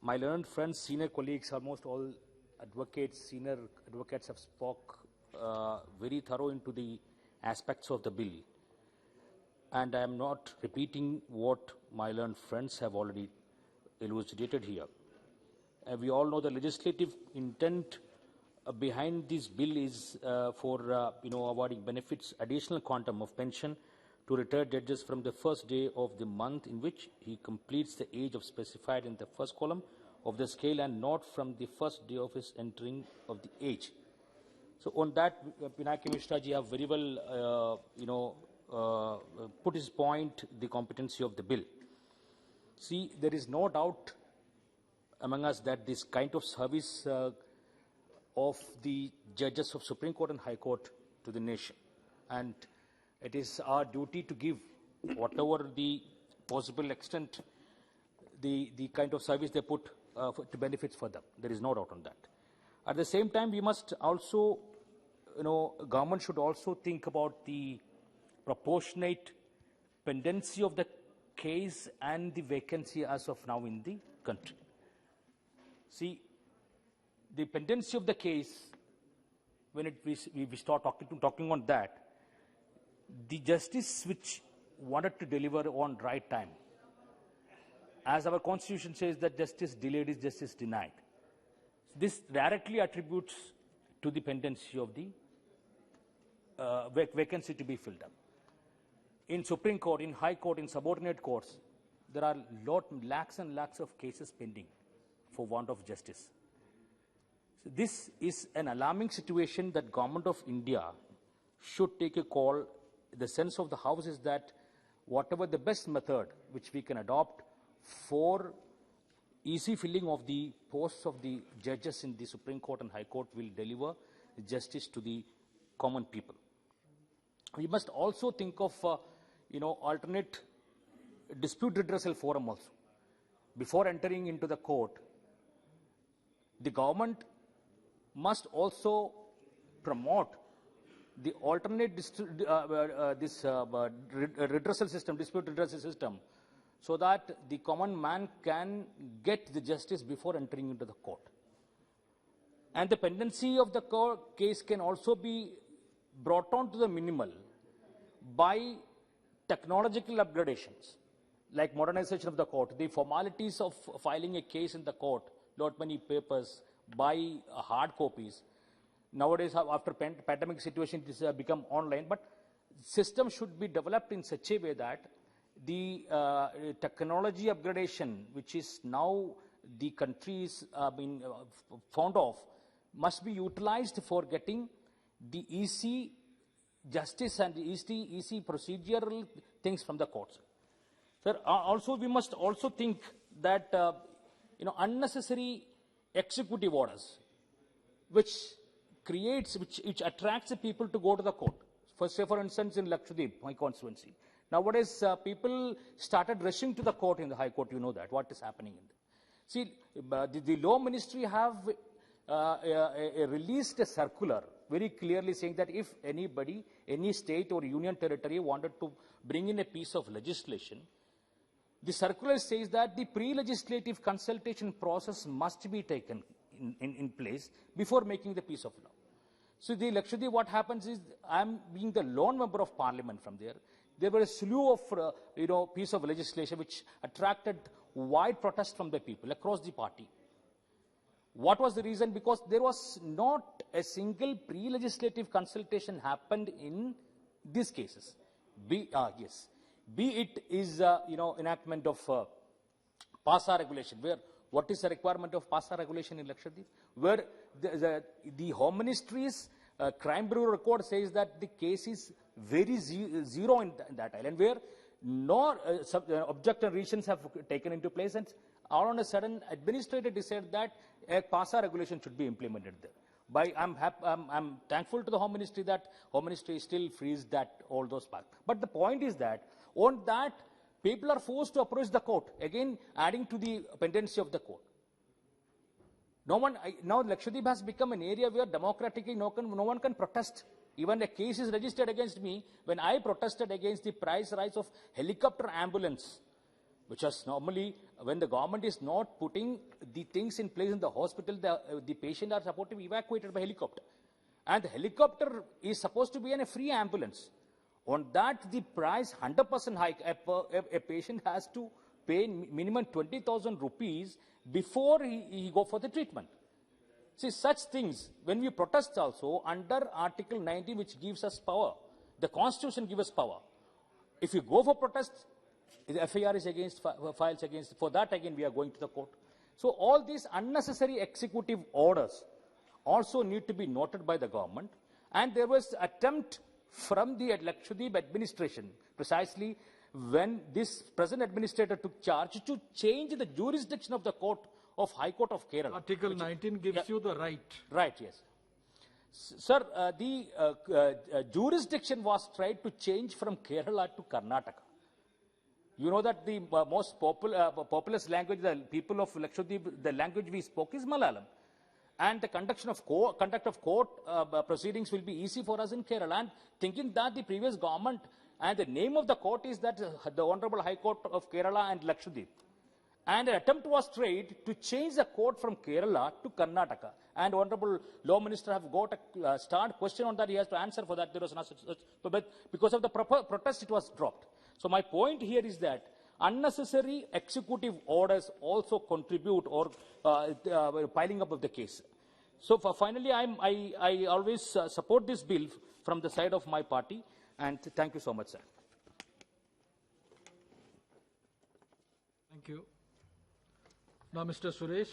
My learned friends, senior colleagues, almost all advocates, senior advocates have spoke very thorough into the aspects of the bill. And I am not repeating what my learned friends have already elucidated here. We all know the legislative intent behind this bill is for awarding benefits, additional quantum of pension to retired judges from the first day of the month in which he completes the age of specified in the first column of the scale, and not from the first day of his entering of the age. So on that, Pinaki Mishra ji have very well, put his point, the competency of the bill. See, there is no doubt among us that this kind of service of the judges of Supreme Court and High Court to the nation, and it is our duty to give whatever the possible extent the kind of service they put to benefits for them. There is no doubt on that. At the same time, we must also, government should also think about the proportionate pendency of the case and the vacancy as of now in the country. See, the pendency of the case, when we start talking on that, the justice which wanted to deliver on right time, as our constitution says that justice delayed is justice denied. This directly attributes to the pendency of the vacancy to be filled up. In Supreme Court, in High Court, in subordinate courts, there are lakhs and lakhs of cases pending for want of justice. So this is an alarming situation that Government of India should take a call. The sense of the House is that whatever the best method which we can adopt for easy filling of the posts of the judges in the Supreme Court and High Court will deliver justice to the common people. We must also think of, alternate dispute redressal forum also. Before entering into the court, the government must also promote the alternate redressal system, dispute redressal system, so that the common man can get the justice before entering into the court. And the pendency of the case can also be brought on to the minimal by technological upgradations, like modernization of the court. The formalities of filing a case in the court, not many papers, by hard copies. Nowadays, after pandemic situation, this has become online, but system should be developed in such a way that the technology upgradation, which is now the country is being fond of, must be utilized for getting the EC justice and the EC procedural things from the courts. Sir, also we must also think that unnecessary executive orders, which attracts the people to go to the court. For instance, in Loksabha, my constituency, nowadays people started rushing to the court in the High Court. You know that what is happening in there. See, the Law Ministry have released a circular very clearly saying that if anybody, any state or union territory wanted to bring in a piece of legislation, the circular says that the pre-legislative consultation process must be taken in place before making the piece of law. So the Lakshadweep, what happens is, I'm being the lone member of parliament from there. There were a slew of piece of legislation which attracted wide protest from the people across the party. What was the reason? Because there was not a single pre-legislative consultation happened in these cases. Be it is enactment of PASA regulation, where what is the requirement of PASA regulation in Lakshadweep, where the Home Ministry's Crime Bureau record says that the case is very zero in that island, where no object and reasons have taken into place, and all on a sudden, administrator decided that a PASA regulation should be implemented there. I'm thankful to the Home Ministry that Home Ministry still frees that all those parts. But the point is that on that, people are forced to approach the court, again adding to the pendency of the court. Now Lakshadweep has become an area where democratically no one can protest. Even a case is registered against me when I protested against the price rise of helicopter ambulance, which is normally, when the government is not putting the things in place in the hospital, the patient are supposed to be evacuated by helicopter. And the helicopter is supposed to be a free ambulance. On that, the price 100% hike. A patient has to pay minimum 20,000 rupees before he go for the treatment. See, such things, when we protest also, under Article 19, which gives us power, the Constitution gives us power. If you go for protest, the FIR is files against, for that again we are going to the court. So all these unnecessary executive orders also need to be noted by the government. And there was attempt from the Lakshadweep administration, precisely when this present administrator took charge, to change the jurisdiction of the court of High Court of Kerala. Article 19 gives you the right. Right, yes. Sir, the jurisdiction was tried to change from Kerala to Karnataka. You know that the most populous language, the people of Lakshadweep, the language we spoke is Malayalam. And the conduct of court proceedings will be easy for us in Kerala. And thinking that the previous government, and the name of the court is that the Honorable High Court of Kerala and Lakshadweep. And an attempt was tried to change the court from Kerala to Karnataka. And Honorable Law Minister have got a start question on that. He has to answer for that. There was not such, but because of the protest, it was dropped. So my point here is that unnecessary executive orders also contribute or piling up of the case. So finally, I always support this bill from the side of my party. And thank you so much, sir. Thank you. Now, Mr. Suresh.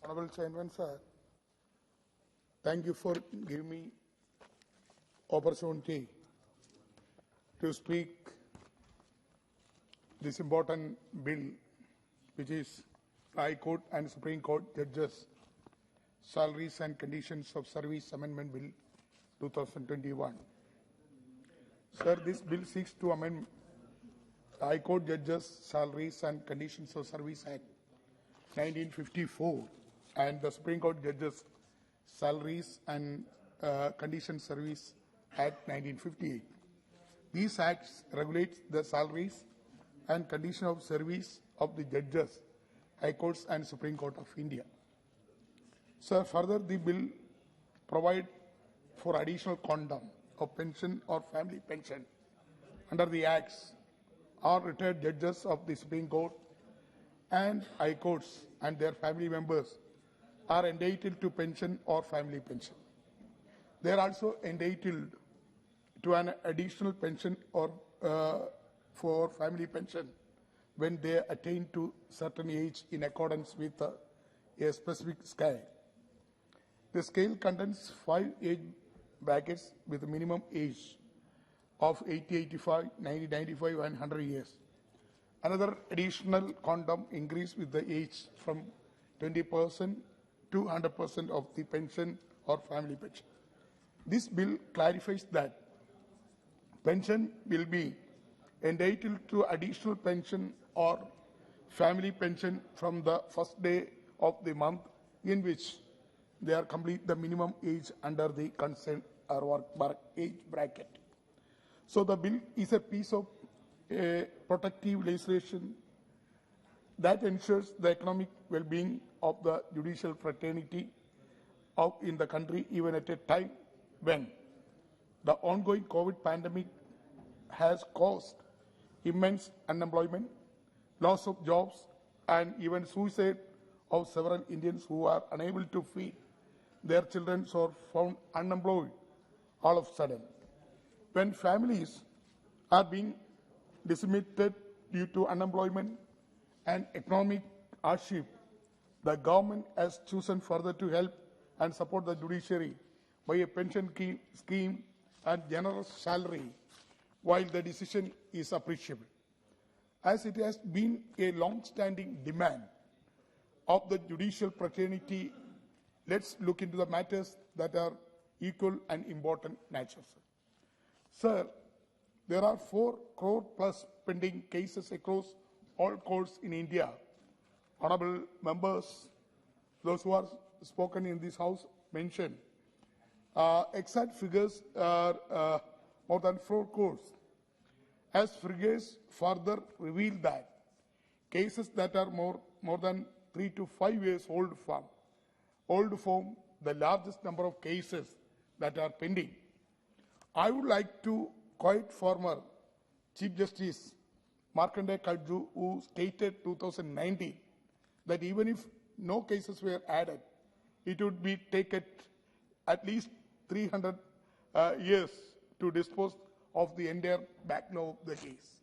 Honorable Chairman, sir, thank you for giving me opportunity to speak this important bill, which is High Court and Supreme Court Judges Salaries and Conditions of Service Amendment Bill 2021. Sir, this bill seeks to amend the High Court Judges Salaries and Conditions of Service Act 1954 and the Supreme Court Judges Salaries and Conditions Service Act 1958. These acts regulate the salaries and condition of service of the judges, High Courts and Supreme Court of India. Sir, further the bill provide for additional quantum of pension or family pension under the acts. All retired judges of the Supreme Court and High Courts and their family members are entitled to pension or family pension. They are also entitled to an additional pension or for family pension when they attain to certain age in accordance with a specific scale. The scale contains 5 age brackets with a minimum age of 80, 85, 90, 95 and 100 years. Another additional quantum increase with the age from 20% to 100% of the pension or family pension. This bill clarifies that pension will be entitled to additional pension or family pension from the first day of the month in which they are complete the minimum age under the consent or work age bracket. So the bill is a piece of protective legislation that ensures the economic well-being of the judicial fraternity in the country, even at a time when the ongoing COVID pandemic has caused immense unemployment, loss of jobs, and even suicide of several Indians who are unable to feed their children or found unemployed all of a sudden. When families are being decimated due to unemployment and economic hardship, the government has chosen further to help and support the judiciary by a pension scheme and generous salary, while the decision is appreciable. As it has been a long-standing demand of the judicial fraternity, let's look into the matters that are equal and important nature. Sir, there are 4 crore plus pending cases across all courts in India. Honorable members, those who are spoken in this house mentioned, exact figures are more than 4 crores. As figures further reveal that cases that are more than 3 to 5 years old form the largest number of cases that are pending. I would like to quote former Chief Justice Markandeya Kadju, who stated 2019 that even if no cases were added, it would be taken at least 300 years to dispose of the entire backlog of the case.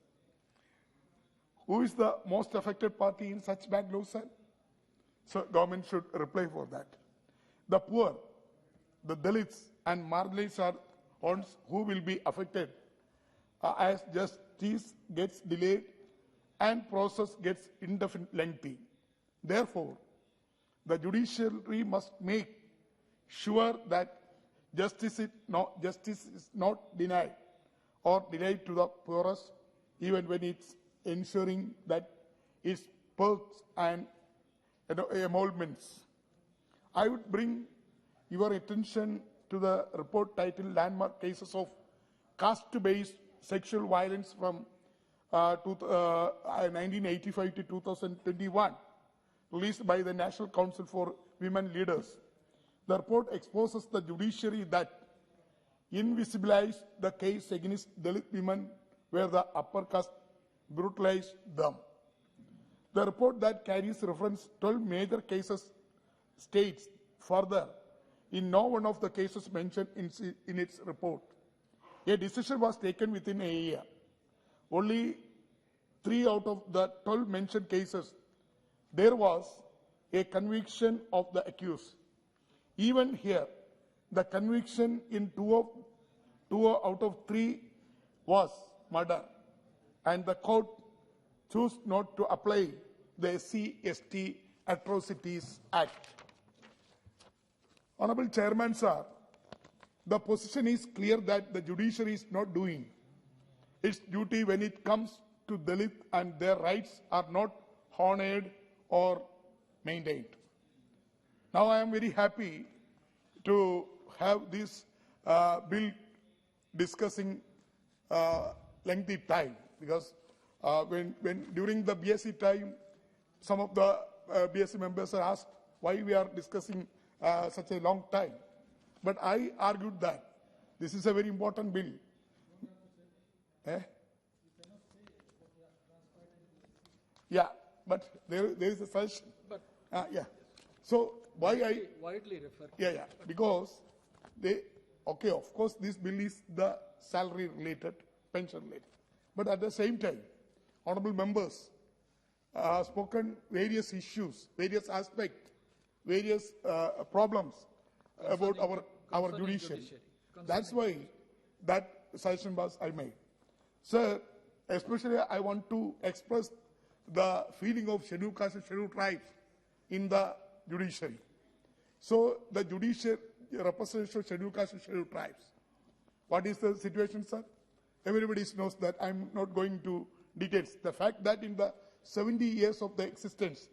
Who is the most affected party in such backlog, sir? So government should reply for that. The poor, the Dalits and marginalized are ones who will be affected as justice gets delayed and process gets indefinite lengthy. Therefore, the judiciary must make sure that justice is not denied or delayed to the poorest, even when it's ensuring that its perks and emoluments. I would bring your attention to the report titled Landmark Cases of Caste-Based Sexual Violence from 1985 to 2021, released by the National Council for Women Leaders. The report exposes the judiciary that invisibilized the case against Dalit women where the upper caste brutalized them. The report that carries reference 12 major cases states further, in no one of the cases mentioned in its report, a decision was taken within a year. Only 3 out of the 12 mentioned cases, there was a conviction of the accused. Even here, the conviction in 2 out of 3 was murder, and the court chose not to apply the SC/ST Atrocities Act. Honorable Chairman, sir, the position is clear that the judiciary is not doing its duty when it comes to Dalit, and their rights are not honored or maintained. Now I am very happy to have this bill discussing lengthy time, because when during the BSc time, some of the BSc members are asked why we are discussing such a long time. But I argued that this is a very important bill. Yeah, but there is a suggestion. Yeah. So why I widely referred. Yeah, because okay, of course, this bill is the salary related, pension related. But at the same time, honorable members have spoken various issues, various aspects, various problems about our judiciary. That's why that suggestion was I made. Sir, especially I want to express the feeling of scheduled castes and scheduled tribes in the judiciary. So the judiciary represents scheduled castes and scheduled tribes. What is the situation, sir? Everybody knows that. I'm not going to details. The fact that in the 70 years of the existence,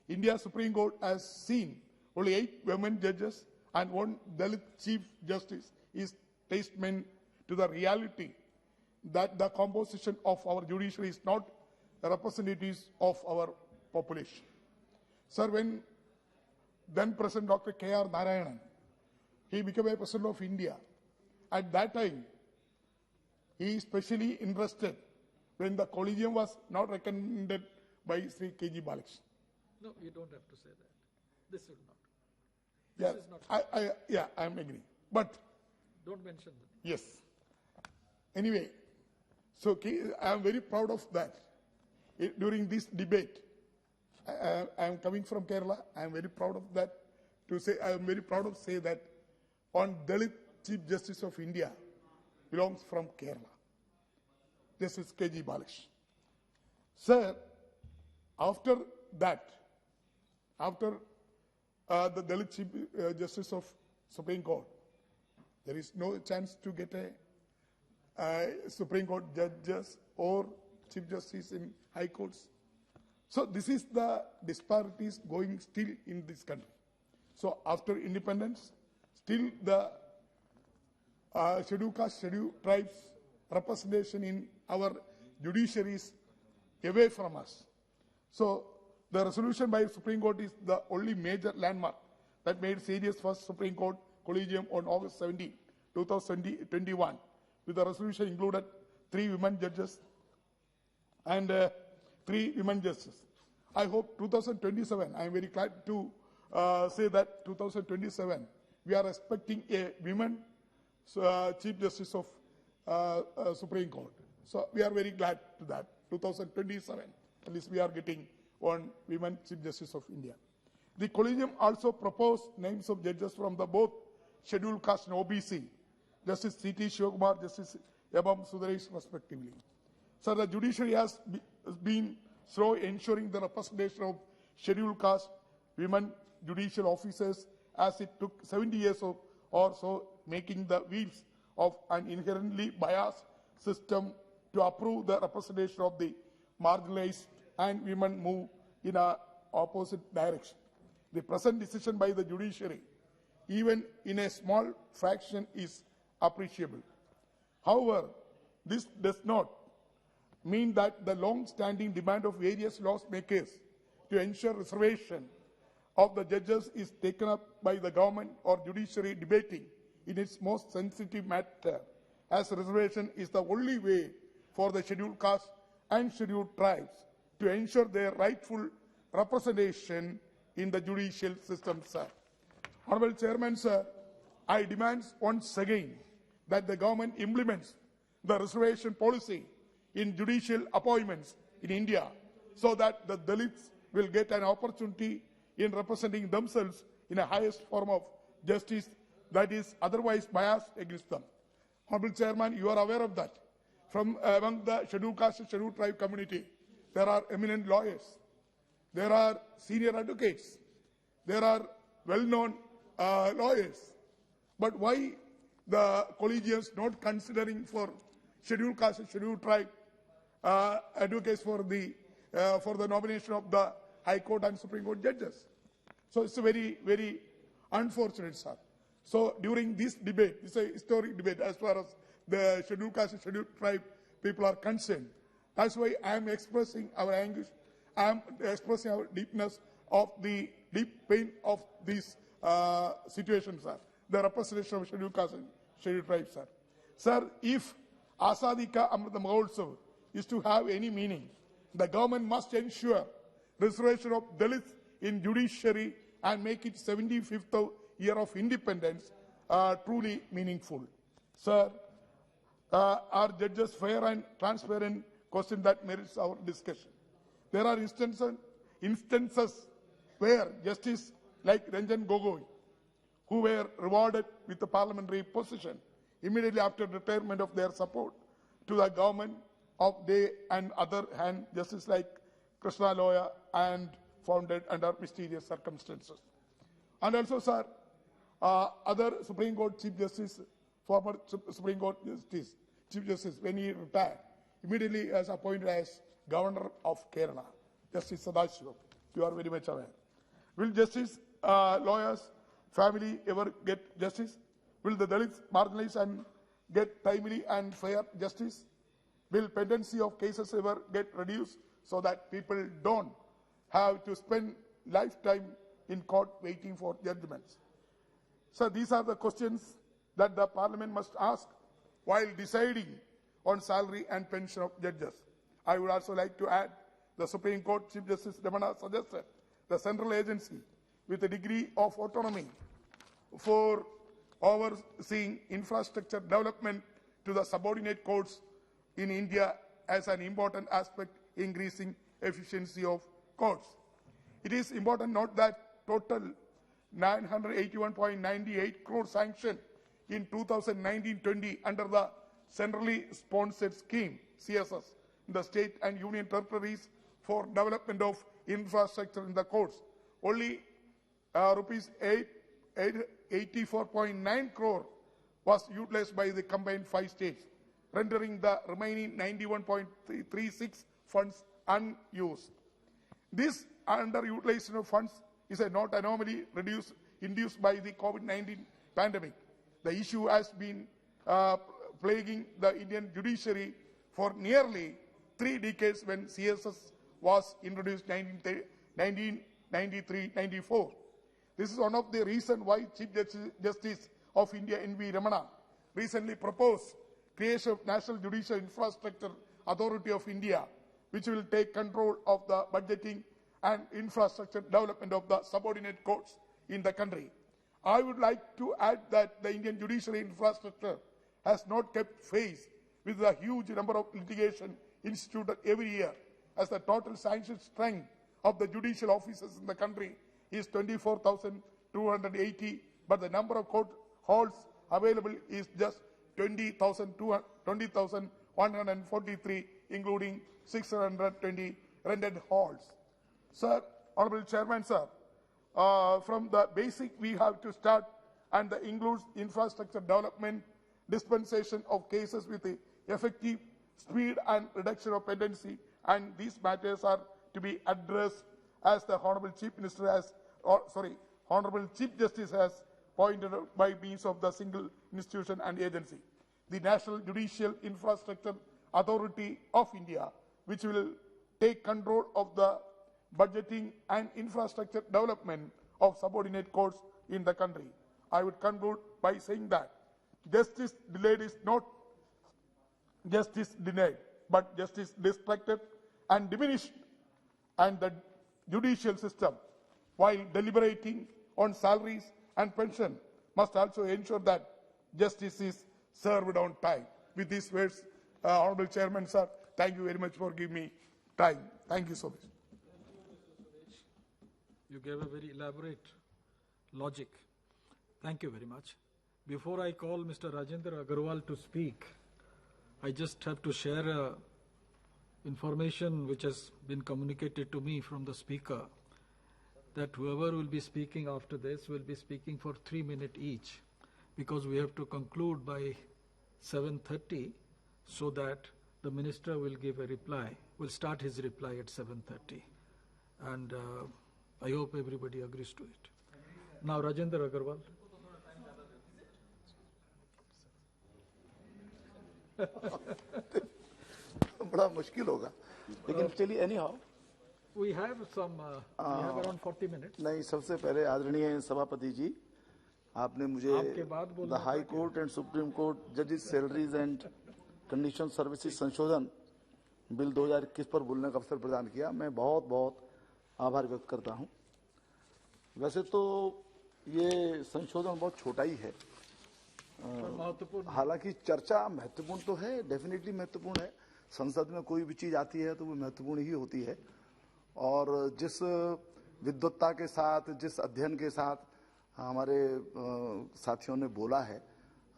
India Supreme Court has seen only 8 women judges and 1 Dalit Chief Justice is testament to the reality that the composition of our judiciary is not representatives of our population. Sir, when then President Dr. K.R. Narayanan, he became a President of India. At that time, he is specially interested when the collegium was not recommended by Sri K.G. Balakrishnan. No, you don't have to say that. This should not. Yeah, This is not. I am agreeing. But don't mention that. yes. Anyway, so I am very proud of that. During this debate, I am coming from Kerala. I am very proud of that. I am very proud of say that on Dalit Chief Justice of India belongs from Kerala. Justice K.G. Balish. Sir, after that, after the Dalit Chief Justice of Supreme Court, there is no chance to get a Supreme Court judges or Chief Justice in High Courts. So this is the disparities going still in this country. So after independence, still the scheduled caste, scheduled tribes representation in our judiciary is away from us. So the resolution by Supreme Court is the only major landmark that made serious first Supreme Court collegium on August 17, 2021, with the resolution included 3 women judges and 3 women justices. I hope 2027, I am very glad to say that 2027, we are expecting a women Chief Justice of Supreme Court. So we are very glad to that. 2027, at least we are getting one women Chief Justice of India. The collegium also proposed names of judges from the both scheduled caste and OBC, Justice C.T. Shivakumar, Justice Yabam Sudaresh, respectively. So the judiciary has been slow ensuring the representation of scheduled caste women judicial officers, as it took 70 years or so, making the wheels of an inherently biased system to approve the representation of the marginalized and women move in an opposite direction. The present decision by the judiciary, even in a small fraction, is appreciable. However, this does not mean that the long-standing demand of various lawmakers to ensure reservation of the judges is taken up by the government or judiciary debating in its most sensitive matter, as reservation is the only way for the scheduled caste and scheduled tribes to ensure their rightful representation in the judicial system, sir. Honorable Chairman, sir, I demand once again that the government implements the reservation policy in judicial appointments in India, so that the Dalits will get an opportunity in representing themselves in a highest form of justice that is otherwise biased against them. Honorable Chairman, you are aware of that. From among the scheduled caste and scheduled tribe community, there are eminent lawyers, there are senior advocates, there are well-known lawyers. But why the collegians not considering for scheduled caste and scheduled tribe advocates for the nomination of the High Court and Supreme Court judges? So it's a very, very unfortunate, sir. So during this debate, it's a historic debate as far as the scheduled caste and scheduled tribe people are concerned. That's why I am expressing our anguish. I am expressing our deepness of the deep pain of this situation, sir. The representation of scheduled caste and scheduled tribes, sir. Sir, if Azadi Ka Amrit Mahotsav is to have any meaning, the government must ensure restoration of Dalits in judiciary and make it 75th year of independence truly meaningful. Sir, are judges fair and transparent? Question that merits our discussion. There are instances where justice like Ranjan Gogoi, who were rewarded with the parliamentary position immediately after retirement of their support to the government of they and other hand justice like Krishna Loya and founded under mysterious circumstances. And also, sir, other Supreme Court Chief Justice, former Supreme Court Chief Justice, when he retired, immediately was appointed as Governor of Kerala, Justice Sadashivam. You are very much aware. Will justice, lawyers, family ever get justice? Will the Dalits marginalized and get timely and fair justice? Will pendency of cases ever get reduced so that people don't have to spend lifetime in court waiting for judgments? So these are the questions that the Parliament must ask while deciding on salary and pension of judges. I would also like to add the Supreme Court Chief Justice Ramana suggested the central agency with a degree of autonomy for overseeing infrastructure development to the subordinate courts in India as an important aspect increasing efficiency of courts. It is important to note that total 981.98 crore sanction in 2019-20 under the centrally sponsored scheme, CSS, in the state and union territories for development of infrastructure in the courts. Only rupees 84.9 crore was utilized by the combined 5 states, rendering the remaining 91.36 funds unused. This underutilization of funds is a not anomaly induced by the COVID-19 pandemic. The issue has been plaguing the Indian judiciary for nearly 3 decades when CSS was introduced in 1993-94. This is one of the reasons why Chief Justice of India N.V. Ramana recently proposed creation of National Judicial Infrastructure Authority of India, which will take control of the budgeting and infrastructure development of the subordinate courts in the country. I would like to add that the Indian judiciary infrastructure has not kept pace with the huge number of litigation instituted every year, as the total sanctioned strength of the judicial officers in the country is 24,280, but the number of court halls available is just 20,143, including 620 rented halls. Sir, Honorable Chairman, sir, from the basic we have to start, and that includes infrastructure development, dispensation of cases with the effective speed and reduction of pendency, and these matters are to be addressed as the Honorable Chief Minister has, Honorable Chief Justice has pointed out by means of the single institution and agency. The National Judicial Infrastructure Authority of India, which will take control of the budgeting and infrastructure development of subordinate courts in the country. I would conclude by saying that justice delayed is not justice denied, but justice distracted and diminished, and the judicial system, while deliberating on salaries and pension, must also ensure that justice is served on time. With these words, Honorable Chairman, sir, thank you very much for giving me time. Thank you so much. You gave a very elaborate logic. Thank you very much. Before I call Mr. Rajendra Agarwal to speak, I just have to share information which has been communicated to me from the speaker, that whoever will be speaking after this will be speaking for 3 minutes each, because we have to conclude by 7:30 so that the minister will give a reply, will start his reply at 7:30. And I hope everybody agrees to it. Now, Rajendra Agarwal. बड़ा मुश्किल होगा, लेकिन चलिए anyhow. We have around 40 minutes. नहीं, सबसे पहले आदरणीय सभापति जी, आपने मुझे the high court and supreme court जजेस सैलरीज एंड कंडीशन सर्विसेज संशोधन बिल 2021 पर बोलने का अवसर प्रदान किया. मैं बहुत बहुत आभार व्यक्त करता हूं. वैसे तो ये संशोधन बहुत छोटा ही है, हालांकि चर्चा महत्वपूर्ण तो है, डेफिनेटली महत्वपूर्ण है. संसद में कोई भी चीज आती है तो वो महत्वपूर्ण ही होती है, और जिस विद्वत्ता के साथ, जिस अध्ययन के साथ हमारे साथियों ने बोला है,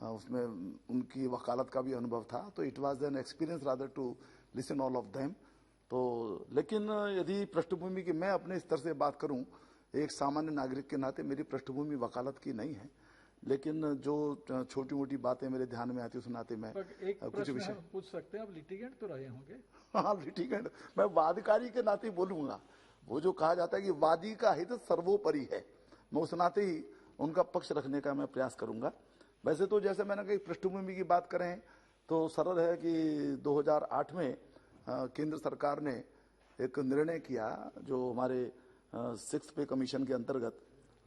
उसमें उनकी वकालत का भी अनुभव था. तो it was an experience rather to listen all of them. तो लेकिन यदि पृष्ठभूमि की मैं अपने स्तर से बात करूं, एक सामान्य नागरिक के नाते मेरी पृष्ठभूमि वकालत की नहीं है, लेकिन जो छोटी मोटी बातें मेरे ध्यान में आती उस नाते मैं कुछ विषय पूछ सकते हैं. आप लिटिगेंट तो रहे होंगे. हाँ, लिटिगेंट, मैं वादकारी के नाते बोलूंगा. वो जो कहा जाता है कि वादी का हित सर्वोपरि है, मैं उस नाते ही उनका पक्ष रखने का मैं प्रयास करूंगा. वैसे तो जैसे मैंने कही, पृष्ठभूमि की बात करें तो सरल है कि 2008 में केंद्र सरकार ने एक निर्णय किया, जो हमारे 6th पे कमीशन के अंतर्गत,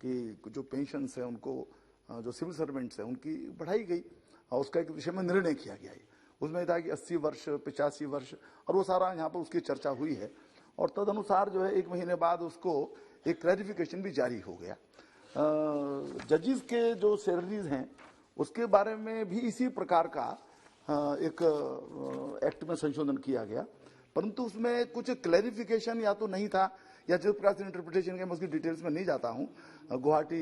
कि जो पेंशन है उनको, जो सिविल सर्वेंट्स है उनकी बढ़ाई गई, और उसका एक विषय में निर्णय किया गया है. उसमें था कि 80 वर्ष, 85 वर्ष, और वो सारा यहाँ पर उसकी चर्चा हुई है. और तदनुसार जो है 1 महीने बाद उसको एक क्लैरिफिकेशन भी जारी हो गया. जजेस के जो सैलरीज हैं उसके बारे में भी इसी प्रकार का एक एक्ट में संशोधन किया गया. परंतु उसमें कुछ क्लैरिफिकेशन या तो नहीं था या जिस प्रकार से इंटरप्रिटेशन के मैं उसकी डिटेल्स में नहीं जाता हूँ। गुवाहाटी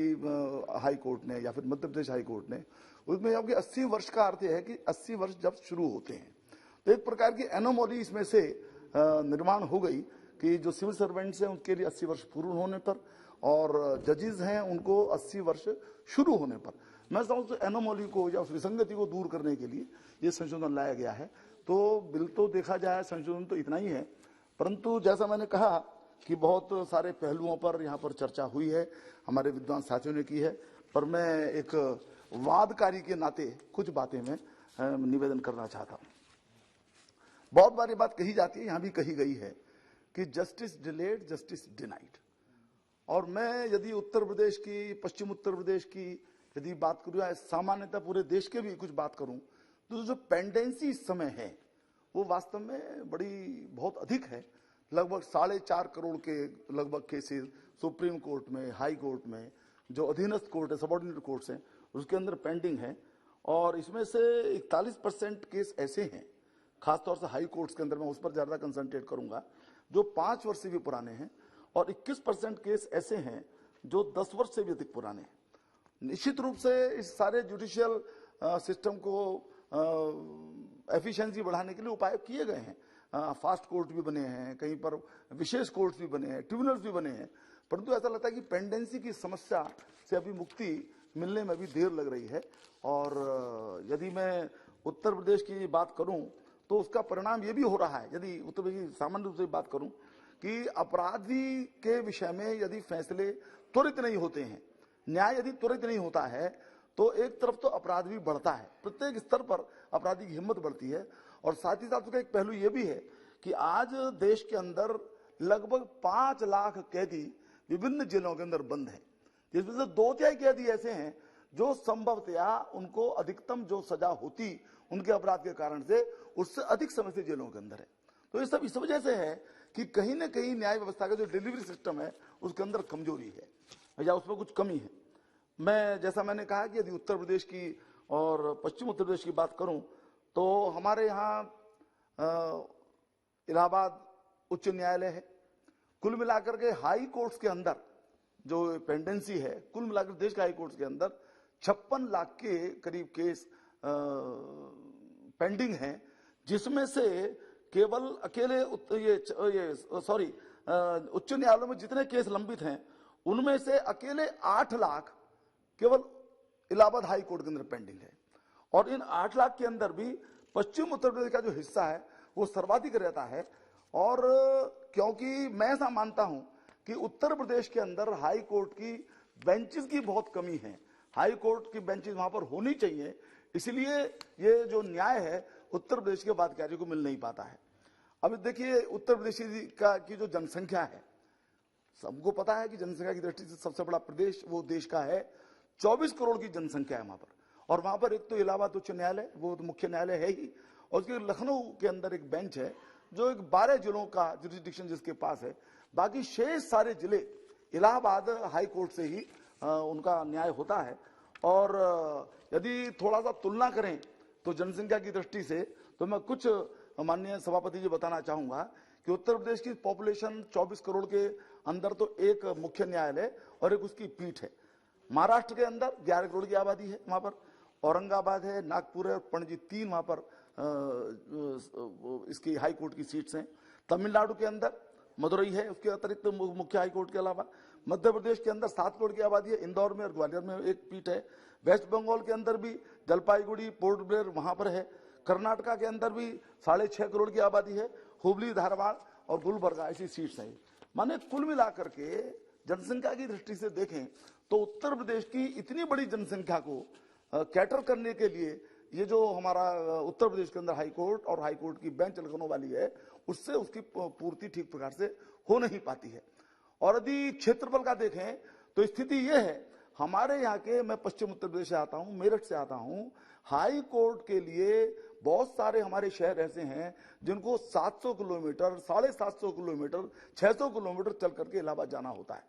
हाई कोर्ट ने या फिर मध्य प्रदेश हाई कोर्ट ने उसमें जबकि 80 वर्ष का अर्थ है कि 80 वर्ष जब शुरू होते हैं, तो एक प्रकार की एनोमली इसमें से निर्माण हो गई कि जो सिविल सर्वेंट्स हैं उनके लिए 80 वर्ष पूर्ण होने पर और जजेस हैं उनको 80 वर्ष शुरू होने पर, मैं समझता हूँ एनोमली को या उस विसंगति को दूर करने के लिए ये संशोधन लाया गया है। तो बिल तो देखा जाए संशोधन तो इतना ही है, परंतु जैसा मैंने कहा कि बहुत सारे पहलुओं पर यहाँ पर चर्चा हुई है, हमारे विद्वान साथियों ने की है, पर मैं एक वादकारी के नाते कुछ बातें मैं निवेदन करना चाहता हूँ। बहुत बार ये बात कही जाती है, यहाँ भी कही गई है कि जस्टिस डिलेड जस्टिस डिनाइड, और मैं यदि उत्तर प्रदेश की, पश्चिम उत्तर प्रदेश की यदि बात करूँ या सामान्यतः पूरे देश के भी कुछ बात करूँ, तो जो पेंडेंसी इस समय है वो वास्तव में बहुत अधिक है। लगभग 4.5 करोड़ के लगभग केसेस सुप्रीम कोर्ट में, हाई कोर्ट में, जो अधीनस्थ कोर्ट है, सबऑर्डिनेट कोर्ट्स हैं, उसके अंदर पेंडिंग है। और इसमें से 41% केस ऐसे हैं, खासतौर से हाई कोर्ट्स के अंदर, मैं उस पर ज्यादा कंसंट्रेट करूंगा, जो 5 वर्ष से भी पुराने हैं, और 21% केस ऐसे हैं जो 10 वर्ष से भी अधिक पुराने हैं। निश्चित रूप से इस सारे जुडिशियल सिस्टम को एफिशिएंसी बढ़ाने के लिए उपाय किए गए हैं। फास्ट कोर्ट भी बने हैं, कहीं पर विशेष कोर्ट्स भी बने हैं, ट्रिब्यूनल्स भी बने हैं, परंतु ऐसा लगता है कि पेंडेंसी की समस्या से अभी मुक्ति मिलने में भी देर लग रही है। और यदि मैं उत्तर प्रदेश की बात करूं तो उसका परिणाम ये भी हो रहा है, यदि उत्तर प्रदेश की सामान्य रूप से बात करूं, कि अपराधी के विषय में यदि फैसले त्वरित नहीं होते हैं, न्याय यदि त्वरित नहीं होता है, तो एक तरफ तो अपराध भी बढ़ता है, प्रत्येक स्तर पर अपराधी की हिम्मत बढ़ती है। और साथ ही साथ उसका एक पहलू यह भी है कि आज देश के अंदर लगभग 5 लाख कैदी विभिन्न जेलों के अंदर बंद हैं, जिसमें से 2/3 कैदी ऐसे हैं जो संभवतया उनको अधिकतम जो सजा होती उनके अपराध के कारण से उससे अधिक समय से जेलों के अंदर है। तो ये सब इस वजह से है कि कहीं ना कहीं न्याय व्यवस्था का जो डिलीवरी सिस्टम है उसके अंदर कमजोरी है या उसमें कुछ कमी है। मैं जैसा मैंने कहा कि यदि उत्तर प्रदेश की और पश्चिम उत्तर प्रदेश की बात करूं तो हमारे यहाँ इलाहाबाद उच्च न्यायालय है। कुल मिलाकर के हाई कोर्ट्स के अंदर जो पेंडेंसी है, कुल मिलाकर देश के हाई कोर्ट्स के अंदर 56 लाख के करीब केस पेंडिंग हैं, जिसमें से केवल अकेले उच्च न्यायालयों में जितने केस लंबित हैं उनमें से अकेले 8 लाख केवल इलाहाबाद हाई कोर्ट के अंदर पेंडिंग है। और इन 8 लाख के अंदर भी पश्चिम उत्तर प्रदेश का जो हिस्सा है वो सर्वाधिक रहता है। और क्योंकि मैं ऐसा मानता हूं कि उत्तर प्रदेश के अंदर हाई कोर्ट की बेंचेस की बहुत कमी है, हाई कोर्ट की बेंचेस वहां पर होनी चाहिए, इसलिए ये जो न्याय है उत्तर प्रदेश के बाध्यकारी को मिल नहीं पाता है। अब देखिए उत्तर प्रदेश की जो जनसंख्या है, सबको पता है कि जनसंख्या की दृष्टि से सबसे बड़ा प्रदेश वो देश का है, 24 करोड़ की जनसंख्या है वहां पर। और वहां पर एक तो इलाहाबाद उच्च न्यायालय, वो तो मुख्य न्यायालय है ही, और उसके लखनऊ के अंदर एक बेंच है जो एक 12 जिलों का जुरिस्डिक्शन जिसके पास है, बाकी शेष सारे जिले इलाहाबाद हाई कोर्ट से ही उनका न्याय होता है। और यदि थोड़ा सा तुलना करें तो जनसंख्या की दृष्टि से तो मैं कुछ माननीय सभापति जी बताना चाहूंगा कि उत्तर प्रदेश की पॉपुलेशन 24 करोड़ के अंदर तो एक मुख्य न्यायालय और एक उसकी पीठ है। महाराष्ट्र के अंदर 11 करोड़ की आबादी है, वहां पर औरंगाबाद है, नागपुर है और पणजी, 3 वहां पर इसकी हाई कोर्ट की सीट्स हैं। तमिलनाडु के अंदर मदुरई है, उसके अतिरिक्त मुख्य हाई कोर्ट के अलावा। मध्य प्रदेश के अंदर 7 करोड़ की आबादी है, इंदौर में और ग्वालियर में एक पीठ है। वेस्ट बंगाल के अंदर भी जलपाईगुड़ी, पोर्ट ब्लेयर वहां पर है। कर्नाटका के अंदर भी 6.5 करोड़ की आबादी है, हुबली, धारवाड़ और गुलबर्गा ऐसी सीट्स हैं। माने कुल मिलाकर के जनसंख्या की दृष्टि से देखें तो उत्तर प्रदेश की इतनी बड़ी जनसंख्या को कैटर करने के लिए ये जो हमारा उत्तर प्रदेश के अंदर हाई कोर्ट और हाई कोर्ट की बेंच लगने वाली है, उससे उसकी पूर्ति ठीक प्रकार से हो नहीं पाती है। और यदि क्षेत्रफल का देखें तो स्थिति यह है, हमारे यहाँ के, मैं पश्चिम उत्तर प्रदेश से आता हूँ, मेरठ से आता हूँ, हाई कोर्ट के लिए बहुत सारे हमारे शहर ऐसे हैं जिनको 700 किलोमीटर, 750 किलोमीटर, 600 किलोमीटर चल करके इलाहाबाद जाना होता है।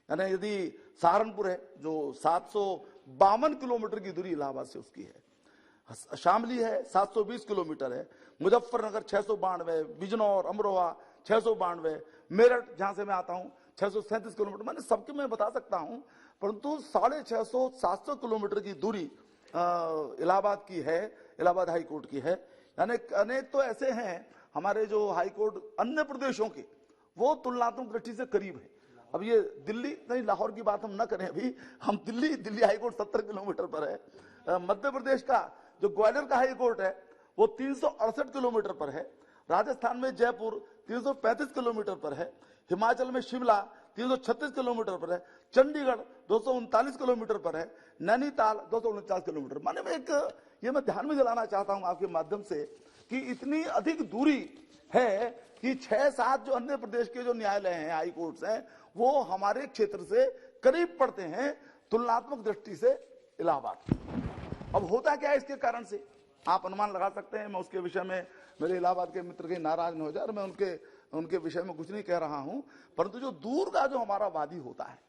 यानी यदि सहारनपुर है जो 752 किलोमीटर की दूरी इलाहाबाद से उसकी है, शामली है 720 किलोमीटर है, मुजफ्फरनगर 692, बिजनौर अमरोहा 692, मेरठ जहां से मैं आता हूं 637 किलोमीटर। मैंने सबके मैं बता सकता हूं, परंतु 650-700 किलोमीटर की दूरी इलाहाबाद की है, इलाहाबाद हाई कोर्ट की है। यानी अनेक तो ऐसे हैं हमारे जो हाई कोर्ट अन्य प्रदेशों के, वो तुलनात्मक दृष्टि से करीब है। अब ये दिल्ली नहीं, लाहौर की बात हम ना करें अभी, हम दिल्ली हाई कोर्ट 70 किलोमीटर पर है। मध्य प्रदेश का जो ग्वालियर का हाई कोर्ट है वो 368 किलोमीटर पर है। राजस्थान में जयपुर 335 किलोमीटर पर है। हिमाचल में शिमला 336 किलोमीटर पर है। चंडीगढ़ 239 किलोमीटर पर है। नैनीताल 249 किलोमीटर। माने मैं ये मैं ध्यान में दिलाना चाहता हूं आपके माध्यम से कि इतनी अधिक दूरी है कि 6-7 जो अन्य प्रदेश के जो न्यायालय हैं, हाई कोर्ट्स हैं, वो हमारे क्षेत्र से करीब पड़ते हैं तुलनात्मक दृष्टि से इलाहाबाद। अब होता क्या है इसके कारण से आप अनुमान लगा सकते हैं। मैं उसके विषय में मेरे इलाहाबाद के मित्र के नाराज न हो जाए और मैं उनके विषय में कुछ नहीं कह रहा हूं, परंतु जो दूर का जो हमारा वादी होता है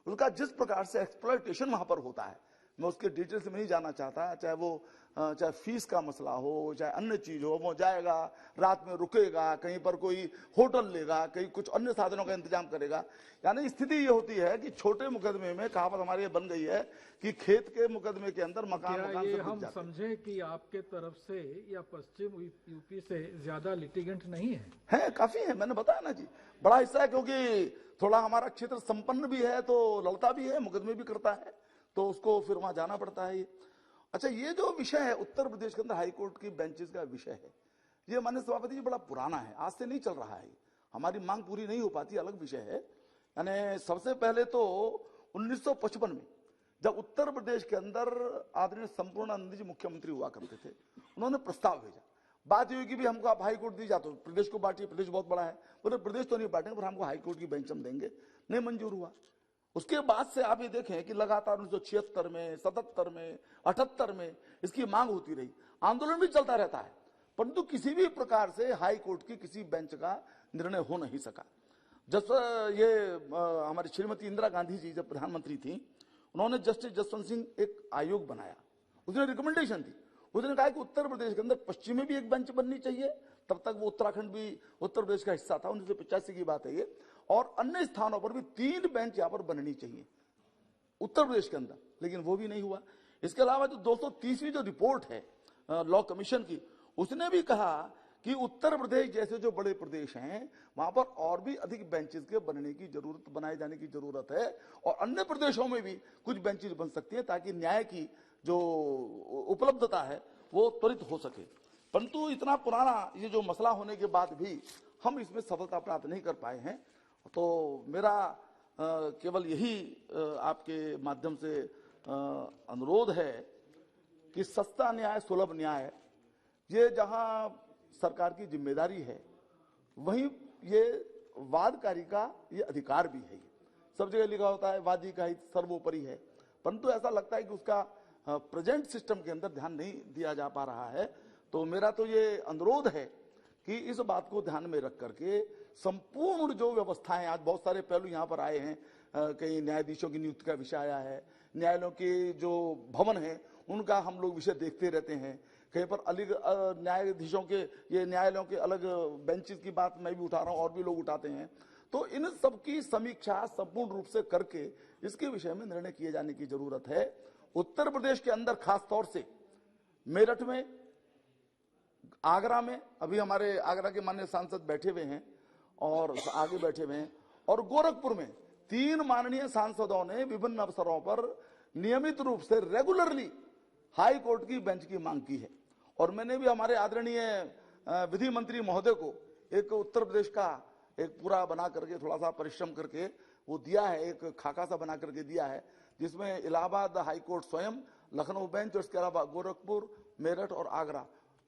उसका जिस प्रकार से एक्सप्लॉयटेशन वहां पर होता है, मैं उसके डिटेल्स में नहीं जाना चाहता। चाहे फीस का मसला हो, चाहे अन्य चीज हो, वो जाएगा रात में रुकेगा, कहीं पर कोई होटल लेगा, कहीं कुछ अन्य साधनों का इंतजाम करेगा। यानी स्थिति ये होती है कि छोटे मुकदमे में कहावत हमारी बन गई है कि खेत के मुकदमे के अंदर मकान ये हम समझे कि आपके तरफ से या पश्चिम यूपी से ज्यादा लिटिगेंट नहीं है? काफी है, मैंने बताया ना जी, बड़ा हिस्सा है, क्योंकि थोड़ा हमारा क्षेत्र संपन्न भी है तो लड़ता भी है, मुकदमे भी करता है, तो उसको फिर वहां जाना पड़ता है। अच्छा, ये जो विषय है उत्तर प्रदेश के अंदर हाईकोर्ट की बेंचेस का विषय है, ये माननीय सभापति जी बड़ा पुराना है, आज से नहीं चल रहा है। हमारी मांग पूरी नहीं हो पाती, अलग विषय है। यानी सबसे पहले तो 1955 में जब उत्तर प्रदेश के अंदर आदरणीय संपूर्णानंद जी मुख्यमंत्री हुआ करते थे, उन्होंने प्रस्ताव भेजा। बात ये हुई कि भी हमको आप हाई कोर्ट दी जाते हो, प्रदेश को बांटिए, प्रदेश बहुत बड़ा है, बोले प्रदेश तो नहीं बांटेंगे पर हमको हाई कोर्ट की बेंच हम देंगे। नहीं मंजूर हुआ। उसके बाद से आप ये देखें कि लगातार 1976 में, 77 में, 78 में इसकी मांग होती रही, आंदोलन भी चलता रहता है, परंतु किसी भी प्रकार से हाई कोर्ट की किसी बेंच का निर्णय हो नहीं सका। जब ये हमारी श्रीमती इंदिरा गांधी जी जब प्रधानमंत्री थी, उन्होंने जस्टिस जसवंत सिंह एक आयोग बनाया, उसने रिकमेंडेशन दी, उसने कहा कि उत्तर प्रदेश के अंदर पश्चिम में भी एक बेंच बननी चाहिए। तब तक वो उत्तराखंड भी उत्तर प्रदेश का हिस्सा था, 1985 की बात है ये, और अन्य स्थानों पर भी 3 बेंच यहां पर बननी चाहिए उत्तर प्रदेश के अंदर, लेकिन वो भी नहीं हुआ। इसके अलावा जो 230वीं जो रिपोर्ट है लॉ कमीशन की, उसने भी कहा कि उत्तर प्रदेश जैसे जो बड़े प्रदेश हैं वहां पर और भी अधिक बेंचेस के बनने की जरूरत, बनाए जाने की जरूरत है, और अन्य प्रदेशों में भी कुछ बेंचेस बन सकती है ताकि न्याय की जो उपलब्धता है वो त्वरित हो सके। परंतु इतना पुराना ये जो मसला होने के बाद भी हम इसमें सफलता प्राप्त नहीं कर पाए हैं। तो मेरा केवल यही आपके माध्यम से अनुरोध है कि सस्ता न्याय, सुलभ न्याय, ये जहां सरकार की जिम्मेदारी है, वहीं ये वादकारी का ये अधिकार भी है। सब जगह लिखा होता है वादी का हित सर्वोपरि है, परंतु ऐसा लगता है कि उसका प्रेजेंट सिस्टम के अंदर ध्यान नहीं दिया जा पा रहा है। तो मेरा तो ये अनुरोध है कि इस बात को ध्यान में रख करके संपूर्ण जो व्यवस्थाएं, आज बहुत सारे पहलू यहाँ पर आए हैं, कई न्यायाधीशों की नियुक्ति का विषय आया है, न्यायालयों के जो भवन हैं उनका हम लोग विषय देखते रहते हैं, कहीं पर अलग न्यायाधीशों के, ये न्यायालयों के अलग बेंचेस की बात मैं भी उठा रहा हूँ और भी लोग उठाते हैं। तो इन सब की समीक्षा संपूर्ण रूप से करके इसके विषय में निर्णय किए जाने की जरूरत है। उत्तर प्रदेश के अंदर खास तौर से मेरठ में, आगरा में, अभी हमारे आगरा के माननीय सांसद बैठे हुए हैं और आगे बैठे हुए हैं, और गोरखपुर में 3 माननीय सांसदों ने विभिन्न अवसरों पर नियमित रूप से रेगुलरली हाई कोर्ट की बेंच की मांग की है। और मैंने भी हमारे आदरणीय विधि मंत्री महोदय को एक उत्तर प्रदेश का एक पूरा बना करके, थोड़ा सा परिश्रम करके वो दिया है, एक खाका सा बना करके दिया है, जिसमें इलाहाबाद हाई कोर्ट स्वयं, लखनऊ बेंच, और इसके अलावा गोरखपुर, मेरठ और आगरा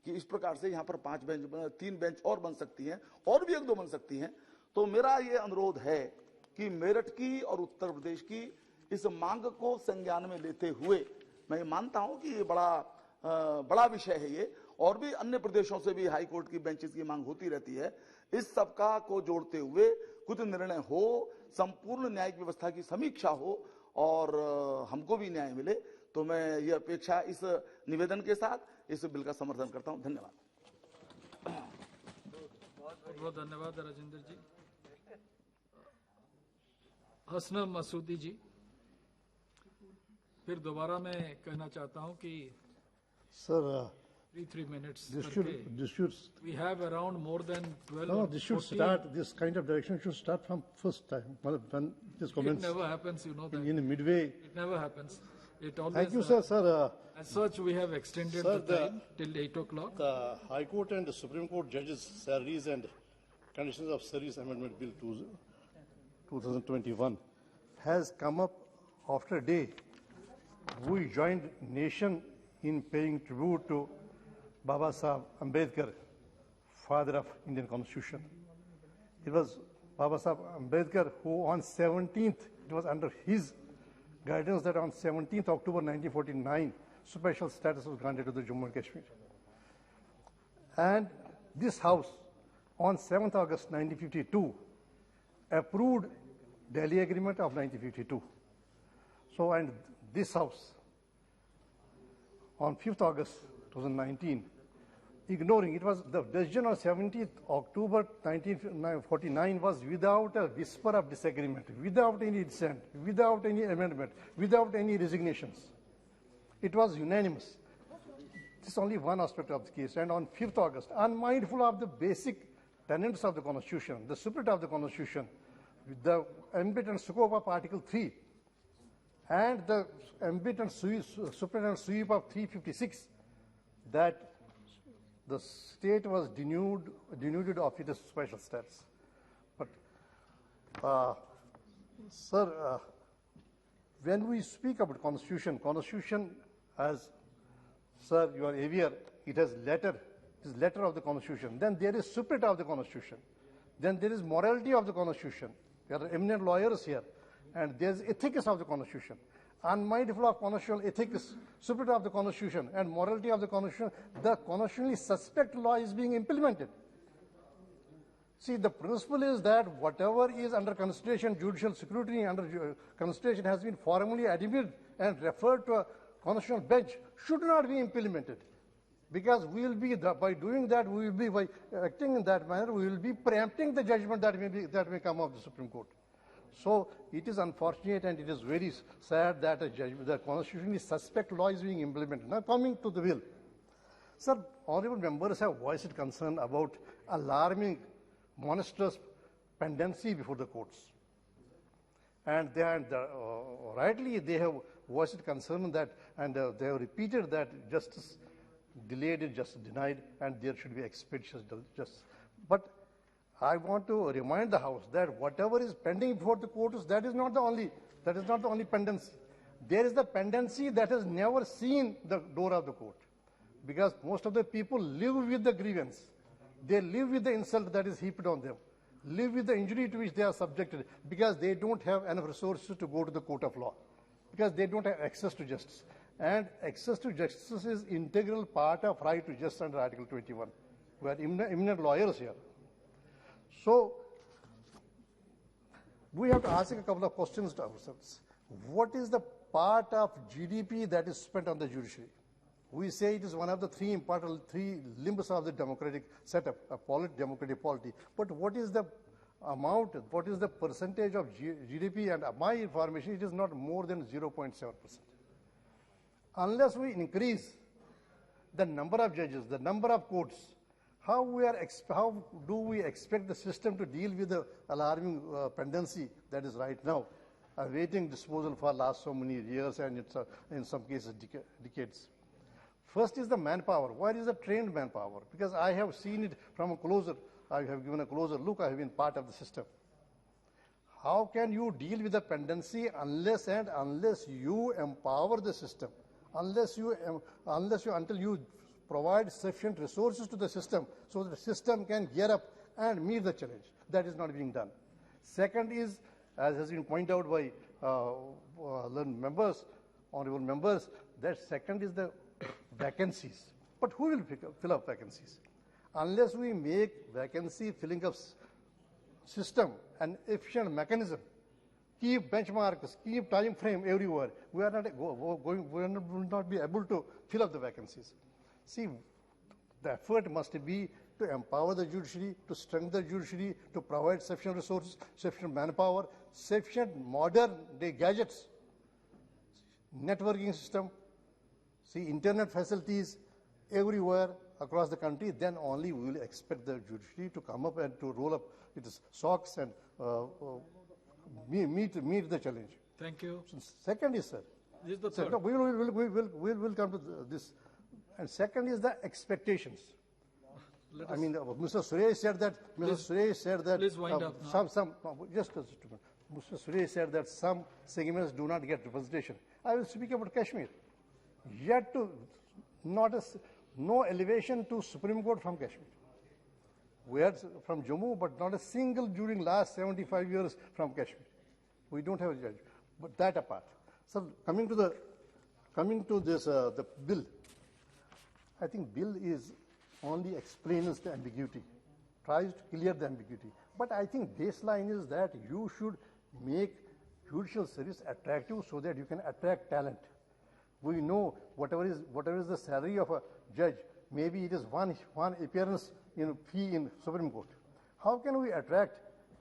कि इस प्रकार से यहाँ पर 5 बेंच, 3 बेंच और बन सकती हैं, और भी 1-2 बन सकती हैं। तो मेरा ये अनुरोध है कि मेरठ की और उत्तर प्रदेश की इस मांग को संज्ञान में लेते हुए, मैं मानता हूं कि ये बड़ा विषय है ये, और भी अन्य प्रदेशों से भी हाई कोर्ट की बेंचेस की मांग होती रहती है, इस सबका को जोड़ते हुए कुछ निर्णय हो, संपूर्ण न्यायिक व्यवस्था की समीक्षा हो और हमको भी न्याय मिले। तो मैं ये अपेक्षा इस निवेदन के साथ इस बिल का समर्थन करता हूं। धन्यवाद। बहुत बहुत धन्यवाद राजेंद्र जी। हसन मसूदी जी, फिर दोबारा मैं कहना चाहता हूं कि Sir, 3 minutes. this should We have around more than 12. no, this should 14. start. This kind of direction should start from first time when this It comments. never happens, you know that. In midway. It never happens. It always. Thank you, sir. Sir, as such, we have extended sir, the time till 8 o'clock. The High Court and the Supreme Court judges' salaries and conditions of service amendment bill 2021 has come up after a day. We joined nation in paying tribute to Baba Sahib Ambedkar, father of Indian Constitution. It was Baba Sahib Ambedkar who on 17th, it was under his guidance that on 17th October 1949, special status was granted to the Jammu and Kashmir. And this House, on 7th August 1952, approved Delhi Agreement of 1952. So, and this House, on 5th August 2019, ignoring, it was the decision on 17th October 1949 was without a whisper of disagreement, without any dissent, without any amendment, without any resignations. It was unanimous. This is only one aspect of the case. And on 5th August, unmindful of the basic tenets of the Constitution, the spirit of the Constitution, with the ambit and scope of Article 3, and the ambit and spirit and sweep of 356, that the state was denuded of its special status. But, sir, when we speak about Constitution, as, sir, you are aware, it has letter, it is letter of the Constitution. Then there is spirit of the Constitution. Then there is morality of the Constitution. There are eminent lawyers here. And there is ethics of the Constitution. Unmindful of constitutional ethics, spirit of the Constitution, and morality of the Constitution, the constitutionally suspect law is being implemented. See, the principle is that whatever is under consideration, judicial scrutiny under consideration has been formally admitted and referred to a constitutional bench should not be implemented. Because we will be, by doing that, we will be, by acting in that manner, we will be preempting the judgment that may come of the Supreme Court. So it is unfortunate and it is very sad that the constitutionally suspect law is being implemented. Now coming to the bill. Sir, honorable members have voiced concern about alarming monstrous pendency before the courts. And rightly they have voiced concern that, and they have repeated that justice delayed is justice denied and there should be expeditious justice. But I want to remind the House that whatever is pending before the courts, that is not the only pendency. There is the pendency that has never seen the door of the court. Because most of the people live with the grievance. They live with the insult that is heaped on them, live with the injury to which they are subjected, because they don't have enough resources to go to the court of law, because they don't have access to justice. And access to justice is integral part of right to justice under Article 21. We are eminent lawyers here. So, we have to ask a couple of questions to ourselves. What is the part of GDP that is spent on the judiciary? We say it is one of the three limbs of the democratic setup, a democratic polity. But what is the amount, what is the percentage of GDP? And my information, it is not more than 0.7%. Unless we increase the number of judges, the number of courts, how do we expect the system to deal with the alarming pendency that is right now, awaiting disposal for last so many years and it's, in some cases decades? First is the manpower. Where is the trained manpower? Because I have seen it from a closer, I have given a closer look, I have been part of the system. How can you deal with the pendency unless you empower the system? Until you provide sufficient resources to the system so that the system can gear up and meet the challenge. That is not being done. Second is, as has been pointed out by honorable members, that second is the vacancies. But who will fill up vacancies? Unless we make vacancy filling up system an efficient mechanism, keep benchmarks, keep time frame everywhere, we will not be able to fill up the vacancies. See, the effort must be to empower the judiciary, to strengthen the judiciary, to provide sufficient resources, sufficient manpower, sufficient modern-day gadgets, networking system, see internet facilities everywhere across the country. Then only we will expect the judiciary to come up and to roll up its socks and meet the challenge. Thank you. Second is, sir. This is the Sir, third. no, we'll come to this. And second is the expectations. I mean, Mr. Suresh said that. Please wind up now. Mr. Suresh said that some segments do not get representation. I will speak about Kashmir. Yet to no elevation to Supreme Court from Kashmir. We had from Jammu, but not a single during last 75 years from Kashmir. We don't have a judge. But that apart. So coming to this the bill. I think bill is only explains the ambiguity, tries to clear the ambiguity. But I think baseline is that you should make judicial service attractive so that you can attract talent. We know whatever is the salary of a judge, maybe it is one appearance fee in Supreme Court. How can we attract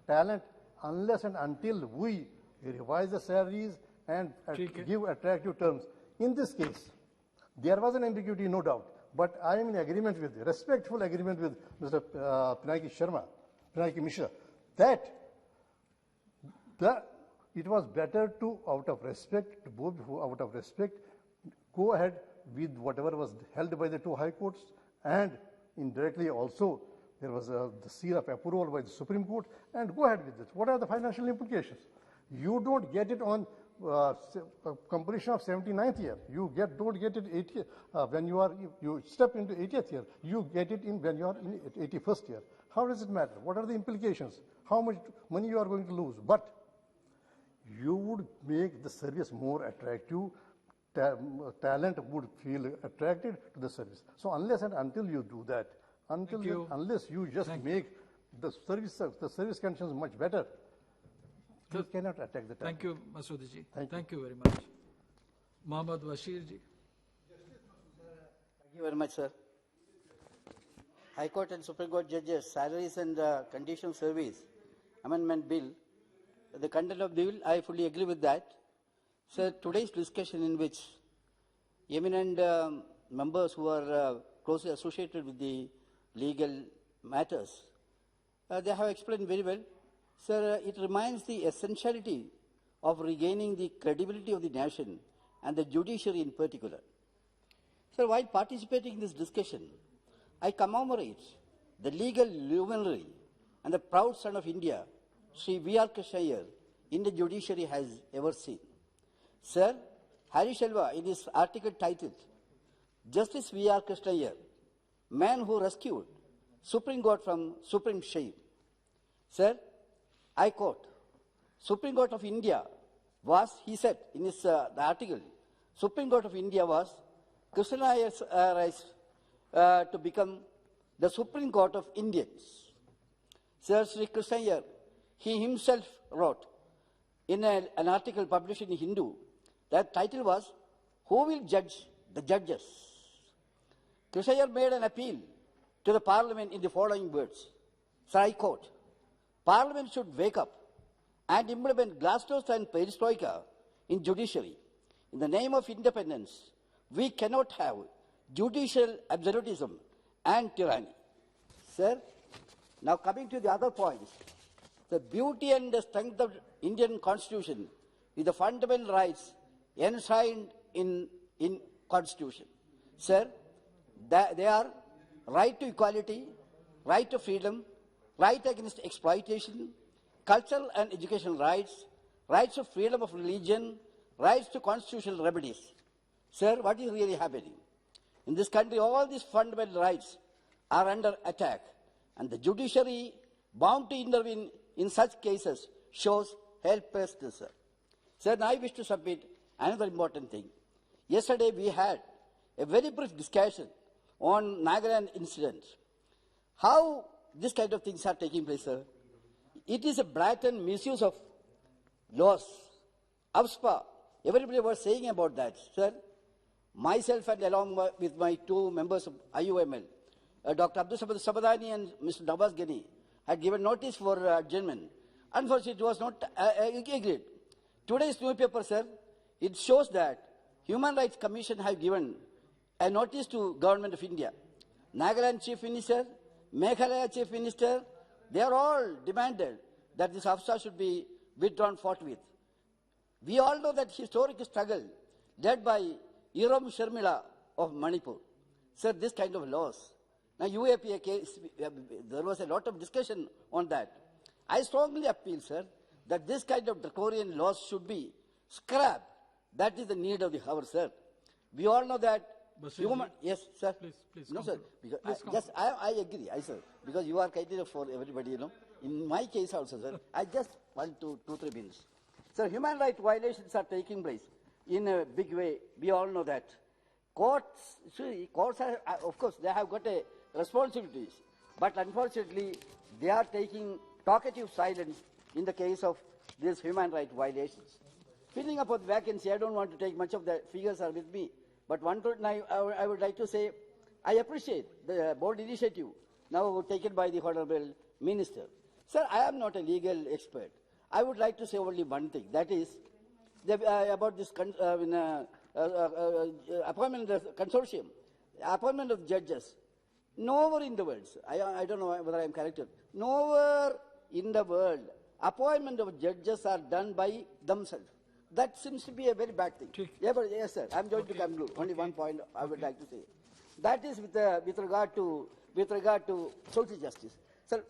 talent unless and until we revise the salaries and give attractive terms? In this case, there was an ambiguity, no doubt. But I am in agreement with, respectful agreement with Mr. Pinaki Mishra, that it was better to, out of respect, go ahead with whatever was held by the two high courts, and indirectly also there was the seal of approval by the Supreme Court, and go ahead with it. What are the financial implications? You don't get it on completion of 79th year. You don't get it 80th, when you step into 80th year. You get it when you are in 81st year. How does it matter? What are the implications? How much money you are going to lose? But you would make the service more attractive. Talent would feel attracted to the service. So unless and until you do that, unless you just make the service conditions much better, you cannot attack the talent. Thank you, Masood ji. Thank you very much. Mohammad Bashir ji. Thank you very much, sir. High Court and Supreme Court judges, salaries and conditional service amendment bill. The content of the bill, I fully agree with that. Sir, today's discussion in which eminent members who are closely associated with the legal matters, they have explained very well. Sir, it reminds the essentiality of regaining the credibility of the nation and the judiciary in particular. Sir, while participating in this discussion, I commemorate the legal luminary and the proud son of India, Sri V.R. Krishna Iyer, in the judiciary has ever seen. Sir, Hari Shelva, in his article titled, Justice V.R. Krishna Iyer, Man Who Rescued Supreme Court from Supreme Shame. Sir, I quote, Supreme Court of India was, he said in his the article, Supreme Court of India was Krishna Iyer's rise to become the Supreme Court of Indians. Sir Sri Krishna Iyer, he himself wrote in an article published in Hindu, that title was, Who Will Judge the Judges? Krishna Iyer made an appeal to the Parliament in the following words. Sir, I quote, Parliament should wake up and implement glasnost and perestroika in judiciary. In the name of independence, we cannot have judicial absolutism and tyranny. Sir, now coming to the other points, the beauty and the strength of Indian Constitution is the fundamental rights enshrined in Constitution. Sir, they are right to equality, right to freedom, right against exploitation, cultural and educational rights, rights of freedom of religion, rights to constitutional remedies. Sir, what is really happening? In this country, all these fundamental rights are under attack, and the judiciary bound to intervene in such cases shows helplessness. Sir, now I wish to submit another important thing. Yesterday we had a very brief discussion on Nagaland incident. How this kind of things are taking place, sir? It is a blatant misuse of laws. AFSPA, everybody was saying about that, sir. myself and along with my two members of IUML, Dr. Abdul Sabadani and Mr. Nawaz Ghani, had given notice for adjournment. Unfortunately, it was not agreed. Today's newspaper, sir, it shows that Human Rights Commission have given a notice to Government of India. Nagaland Chief Minister, Meghalaya Chief Minister, they are all demanded that this officer should be withdrawn forthwith. We all know that historic struggle led by Iram Sharmila of Manipur. Sir, this kind of laws. Now, UAPA case, there was a lot of discussion on that. I strongly appeal, sir, that this kind of draconian laws should be scrapped. That is the need of the hour, sir. We all know that human... Yes, sir. Please. No, sir. Because I agree, sir. Because you are kind for everybody, you know. In my case also, sir, I just want to 2-3 minutes. Sir, human rights violations are taking place in a big way. We all know that. Courts are, of course, they have got a responsibilities. But unfortunately, they are taking talkative silence in the case of these human rights violations. Filling up of vacancy, I don't want to take much of the figures are with me. But one thing I would like to say, I appreciate the bold initiative now taken by the Honorable Minister. Sir, I am not a legal expert. I would like to say only one thing. That is about this appointment of the consortium, appointment of judges. Nowhere in the world, I don't know whether I am correct. Nowhere in the world, appointment of judges are done by themselves. That seems to be a very bad thing. Yes, sir. I am going to conclude. Only one point I would like to say. That is with regard to social justice. Sir,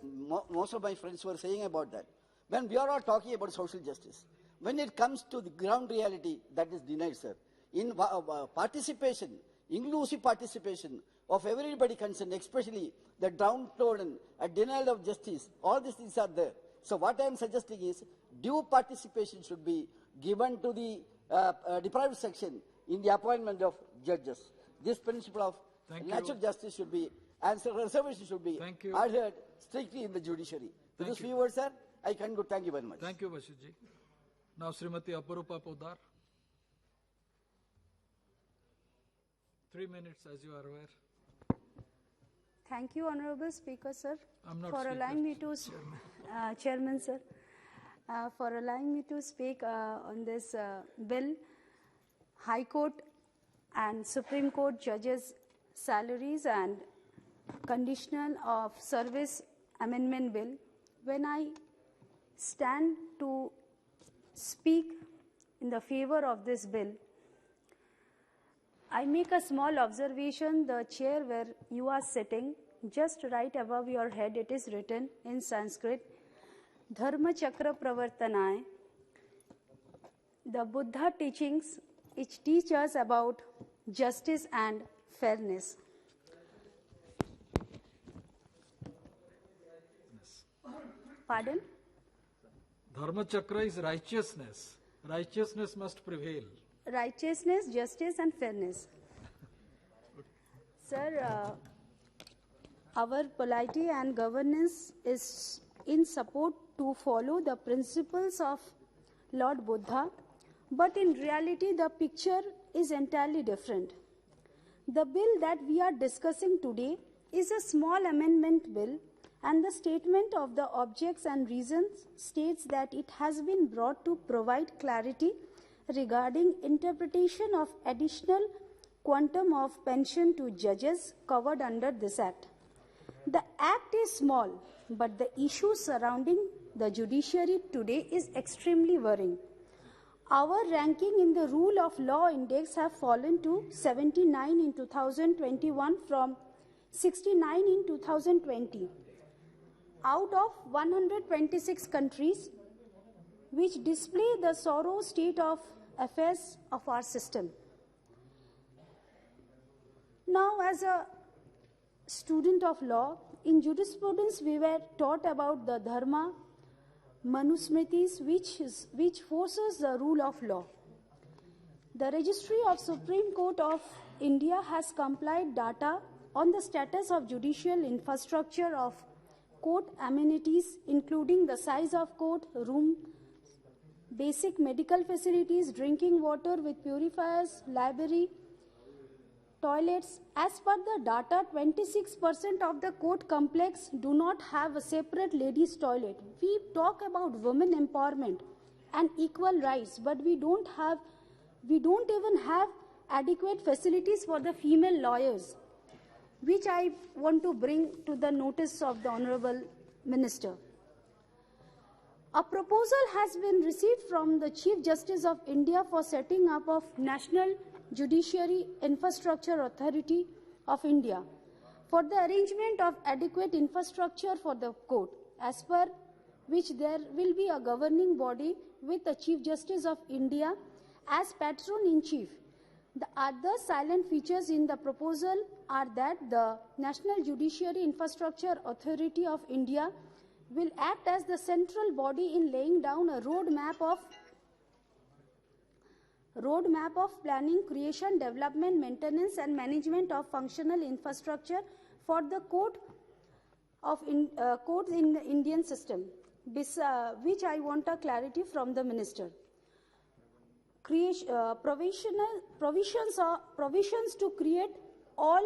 most of my friends were saying about that. When we are all talking about social justice, when it comes to the ground reality, that is denied, sir. In participation, inclusive participation of everybody concerned, especially the downtrodden, a denial of justice, all these things are there. So what I am suggesting is due participation should be given to the deprived section in the appointment of judges. This principle of natural justice should be, and reservation should be adhered strictly in the judiciary. To this few words, sir, I conclude. Thank you very much. Thank you, Bashirji. Now, Srimati Aparupa Podar. 3 minutes, as you are aware. Thank you, Honorable Speaker, sir, I'm not for speaker, allowing me to, Chairman, sir, for allowing me to speak on this bill, High Court and Supreme Court judges' salaries and conditional of service amendment bill. When I stand to speak in the favor of this bill, I make a small observation. The chair where you are sitting, just right above your head, it is written in Sanskrit, Dharma Chakra Pravartanaya. The Buddha teachings, which teach us about justice and fairness. Pardon? Dharma Chakra is righteousness. Righteousness must prevail. Righteousness, justice and fairness. Sir, our polity and governance is in support to follow the principles of Lord Buddha, but in reality the picture is entirely different. The bill that we are discussing today is a small amendment bill, and the statement of the objects and reasons states that it has been brought to provide clarity regarding interpretation of additional quantum of pension to judges covered under this act. The act is small, but the issues surrounding the judiciary today is extremely worrying. Our ranking in the Rule of Law Index have fallen to 79 in 2021 from 69 in 2020. Out of 126 countries which display the sorrow state of affairs of our system. Now, as a student of law, in jurisprudence we were taught about the dharma, manusmritis, which forces the rule of law. The Registry of Supreme Court of India has compiled data on the status of judicial infrastructure of court amenities, including the size of court room, basic medical facilities, drinking water with purifiers, library, toilets. As per the data, 26% of the court complex do not have a separate ladies' toilet. We talk about women empowerment and equal rights, but we don't even have adequate facilities for the female lawyers, which I want to bring to the notice of the Honorable Minister. A proposal has been received from the Chief Justice of India for setting up of National Judiciary Infrastructure Authority of India for the arrangement of adequate infrastructure for the court, as per which there will be a governing body with the Chief Justice of India as patron-in-chief. The other silent features in the proposal are that the National Judiciary Infrastructure Authority of India will act as the central body in laying down a roadmap of planning, creation, development, maintenance and management of functional infrastructure for the courts in the Indian system, which I want a clarity from the Minister. Provisions to create all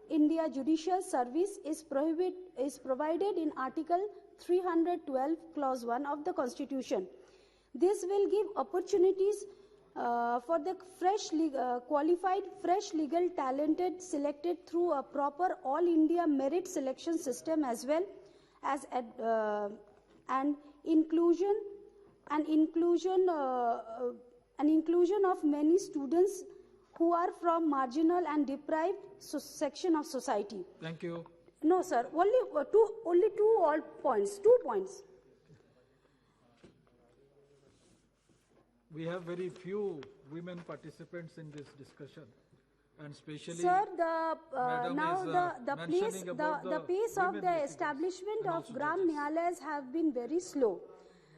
India Judicial Service is provided in Article 312, Clause 1 of the Constitution. This will give opportunities for the qualified, fresh legal talented selected through a proper all India merit selection system, as well as inclusion of many students who are from marginal and deprived section of society. Thank you. No, sir. Only two points. 2 points. We have very few women participants in this discussion, and especially. Sir, the pace of the establishment of Gram Nyayalayas have been very slow.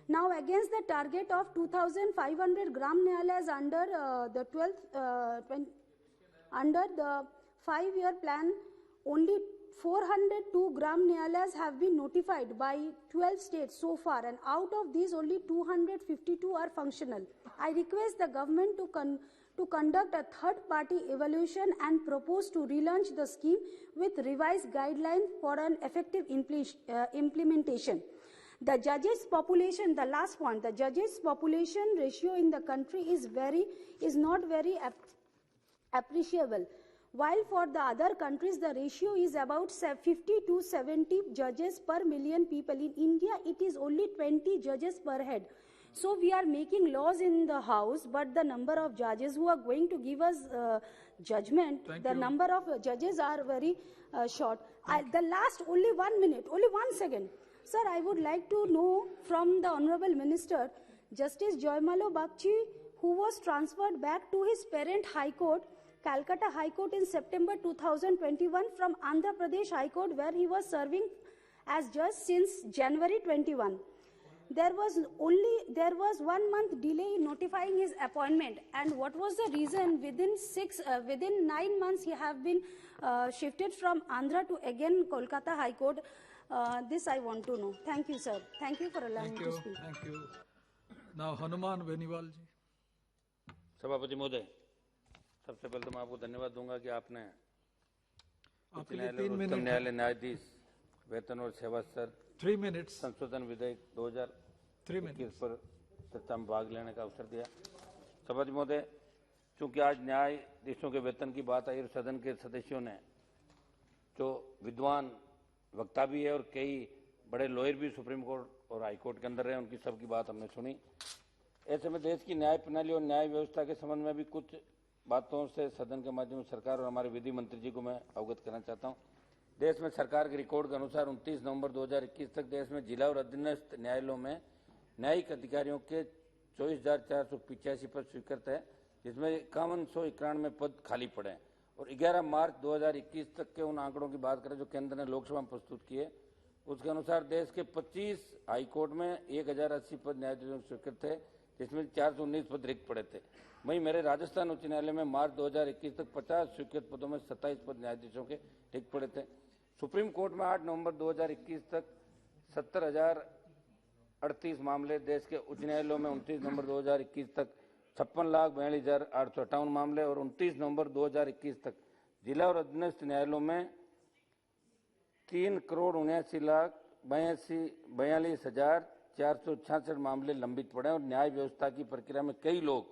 Now, against the target of 2,500 Gram Nyayalayas under the 5-year plan, only 402 Gram Nyayalayas have been notified by 12 states so far, and out of these only 252 are functional. I request the government to conduct a third-party evaluation and propose to relaunch the scheme with revised guidelines for an effective implementation. The judges' population, the last point, the judges' population ratio in the country is not very appreciable. While for the other countries, the ratio is about 50 to 70 judges per million people. In India, it is only 20 judges per head. So we are making laws in the house, but the number of judges who are going to give us judgment, number of judges are very short. The last, only 1 minute, only 1 second. Sir, I would like to know from the Honorable Minister, Justice Joymalo Bagchi, who was transferred back to his parent High Court, Calcutta High Court, in September 2021 from Andhra Pradesh High Court, where he was serving as judge since January 21. There was 1 month delay in notifying his appointment, and what was the reason? Within 9 months he have been shifted from Andhra to again Kolkata High Court. This I want to know. Thank you, sir. Thank you for allowing me to speak. Thank you. Now Hanuman Veniwal ji. सभापति महोदय, सबसे पहले तो मैं आपको धन्यवाद दूंगा कि आपने उच्च न्यायालय और उच्चतम न्यायालय न्यायाधीश वेतन और सेवा स्तर 3 minutes संशोधन विधेयक 2021 पर चर्चा में भाग लेने का अवसर दिया। सभापति महोदय, चूंकि आज न्यायाधीशों के वेतन की बात आई और सदन के सदस्यों ने जो विद्वान वक्ता भी है और कई बड़े लॉयर भी सुप्रीम कोर्ट और हाई कोर्ट के अंदर रहे, उनकी सबकी बात हमने सुनी। ऐसे में देश की न्याय प्रणाली और न्याय व्यवस्था के संबंध में भी कुछ बातों से सदन के माध्यम से सरकार और हमारे विधि मंत्री जी को मैं अवगत करना चाहता हूं। देश में सरकार के रिकॉर्ड के अनुसार 29 नवंबर 2021 तक देश में जिला और अधीनस्थ न्यायालयों में न्यायिक अधिकारियों के 24,485 पद स्वीकृत है, जिसमें 5191 पद खाली पड़े हैं। और 11 मार्च 2021 तक के उन आंकड़ों की बात करें जो केंद्र ने लोकसभा में प्रस्तुत किए, उसके अनुसार देश के 25 हाई कोर्ट में 1080 पद न्यायाधीशों के स्वीकृत थे, जिसमें 419 पद रिक्त पड़े थे। वहीं मेरे राजस्थान उच्च न्यायालय में मार्च 2021 तक 50 स्वीकृत पदों में 27 पद न्यायाधीशों के रिक्त पड़े थे। सुप्रीम कोर्ट में 8 नवंबर 2021 तक 70,038 मामले, देश के उच्च न्यायालयों में 29 नवंबर 2021 तक 56,42,858 मामले और 29 नवंबर 2021 तक जिला और अधीनस्थ न्यायालयों में 3,79,42,466 मामले लंबित पड़े और न्याय व्यवस्था की प्रक्रिया में कई लोग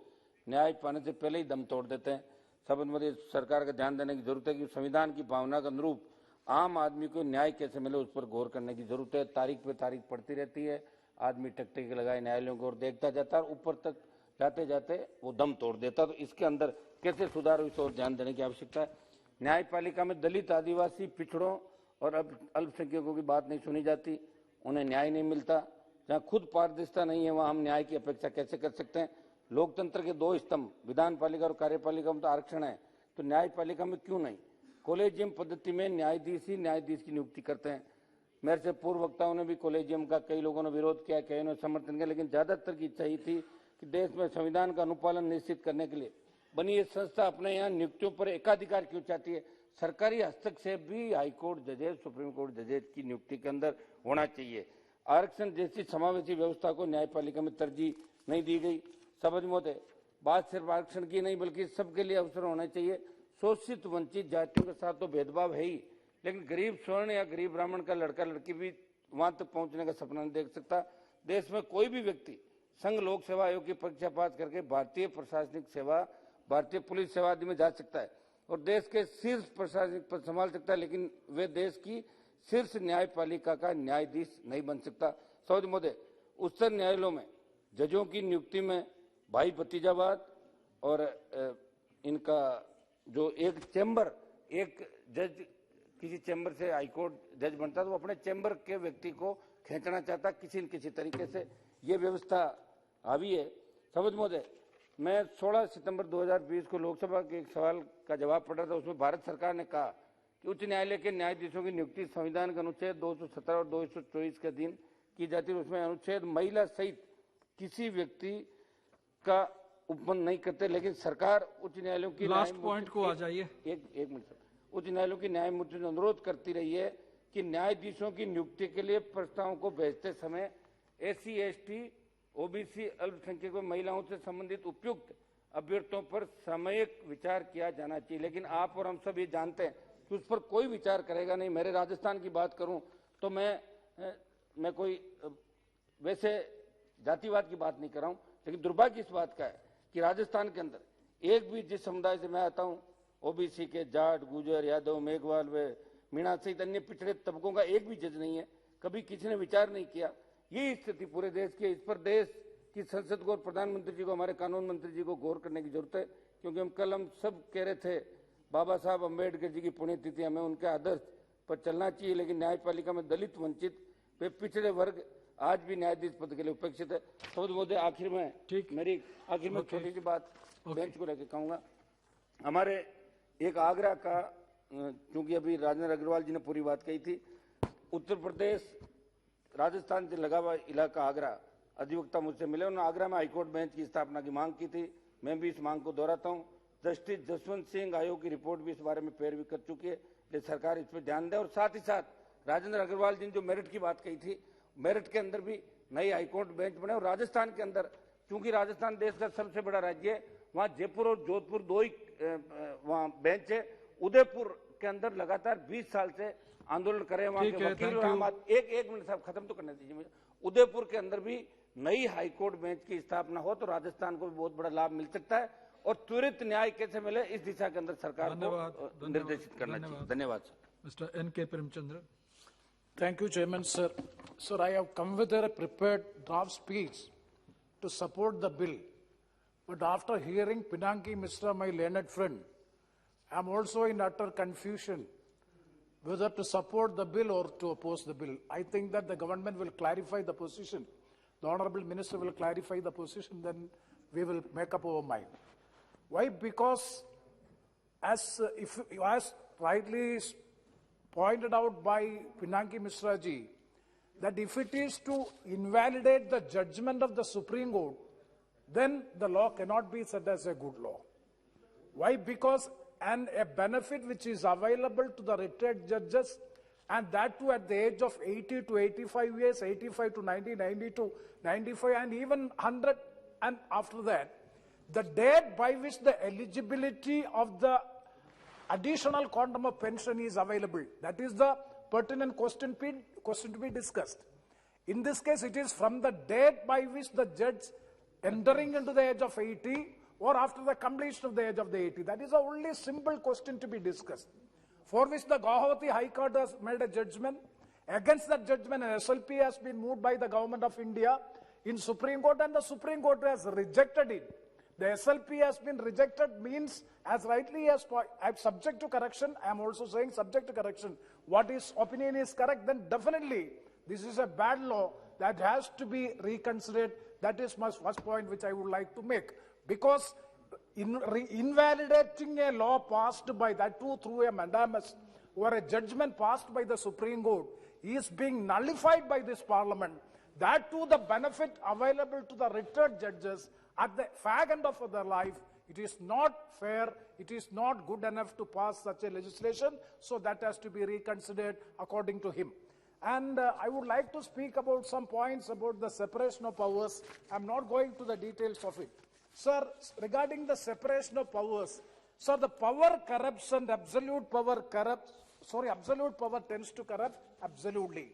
न्याय पाने से पहले ही दम तोड़ देते हैं। संबंध में सरकार का ध्यान देने की जरूरत है कि संविधान की भावना के अनुरूप आम आदमी को न्याय कैसे मिले, उस पर गौर करने की जरूरत है। तारीख पे तारीख पड़ती रहती है, आदमी टकटकी लगाए न्यायालयों को और देखता जाता है और ऊपर तक जाते जाते वो दम तोड़ देता। तो इसके अंदर कैसे सुधार हो, इस और ध्यान देने की आवश्यकता है। न्यायपालिका में दलित, आदिवासी, पिछड़ों और अल्पसंख्यकों की बात नहीं सुनी जाती, उन्हें न्याय नहीं मिलता। जहाँ खुद पारदर्शिता नहीं है वहाँ हम न्याय की अपेक्षा कैसे कर सकते हैं। लोकतंत्र के दो स्तंभ विधान पालिका और कार्यपालिका में तो आरक्षण है, तो न्यायपालिका में क्यों नहीं। कॉलेजियम पद्धति में न्यायाधीश ही न्यायाधीश की नियुक्ति करते हैं। मेरे से पूर्व वक्ताओं ने भी कॉलेजियम का कई लोगों ने विरोध किया, कई ने समर्थन किया, लेकिन ज्यादातर की इच्छा ही थी कि देश में संविधान का अनुपालन निश्चित करने के लिए बनी ये संस्था अपने यहाँ नियुक्तियों पर एकाधिकार क्यों चाहती है। सरकारी हस्तक्षेप भी हाईकोर्ट जजेस, सुप्रीम कोर्ट जजेस की नियुक्ति के अंदर होना चाहिए। आरक्षण जैसी समावेशी व्यवस्था को न्यायपालिका में तरजीह नहीं दी गई। समझ मोते बात सिर्फ आरक्षण की नहीं बल्कि सबके लिए अवसर होना चाहिए। शोषित वंचित जातियों के साथ तो भेदभाव है ही, लेकिन गरीब स्वर्ण या गरीब ब्राह्मण का लड़का लड़की भी वहां तक पहुंचने का सपना नहीं देख सकता। देश में कोई भी व्यक्ति संघ लोक सेवा आयोग की परीक्षा पास करके भारतीय प्रशासनिक सेवा, भारतीय पुलिस सेवा आदि में जा सकता है और देश के शीर्ष प्रशासनिक पद संभाल सकता है, लेकिन वे देश की शीर्ष न्यायपालिका का न्यायाधीश नहीं बन सकता। सौद मोदे उच्चतर न्यायालयों में जजों की नियुक्ति में भाई भतीजावाद और इनका जो एक चैम्बर, एक जज किसी चैम्बर से हाईकोर्ट जज बनता तो वो अपने चैम्बर के व्यक्ति को खींचना चाहता किसी न किसी तरीके से, ये व्यवस्था हावी है। समझ मोदे मैं 16 सितंबर 2020 को लोकसभा के एक सवाल का जवाब पढ़ रहा था। उसमें भारत सरकार ने कहा कि उच्च न्यायालय के न्यायाधीशों की नियुक्ति संविधान के अनुच्छेद 217 और 224 के अधीन की जाती है। उसमें अनुच्छेद महिला सहित किसी व्यक्ति का उपबंध नहीं करते, लेकिन सरकार उच्च न्यायालयों की लास्ट पॉइंट को आ जाइए। एक मिनट। उच्च न्यायालयों की न्यायमूर्ति ने अनुरोध करती रही है कि न्यायाधीशों की नियुक्ति के लिए प्रस्तावों को भेजते समय SC, ST, OBC, अल्पसंख्यकों, महिलाओं से संबंधित उपयुक्त अभ्यर्थियों पर सामयिक विचार किया जाना चाहिए। लेकिन आप और हम सब ये जानते हैं कि उस पर कोई विचार करेगा नहीं। मेरे राजस्थान की बात करूं तो मैं कोई वैसे जातिवाद की बात नहीं कर रहा हूं, लेकिन दुर्भाग्य इस बात का है कि राजस्थान के अंदर एक भी, जिस समुदाय से मैं आता हूं, OBC के जाट, गुजर, यादव, मेघवाल व मीणा सहित अन्य पिछड़े तबकों का एक भी जज नहीं है। कभी किसी ने विचार नहीं किया। ये स्थिति पूरे देश की, इस पर देश की संसद को और प्रधानमंत्री जी को, हमारे कानून मंत्री जी को गौर करने की जरूरत है। क्योंकि हम सब कह रहे थे बाबा साहब अम्बेडकर जी की पुण्यतिथि, हमें उनके आदर्श पर चलना चाहिए, लेकिन न्यायपालिका में दलित, वंचित वे पिछड़े वर्ग आज भी न्यायाधीश पद के लिए उपेक्षित है। सौद मोदे आखिर में मेरी आखिर में छोटी सी बात बेंच को लेकर कहूंगा। हमारे एक आगरा का, क्योंकि अभी राजेंद्र अग्रवाल जी ने पूरी बात कही थी, उत्तर प्रदेश राजस्थान से लगा हुआ इलाका आगरा, अधिवक्ता मुझसे मिले, उन्होंने आगरा में हाईकोर्ट बेंच की स्थापना की मांग की थी। मैं भी इस मांग को दोहराता हूँ। जस्टिस जसवंत सिंह आयोग की रिपोर्ट भी इस बारे में पैरवी कर चुकी है, लेकिन सरकार इस पर ध्यान दे। और साथ ही साथ राजेंद्र अग्रवाल जी ने जो मेरिट की बात कही थी, मेरिट के अंदर भी नई हाईकोर्ट बेंच बने। और राजस्थान के अंदर, क्योंकि राजस्थान देश का सबसे बड़ा राज्य है, वहाँ जयपुर और जोधपुर दो ही वहाँ बेंच है। उदयपुर के अंदर लगातार 20 साल से आंदोलन करे वहाँ के वकील और एक मिनट साहब खत्म तो करने दीजिए मुझे। उदयपुर के अंदर भी नई हाईकोर्ट बेंच की स्थापना हो तो राजस्थान को भी बहुत बड़ा लाभ मिल सकता है और त्वरित न्याय कैसे मिले इस दिशा के अंदर सरकार को निर्देशित करना चाहिए। धन्यवाद sir. Mister N.K. Premchandra. Thank you, Chairman, sir. Sir, I have come with a prepared draft speech to support the bill. But after hearing Pinaki Mishra, my learned friend, I am also in utter confusion whether to support the bill or to oppose the bill. I think that the government will clarify the position. The Honorable Minister will clarify the position, then we will make up our mind. Why? Because as rightly pointed out by Pinaki Mishra ji, that if it is to invalidate the judgment of the Supreme Court, then the law cannot be said as a good law. Why? Because a benefit which is available to the retired judges, and that too at the age of 80 to 85 years, 85 to 90, 90 to 95, and even 100, and after that, the date by which the eligibility of the additional quantum of pension is available? That is the pertinent question to be discussed. In this case, it is from the date by which the judge entering into the age of 80 or after the completion of the age of the 80. That is the only simple question to be discussed, for which the Guwahati High Court has made a judgment. Against that judgment, an SLP has been moved by the Government of India in Supreme Court, and the Supreme Court has rejected it. The SLP has been rejected means, as rightly as I'm subject to correction, I am also saying subject to correction. What is opinion is correct, then definitely this is a bad law that has to be reconsidered. That is my first point which I would like to make. Because invalidating a law passed by that too through a mandamus or a judgment passed by the Supreme Court is being nullified by this Parliament. That too the benefit available to the retired judges at the fag end of their life. It is not fair, it is not good enough to pass such a legislation, so that has to be reconsidered according to him. And I would like to speak about some points about the separation of powers. I'm not going to the details of it. Sir, regarding the separation of powers, sir, the power corrupts and absolute power tends to corrupt absolutely.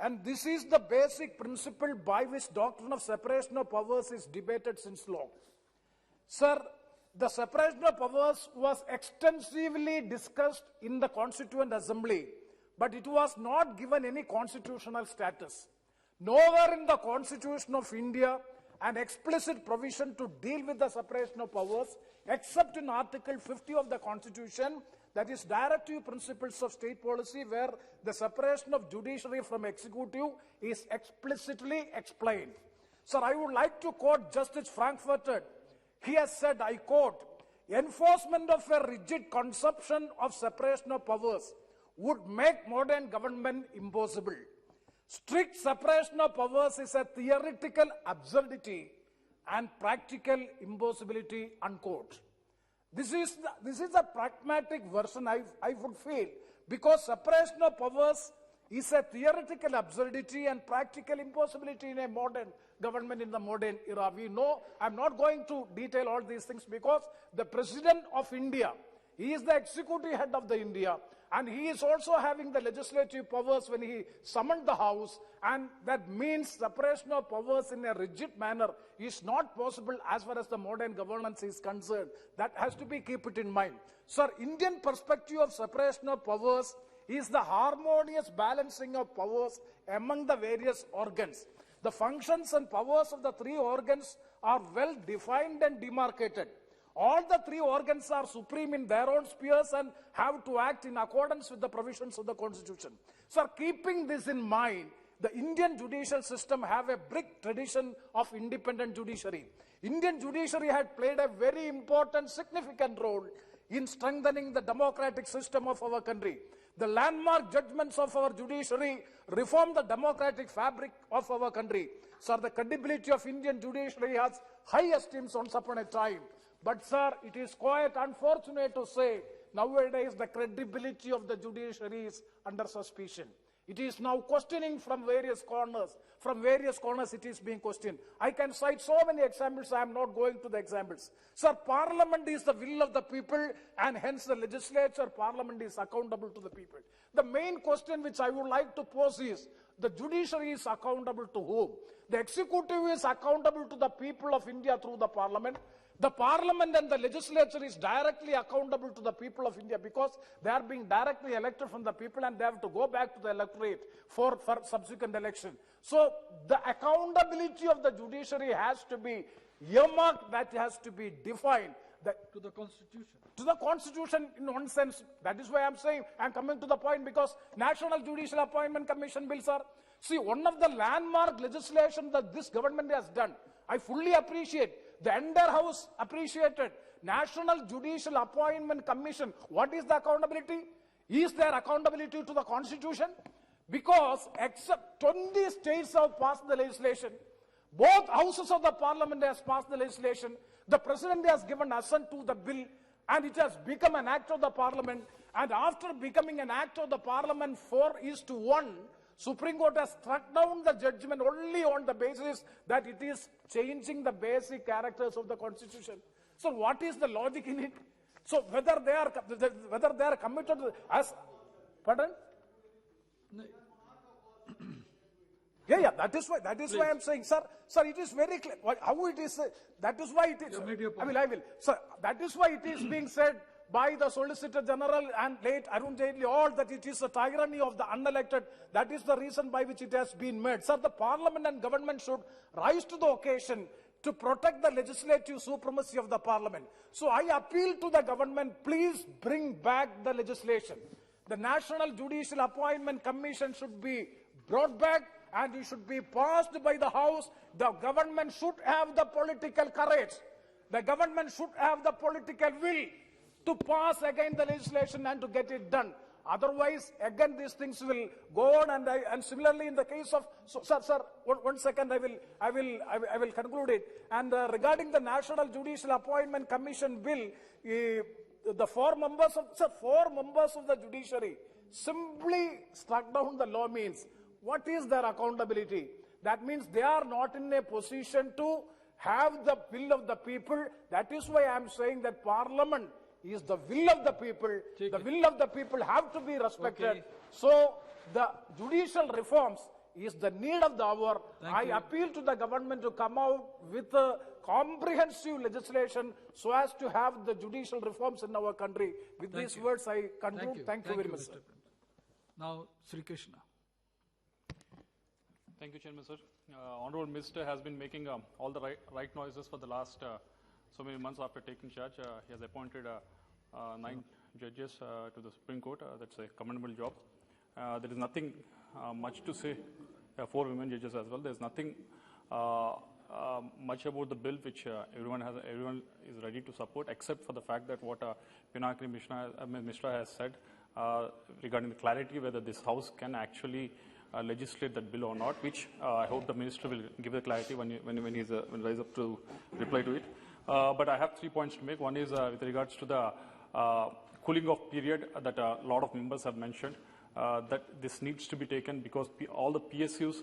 And this is the basic principle by which doctrine of separation of powers is debated since long. Sir, the separation of powers was extensively discussed in the Constituent Assembly, but it was not given any constitutional status. Nowhere in the Constitution of India an explicit provision to deal with the separation of powers, except in Article 50 of the Constitution, that is Directive Principles of State Policy, where the separation of judiciary from executive is explicitly explained. Sir, I would like to quote Justice Frankfurter. He has said, I quote, enforcement of a rigid conception of separation of powers would make modern government impossible. Strict separation of powers is a theoretical absurdity and practical impossibility, unquote. This is a pragmatic version I would feel, because separation of powers is a theoretical absurdity and practical impossibility in a modern government in the modern era. We know, I'm not going to detail all these things, because the President of India, he is the executive head of the India, and he is also having the legislative powers when he summoned the House, and that means separation of powers in a rigid manner is not possible as far as the modern governance is concerned. That has to be kept in mind. Sir, Indian perspective of separation of powers is the harmonious balancing of powers among the various organs. The functions and powers of the three organs are well defined and demarcated. All the three organs are supreme in their own spheres and have to act in accordance with the provisions of the Constitution. Sir, keeping this in mind, the Indian judicial system have a rich tradition of independent judiciary. Indian judiciary had played a very important, significant role in strengthening the democratic system of our country. The landmark judgments of our judiciary reform the democratic fabric of our country. Sir, the credibility of Indian judiciary has high esteem once upon a time. But sir, it is quite unfortunate to say nowadays the credibility of the judiciary is under suspicion. It is now questioning from various corners. From various corners it is being questioned. I can cite so many examples, I am not going to the examples. Sir, Parliament is the will of the people, and hence the legislature, Parliament is accountable to the people. The main question which I would like to pose is, the judiciary is accountable to whom? The executive is accountable to the people of India through the Parliament. The Parliament and the legislature is directly accountable to the people of India, because they are being directly elected from the people and they have to go back to the electorate for subsequent election. So the accountability of the judiciary has to be earmarked, that has to be defined. To the Constitution. To the Constitution in one sense. That is why I'm saying, I'm coming to the point, because National Judicial Appointment Commission bills are, see, one of the landmark legislation that this government has done. I fully appreciate. The entire House appreciated. National Judicial Appointment Commission. What is the accountability? Is there accountability to the Constitution? Because except 20 states have passed the legislation. Both houses of the Parliament has passed the legislation. The President has given assent to the bill, and it has become an act of the Parliament. And after becoming an act of the Parliament 4:1, Supreme Court has struck down the judgment only on the basis that it is changing the basic characters of the Constitution. So what is the logic in it? So whether they are committed as, pardon? Yeah, that is why I'm saying, sir, it is very clear how it is. That is why it is. I will. Sir, that is why it is being said by the Solicitor General and late Arun Jaitley all that it is a tyranny of the unelected. That is the reason by which it has been made. Sir, the Parliament and government should rise to the occasion to protect the legislative supremacy of the Parliament. So I appeal to the government, please bring back the legislation. The National Judicial Appointment Commission should be brought back and it should be passed by the House. The government should have the political courage. The government should have the political will to pass again the legislation and to get it done. Otherwise, again, these things will go on. And similarly, in the case of, sir, one second, I will conclude it. And regarding the National Judicial Appointment Commission bill, the four members of the judiciary simply struck down the law means what is their accountability? That means they are not in a position to have the will of the people. That is why I am saying that Parliament is the will of the people. The will of the people have to be respected. Okay. So the judicial reforms is the need of the hour. I appeal to the government to come out with a comprehensive legislation so as to have the judicial reforms in our country. With these words, I conclude. Thank you very much, sir. Now, Sri Krishna. Thank you, Chairman, sir. Honorable Minister has been making all the right noises for the last so many months after taking charge. He has appointed 9 judges to the Supreme Court. That's a commendable job. There is nothing much to say. 4 women judges as well. There's nothing much about the bill which everyone is ready to support, except for the fact that what Pinakari Mishra has said regarding the clarity whether this House can actually legislate that bill or not, which I hope the Minister will give the clarity when he rise up to reply to it. But I have 3 points to make. One is with regards to the cooling off period that a lot of members have mentioned, that this needs to be taken because all the PSUs,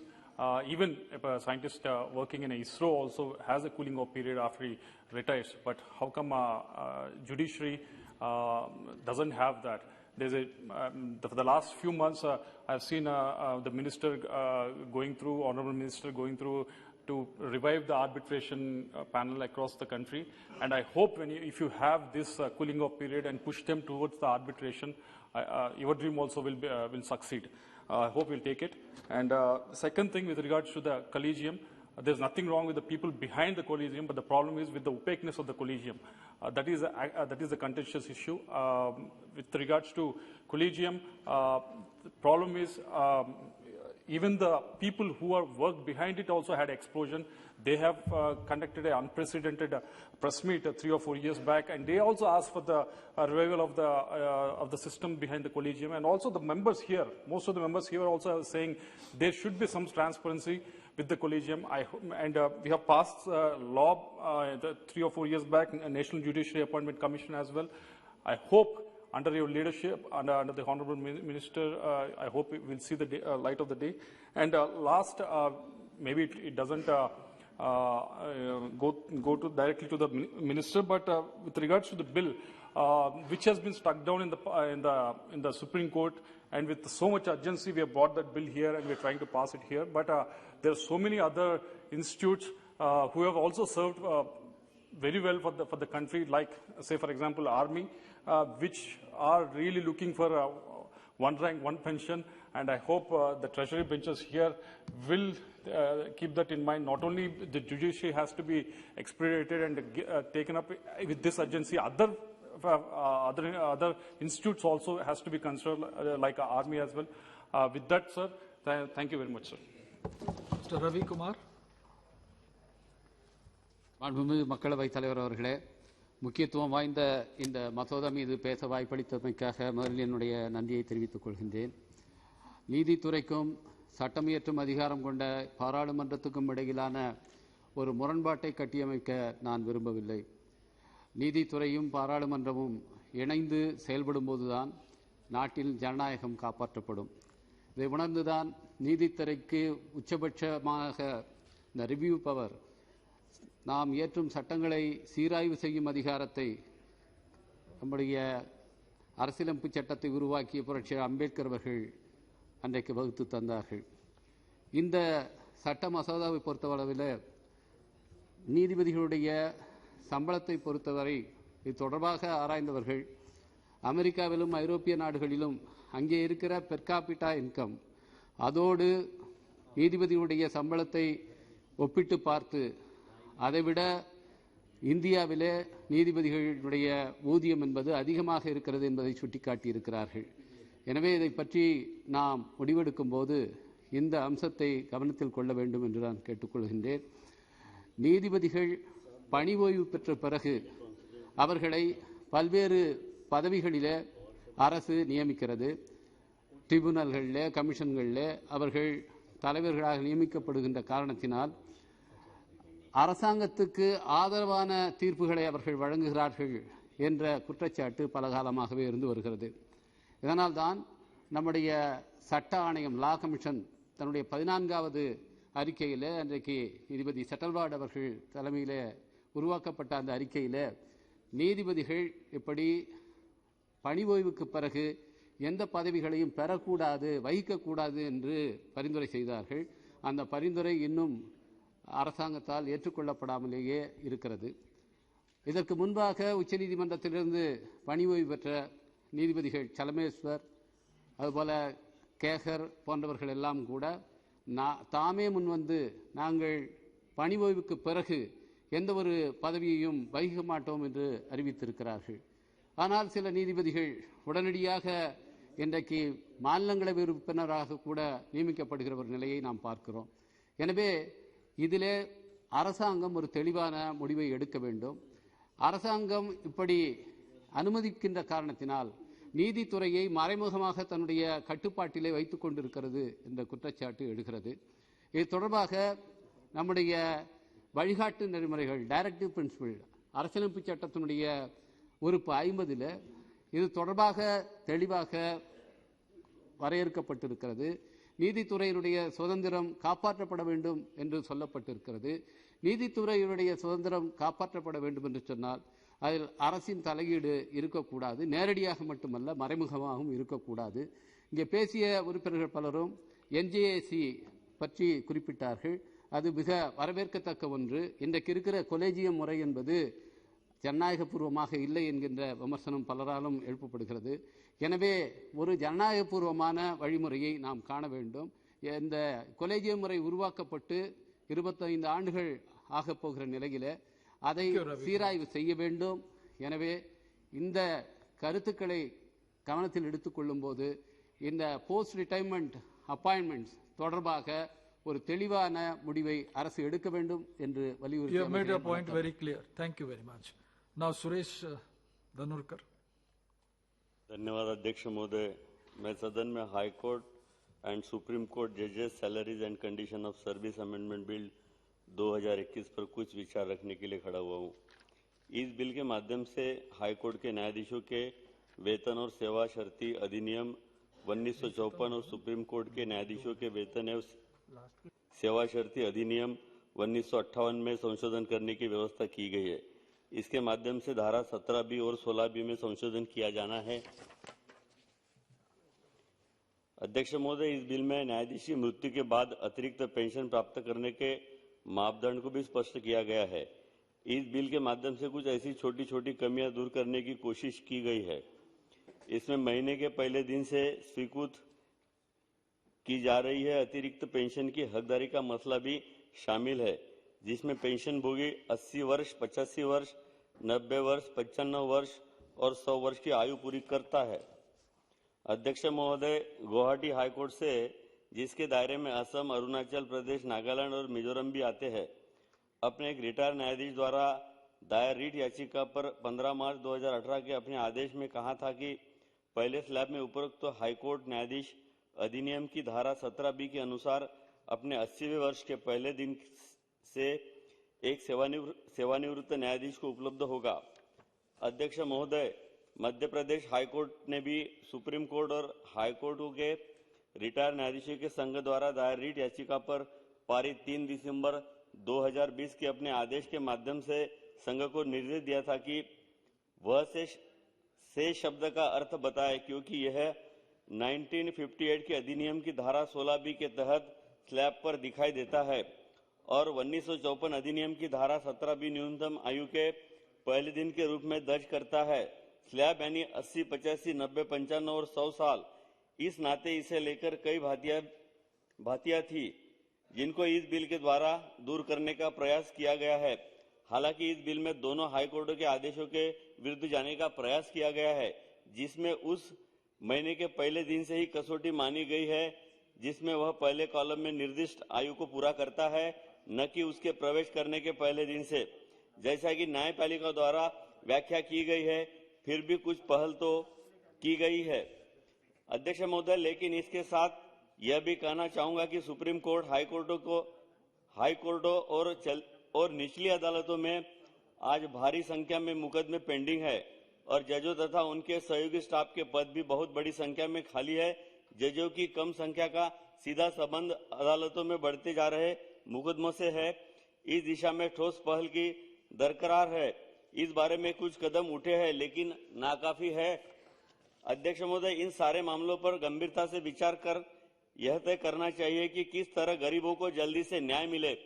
even if a scientist working in ISRO also has a cooling off period after he retires. But how come judiciary doesn't have that? There's for the last few months, I've seen the Minister Honorable Minister going through to revive the arbitration panel across the country. And I hope if you have this cooling off period and push them towards the arbitration, your dream also will succeed. I hope we'll take it. And second thing with regards to the collegium, there's nothing wrong with the people behind the collegium, but the problem is with the opaqueness of the collegium. That is a contentious issue. With regards to collegium, the problem is even the people who are worked behind it also had explosion. They have conducted an unprecedented press meet 3 or 4 years back, and they also asked for the revival of the system behind the collegium. And also the members here, most of the members here also are saying there should be some transparency with the collegium. And we have passed law 3 or 4 years back, a National Judiciary Appointment Commission as well. I hope under your leadership, under the Honorable Minister, I hope it will see the light of the day. And last, maybe it doesn't go directly to the Minister, but with regards to the bill, which has been struck down in the Supreme Court, and with so much urgency, we have brought that bill here and we are trying to pass it here. But there are so many other institutes who have also served very well for the country, like, say, for example, Army, which are really looking for one rank, one pension. And I hope the Treasury benches here will keep that in mind. Not only the judiciary has to be expedited and taken up with this urgency, other institutes also has to be considered, like Army as well. With that, sir, thank you very much, sir. Mr. Ravi Kumar. மாண்புமிகு மக்களவைத் தலைவர் அவர்களே, முக்கியத்துவம் வாய்ந்த இந்த மசோதா மீது பேச வாய்ப்பளித்தமைக்காக முதலில் என்னுடைய நன்றியை தெரிவித்துக் கொள்கின்றேன். நீதித்துறைக்கும் சட்டமியற்றும் அதிகாரம் கொண்ட பாராளுமன்றத்துக்கும் இடையிலான ஒரு முரண்பாட்டை கட்டியமைக்க நான் விரும்பவில்லை. நீதித்துறையும் பாராளுமன்றமும் இணைந்து செயல்படும்போதுதான் நாட்டில் ஜனநாயகம் காப்பாற்றப்படும். இதை உணர்ந்துதான் நீதித்துறைக்கு உச்சபட்சமாக இந்த ரிவ்யூ பவர், நாம் இயற்றும் சட்டங்களை சீராய்வு செய்யும் அதிகாரத்தை நம்முடைய அரசியலமைப்பு சட்டத்தை உருவாக்கிய புரட்சியாளர் அம்பேத்கர் அவர்கள் அன்றைக்கு வகுத்து தந்தார்கள். இந்த சட்ட மசோதாவை பொறுத்தவரையில் நீதிபதிகளுடைய சம்பளத்தை பொறுத்தவரை இது தொடர்பாக ஆராய்ந்தவர்கள் அமெரிக்காவிலும் ஐரோப்பிய நாடுகளிலும் அங்கே இருக்கிற பெர் கேபிட்டா இன்கம் அதோடு நீதிபதியுடைய சம்பளத்தை ஒப்பிட்டு பார்த்து அதைவிட இந்தியாவிலே நீதிபதிகளுடைய ஊதியம் என்பது அதிகமாக இருக்கிறது என்பதை சுட்டிக்காட்டியிருக்கிறார்கள். எனவே இதை பற்றி நாம் முடிவெடுக்கும் போது இந்த அம்சத்தை கவனத்தில் கொள்ள வேண்டும் என்று நான் கேட்டுக்கொள்கின்றேன். நீதிபதிகள் பணி ஓய்வு பெற்ற பிறகு அவர்களை பல்வேறு பதவிகளிலே அரசு நியமிக்கிறது. ட்ரிபுனல்களில், கமிஷன்களில் அவர்கள் தலைவர்களாக நியமிக்கப்படுகின்ற காரணத்தினால் அரசாங்கத்துக்கு ஆதரவான தீர்ப்புகளை அவர்கள் வழங்குகிறார்கள் என்ற குற்றச்சாட்டு பல காலமாகவே இருந்து வருகிறது. இதனால்தான் நம்முடைய சட்ட ஆணையம் லா கமிஷன் தன்னுடைய 14வது அறிக்கையில் அன்றைக்கு நீதிபதி செட்டல்வார்ட் அவர்கள் தலைமையில் உருவாக்கப்பட்ட அந்த அறிக்கையில் நீதிபதிகள் இப்படி பணி ஓய்வுக்கு பிறகு எந்த பதவிகளையும் பெறக்கூடாது, வகிக்கக்கூடாது என்று பரிந்துரை செய்தார்கள். அந்த பரிந்துரை இன்னும் அரசாங்கத்தால் ஏற்றுக்கொள்ளப்படாமலேயே இருக்கிறது. இதற்கு முன்பாக உச்சநீதிமன்றத்திலிருந்து பணி ஓய்வு பெற்ற நீதிபதிகள் சலமேஸ்வர், அதுபோல கேகர் போன்றவர்கள் எல்லாம் கூட தாமே முன்வந்து நாங்கள் பணி ஓய்வுக்கு பிறகு எந்த ஒரு பதவியையும் வகிக்க மாட்டோம் என்று அறிவித்திருக்கிறார்கள். ஆனால் சில நீதிபதிகள் உடனடியாக இன்றைக்கு மாநிலங்களவை உறுப்பினராக கூட நியமிக்கப்படுகிற ஒரு நிலையை நாம் பார்க்கிறோம். எனவே இதிலே அரசாங்கம் ஒரு தெளிவான முடிவை எடுக்க வேண்டும். அரசாங்கம் இப்படி அனுமதிக்கின்ற காரணத்தினால் நீதித்துறையை மறைமுகமாக தன்னுடைய கட்டுப்பாட்டிலே வைத்துக் கொண்டிருக்கிறது என்ற குற்றச்சாட்டு எழுகிறது. இது தொடர்பாக நம்முடைய வழிகாட்டு நெறிமுறைகள் டைரக்டிவ் பிரின்சிபிள் அரசியலமைப்பு சட்டத்தினுடைய உறுப்பு 50 இது தொடர்பாக தெளிவாக வரையறுக்கப்பட்டிருக்கிறது. நீதித்துறையினுடைய சுதந்திரம் காப்பாற்றப்பட வேண்டும் என்று சொல்லப்பட்டிருக்கிறது. நீதித்துறையினுடைய சுதந்திரம் காப்பாற்றப்பட வேண்டும் என்று சொன்னால் அதில் அரசின் தலையீடு இருக்கக்கூடாது. நேரடியாக மட்டுமல்ல, மறைமுகமாகவும் இருக்கக்கூடாது. இங்கே பேசிய உறுப்பினர்கள் பலரும் என்ஜேஏசி பற்றி குறிப்பிட்டார்கள். அது மிக வரவேற்கத்தக்க ஒன்று. இன்றைக்கு இருக்கிற கொலேஜியம் முறை என்பது ஜனநாயகபூர்வமாக இல்லை என்கின்ற விமர்சனம் பலராலும் எழுப்பப்படுகிறது. எனவே ஒரு ஜனநாயகபூர்வமான வழிமுறையை நாம் காண வேண்டும். இந்த கொலேஜியம் முறை உருவாக்கப்பட்டு 25 ஆண்டுகள் ஆகப் போகிற நிலையில அதை சீராய்வு செய்ய வேண்டும். எனவே இந்த கருத்துக்களை கவனத்தில் எடுத்துக்கொள்ளும் போது இந்த போஸ்ட் ரிட்டைர்மெண்ட் அப்பாயின்மெண்ட்ஸ் தொடர்பாக ஒரு தெளிவான முடிவை அரசு எடுக்க வேண்டும் என்று வலியுறுத்தி. You have made your point very clear. Thank you very much. Now Suresh Dhanurkar. धन्यवाद अध्यक्ष महोदय। मैं सदन में high court and supreme court जजेस salaries and condition of service amendment bill 2021 पर कुछ विचार रखने के लिए खड़ा हुआ हूँ। इस बिल के माध्यम से हाई कोर्ट के न्यायाधीशों के वेतन और सेवा शर्ती अधिनियम 1954 और सुप्रीम कोर्ट के न्यायाधीशों के वेतन एवं सेवा शर्ती अधिनियम 1958 में संशोधन करने की व्यवस्था की गई है। इसके माध्यम से धारा 17B और 16B में संशोधन किया जाना है। अध्यक्ष महोदय, इस बिल में न्यायाधीश की मृत्यु के बाद अतिरिक्त पेंशन प्राप्त करने के मापदंड को भी स्पष्ट किया गया है। इस बिल के माध्यम से कुछ ऐसी छोटी छोटी कमियां दूर करने की कोशिश की गई है। इसमें महीने के पहले दिन से स्वीकृत की जा रही है अतिरिक्त पेंशन की हकदारी का मसला भी शामिल है, जिसमें पेंशन भोगी 80 वर्ष, 85 वर्ष, 90 वर्ष, 95 वर्ष और 100 वर्ष की आयु पूरी करता है। अध्यक्ष महोदय, गुवाहाटी हाईकोर्ट से जिसके दायरे में असम, अरुणाचल प्रदेश, नागालैंड और मिजोरम भी आते हैं, अपने एक रिटायर्ड न्यायाधीश द्वारा दायर रीट याचिका पर 15 मार्च 2018 के अपने आदेश में कहा था कि पहले स्लैब में उपरोक्त तो हाईकोर्ट न्यायाधीश अधिनियम की धारा 17B के अनुसार अपने 80वें वर्ष के पहले दिन से एक सेवानिवृत्त न्यायाधीश को उपलब्ध होगा। अध्यक्ष महोदय, मध्य प्रदेश हाईकोर्ट ने भी सुप्रीम कोर्ट और हाईकोर्टों के रिटायर्ड न्यायाधीशों के संघ द्वारा दायर रीट याचिका पर पारित 3 दिसंबर 2020 के अपने आदेश के माध्यम से संघ को निर्देश दिया था कि वह से शब्द का अर्थ बताएं, क्योंकि यह 1958 के अधिनियम की धारा 16B के तहत स्लैब पर दिखाई देता है और 1954 अधिनियम की धारा 17B न्यूनतम आयु के पहले दिन के रूप में दर्ज करता है। स्लैब यानी 80, 85, 90, 95 और 100 साल। इस नाते इसे लेकर कई भातियां थी जिनको इस बिल के द्वारा दूर करने का प्रयास किया गया है। हालांकि इस बिल में दोनों हाईकोर्टों के आदेशों के विरुद्ध जाने का प्रयास किया गया है, जिसमें उस महीने के पहले दिन से ही कसौटी मानी गई है जिसमें वह पहले कॉलम में निर्दिष्ट आयु को पूरा करता है, न कि उसके प्रवेश करने के पहले दिन से। जैसा कि न्यायपालिका द्वारा व्याख्या की गई है, फिर भी कुछ पहल तो की गई है अध्यक्ष महोदय, लेकिन इसके साथ यह भी कहना चाहूंगा कि सुप्रीम कोर्ट, हाईकोर्टों और निचली अदालतों में आज भारी संख्या में मुकदमे पेंडिंग है और जजों तथा उनके सहयोगी स्टाफ के पद भी बहुत बड़ी संख्या में खाली है। जजों की कम संख्या का सीधा संबंध अदालतों में बढ़ते जा रहे मुकदमों से है। इस दिशा में ठोस पहल की दरकार है। इस बारे में कुछ कदम उठे हैं, लेकिन नाकाफी है। अध्यक्ष महोदय, इन सारे मामलों पर गंभीरता से विचार कर यह तय करना चाहिए कि किस तरह गरीबों को जल्दी से न्याय मिले।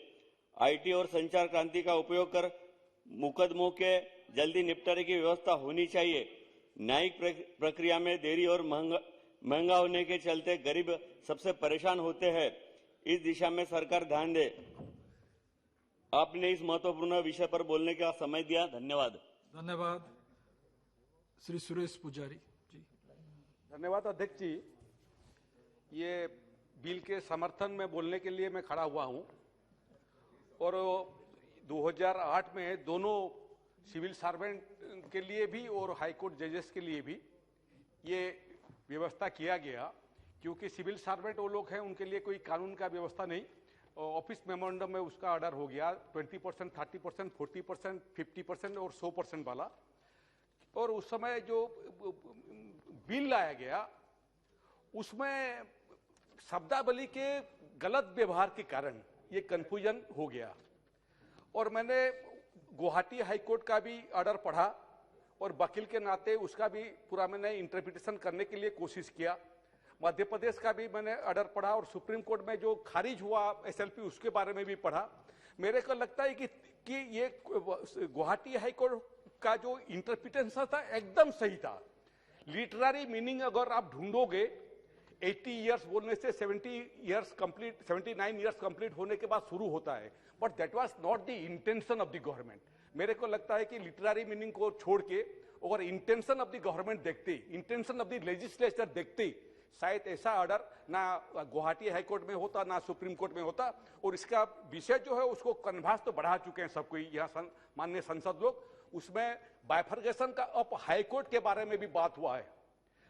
आईटी और संचार क्रांति का उपयोग कर मुकदमों के जल्दी निपटारे की व्यवस्था होनी चाहिए। न्यायिक प्रक्रिया में देरी और महंगा होने के चलते गरीब सबसे परेशान होते हैं। इस दिशा में सरकार ध्यान दे। आपने इस महत्वपूर्ण विषय पर बोलने का समय दिया, धन्यवाद। धन्यवाद। श्री सुरेश पुजारी जी। धन्यवाद अध्यक्ष जी। ये बिल के समर्थन में बोलने के लिए मैं खड़ा हुआ हूं और 2008 में दोनों सिविल सर्वेंट के लिए भी और हाईकोर्ट जजेस के लिए भी ये व्यवस्था किया गया, क्योंकि सिविल सर्वेंट वो लोग हैं उनके लिए कोई कानून का व्यवस्था नहीं। ऑफिस मेमोरेंडम में उसका ऑर्डर हो गया 20%, 30%, 40%, 50% और 100% वाला। और उस समय जो बिल लाया गया उसमें शब्दावली के गलत व्यवहार के कारण ये कंफ्यूजन हो गया और मैंने गुवाहाटी हाईकोर्ट का भी ऑर्डर पढ़ा और वकील के नाते उसका भी पूरा मैंने इंटरप्रिटेशन करने के लिए कोशिश किया। मध्य प्रदेश का भी मैंने ऑर्डर पढ़ा और सुप्रीम कोर्ट में जो खारिज हुआ एसएलपी उसके बारे में भी पढ़ा। मेरे को लगता है कि ये गुवाहाटी हाईकोर्ट का जो इंटरप्रिटेशन था एकदम सही था। लिटरेरी मीनिंग अगर आप ढूंढोगे 80 इयर्स बोलने से 79 इयर्स कंप्लीट होने के बाद शुरू होता है, but that was not the intention of the government. मेरे को लगता है कि लिटरेरी मीनिंग को छोड़ के अगर इंटेंशन ऑफ द गवर्नमेंट देखते, इंटेंशन ऑफ द लेजिस्लेचर देखते, शायद ऐसा ऑर्डर ना गुवाहाटी हाईकोर्ट में होता ना सुप्रीम कोर्ट में होता। और इसका विषय जो है उसको कन्भास तो बढ़ा चुके हैं सब कोई यहाँ माननीय संसद लोग। उसमें बाइफर्गेशन का अब हाईकोर्ट के बारे में भी बात हुआ है।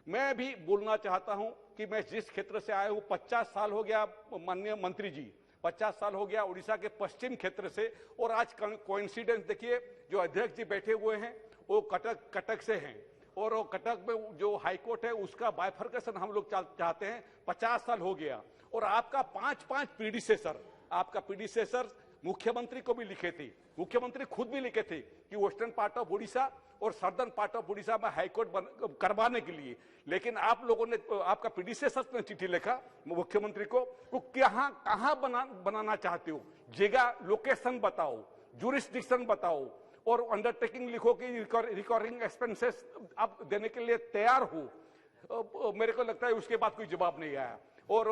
मैं भी बोलना चाहता हूं कि मैं जिस क्षेत्र से आया हूं 50 साल हो गया माननीय मंत्री जी, 50 साल हो गया उड़ीसा के पश्चिम क्षेत्र से। और आज कोइंसिडेंस देखिए, जो अध्यक्ष जी बैठे हुए हैं वो कटक से हैं और वो कटक में जो हाईकोर्ट है उसका बाइफर्केशन हम लोग चाहते हैं। 50 साल हो गया और आपका 5 प्रीडिसेसर, आपका प्रीडिसेसर मुख्यमंत्री को भी लिखे थे, मुख्यमंत्री खुद भी लिखे थे कि वेस्टर्न पार्ट ऑफ उड़ीसा और सर्दर्न पार्ट ऑफ उड़ीसा में हाईकोर्ट करवाने के लिए। लेकिन आप लोगों ने, आपका प्रीडिसेसर ने चिट्ठी लिखा मुख्यमंत्री को, वो कहां बनाना चाहते हो, जगह लोकेशन बताओ, जुरिस्डिक्शन बताओ और अंडरटेकिंग लिखो कि रिकॉर्डिंग एक्सपेंसेस आप देने के लिए तैयार हो। मेरे को लगता है उसके बाद कोई जवाब नहीं आया। और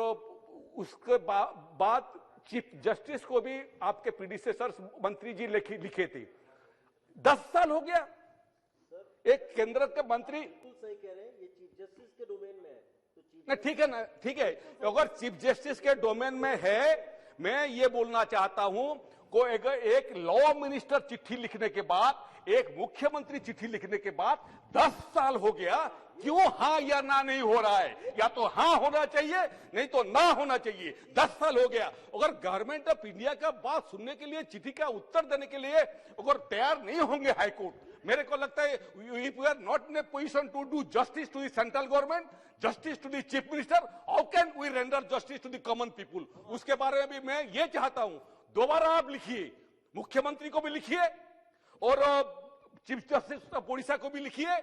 उसके बाद चीफ जस्टिस को भी आपके प्रीडिसेसर मंत्री जी लिखे थे। 10 साल हो गया एक केंद्र के मंत्री। सही कह रहे हैं, ये चीफ जस्टिस के डोमेन में है तो ठीक है ना, ठीक है। अगर चीफ जस्टिस के डोमेन में है, मैं ये बोलना चाहता हूं को एक लॉ मिनिस्टर चिट्ठी लिखने के बाद, एक मुख्यमंत्री चिट्ठी लिखने के बाद 10 साल हो गया, क्यों हाँ या ना नहीं हो रहा है? या तो हाँ होना चाहिए, नहीं तो ना होना चाहिए। 10 साल हो गया। अगर गवर्नमेंट ऑफ इंडिया का बात सुनने के लिए, चिट्ठी का उत्तर देने के लिए अगर तैयार नहीं होंगे हाईकोर्ट, मेरे को लगता है if we are not in a position to do justice to the central government, justice to the chief minister, how can we render justice to the common people? उसके बारे में भी मैं ये चाहता हूं, दोबारा आप लिखिए, मुख्यमंत्री को भी लिखिए और चीफ जस्टिस ऑफ ओडिशा को भी लिखिए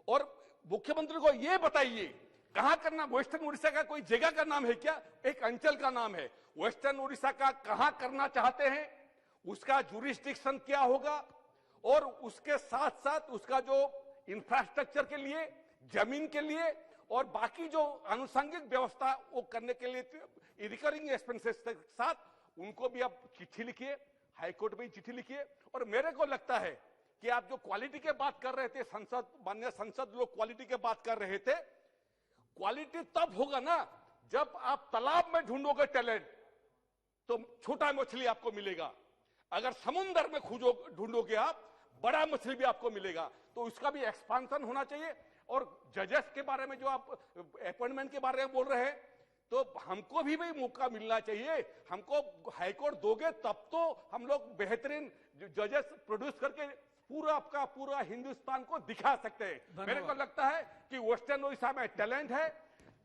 और मुख्यमंत्री को ये बताइए कहां करना, वेस्टर्न उड़ीसा का कोई जगह का नाम है क्या? एक अंचल का नाम है। वेस्टर्न उड़ीसा का कहां करना चाहते हैं, उसका जुरिस्डिक्शन क्या होगा, और उसके साथ साथ उसका जो इंफ्रास्ट्रक्चर के लिए, जमीन के लिए और बाकी जो आनुषंगिक व्यवस्था वो करने के लिए रिकरिंग एक्सपेंसेस के साथ उनको भी आप चिट्ठी लिखिए, हाईकोर्ट में चिट्ठी लिखिए। और मेरे को लगता है कि आप जो क्वालिटी के बात कर रहे थे, माननीय संसद लोग क्वालिटी के बात कर रहे थे, क्वालिटी तब होगा ना जब आप तालाब में ढूंढोगे टैलेंट तो छोटा मछली आपको मिलेगा, अगर समुद्र में ढूंढोगे आप बड़ा मछली भी आपको मिलेगा। तो उसका भी एक्सपांशन होना चाहिए। और जजेस के बारे में जो आप अपॉइंटमेंट के बारे में बोल रहे हैं, तो हमको भी मौका मिलना चाहिए। हमको हाईकोर्ट दोगे तब तो हम लोग बेहतरीन जजेस प्रोड्यूस करके पूरा हिंदुस्तान को दिखा सकते हैं। मेरे को लगता है कि वेस्टर्न उड़ीसा में टैलेंट है।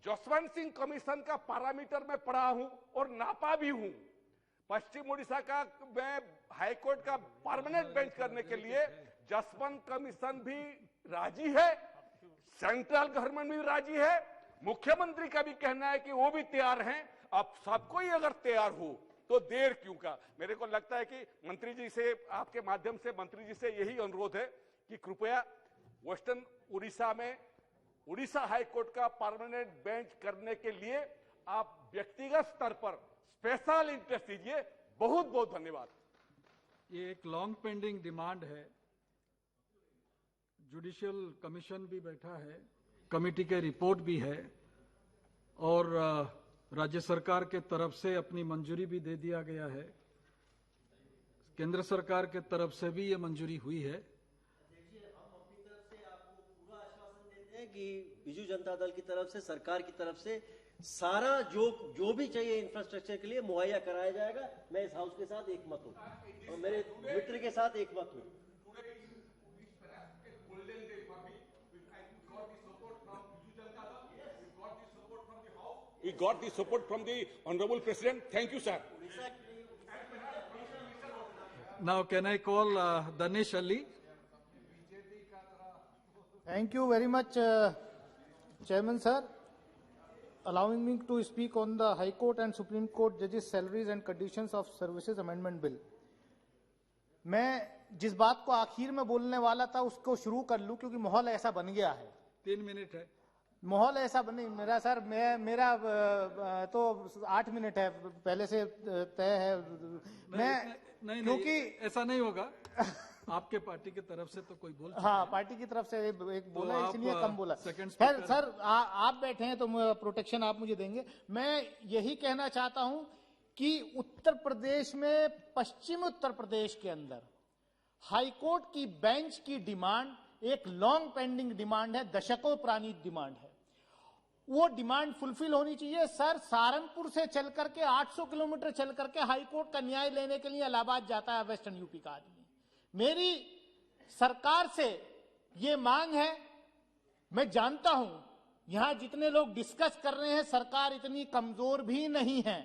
जसवंत सिंह कमीशन का पैरामीटर में पढ़ा हूं और नापा भी हूं। पश्चिम उड़ीसा का मैं हाईकोर्ट का परमानेंट बेंच करने के लिए जसवंत कमीशन भी राजी है, सेंट्रल गवर्नमेंट भी राजी है, मुख्यमंत्री का भी कहना है कि वो भी तैयार हैं। अब सबको ही अगर तैयार हो तो देर क्यों का? मेरे को लगता है कि मंत्री जी से, आपके माध्यम से मंत्री जी से यही अनुरोध है कि कृपया वेस्टर्न उड़ीसा में उड़ीसा हाईकोर्ट का परमानेंट बेंच करने के लिए आप व्यक्तिगत स्तर पर स्पेशल इंटरेस्ट दीजिए। बहुत बहुत धन्यवाद। ये एक लॉन्ग पेंडिंग डिमांड है। जुडिशियल कमीशन भी बैठा है, कमेटी के रिपोर्ट भी है और राज्य सरकार के तरफ से अपनी मंजूरी भी दे दिया गया है। केंद्र सरकार के तरफ से भी ये मंजूरी हुई है। हम अपनी तरफ से आपको पूरा आश्वासन देते हैं कि बीजू जनता दल की तरफ से, सरकार की तरफ से सारा जो भी चाहिए इंफ्रास्ट्रक्चर के लिए मुहैया कराया जाएगा। मैं इस हाउस के साथ एकमत हूँ और मेरे मित्र के साथ एकमत हूँ। We got the support from the Honorable President. Thank you, sir. Now can I call Danish Ali? Thank you very much, Chairman sir. Allowing me to speak on the High Court and Supreme Court Judges' Salaries and Conditions of Services Amendment Bill. मैं जिस बात को आखिर में बोलने वाला था उसको शुरू कर लूं क्योंकि माहौल ऐसा बन गया है। 3 मिनट है। माहौल ऐसा बने मेरा सर, मेरा तो 8 मिनट है पहले से तय है। नहीं, क्योंकि ऐसा नहीं होगा। आपके पार्टी की तरफ से तो कोई बोल, हाँ पार्टी की तरफ से एक बोला तो इसलिए कम बोला। खैर सर आप बैठे हैं तो प्रोटेक्शन आप मुझे देंगे। मैं यही कहना चाहता हूं कि उत्तर प्रदेश में, पश्चिम उत्तर प्रदेश के अंदर हाईकोर्ट की बेंच की डिमांड एक लॉन्ग पेंडिंग डिमांड है, दशकों पुरानी डिमांड है। वो डिमांड फुलफिल होनी चाहिए। सर सहारनपुर से चल करके 800 किलोमीटर चल करके हाईकोर्ट का न्याय लेने के लिए इलाहाबाद जाता है वेस्टर्न यूपी का आदमी। मेरी सरकार से ये मांग है, मैं जानता हूं यहां जितने लोग डिस्कस कर रहे हैं सरकार इतनी कमजोर भी नहीं है,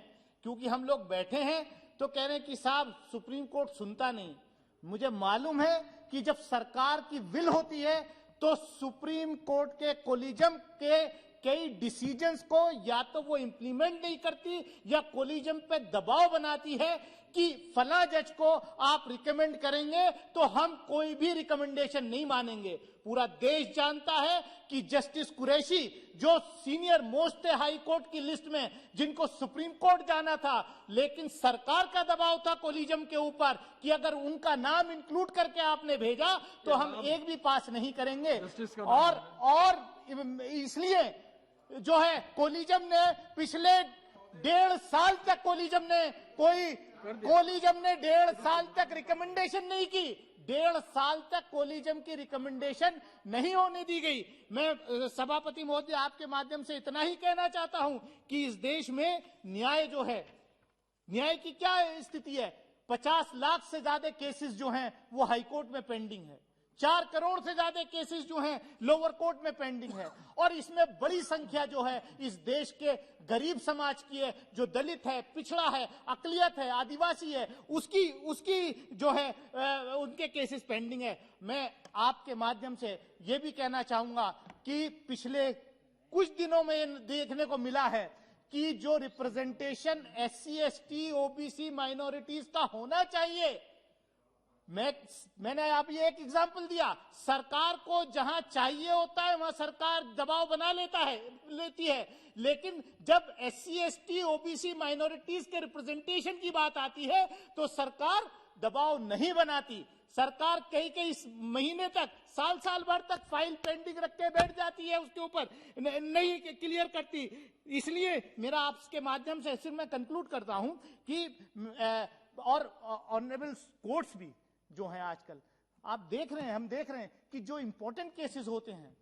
क्योंकि हम लोग बैठे हैं तो कह रहे हैं कि साहब सुप्रीम कोर्ट सुनता नहीं। मुझे मालूम है कि जब सरकार की विल होती है तो सुप्रीम कोर्ट के कोलिजम के कई डिसीजंस को या तो वो इंप्लीमेंट नहीं करती या कोलिजम पे दबाव बनाती है कि फला जज को आप रिकमेंड करेंगे तो हम कोई भी रिकमेंडेशन नहीं मानेंगे। पूरा देश जानता है कि जस्टिस कुरैशी जो सीनियर मोस्ट थे हाई कोर्ट की लिस्ट में, जिनको सुप्रीम कोर्ट जाना था, लेकिन सरकार का दबाव था कोलिजम के ऊपर कि अगर उनका नाम इंक्लूड करके आपने भेजा तो हम एक भी पास नहीं करेंगे। और इसलिए जो है कोलिजम ने पिछले 1.5 साल तक कोलिजम ने 1.5 साल तक रिकमेंडेशन नहीं की। 1.5 साल तक कोलिजम की रिकमेंडेशन नहीं होने दी गई। मैं सभापति महोदय आपके माध्यम से इतना ही कहना चाहता हूं कि इस देश में न्याय जो है, न्याय की क्या स्थिति है? 50 लाख से ज्यादा केसेस जो हैं वो हाईकोर्ट में पेंडिंग है। 4 करोड़ से ज्यादा केसेस जो हैं लोअर कोर्ट में पेंडिंग है, और इसमें बड़ी संख्या जो है इस देश के गरीब समाज की है, जो दलित है, पिछड़ा है, अकलियत है, आदिवासी है, उसकी जो है उनके केसेस पेंडिंग है। मैं आपके माध्यम से ये भी कहना चाहूंगा कि पिछले कुछ दिनों में देखने को मिला है कि जो representation SC ST OBC minorities का होना चाहिए, मैंने आप ये एक एग्जांपल दिया, सरकार को जहां चाहिए होता है वहां सरकार दबाव बना लेती है, लेकिन जब SC ST OBC माइनॉरिटीज के रिप्रेजेंटेशन की बात आती है तो सरकार दबाव नहीं बनाती। सरकार कई महीने तक, साल भर तक फाइल पेंडिंग रख के बैठ जाती है, उसके ऊपर नहीं क्लियर करती। इसलिए मेरा आपके माध्यम से सिर्फ मैं कंक्लूड करता हूं कि और ऑनरेबल कोर्ट्स भी जो हैं आजकल आप देख रहे हैं, हम देख रहे हैं कि जो इंपॉर्टेंट केसेस होते हैं,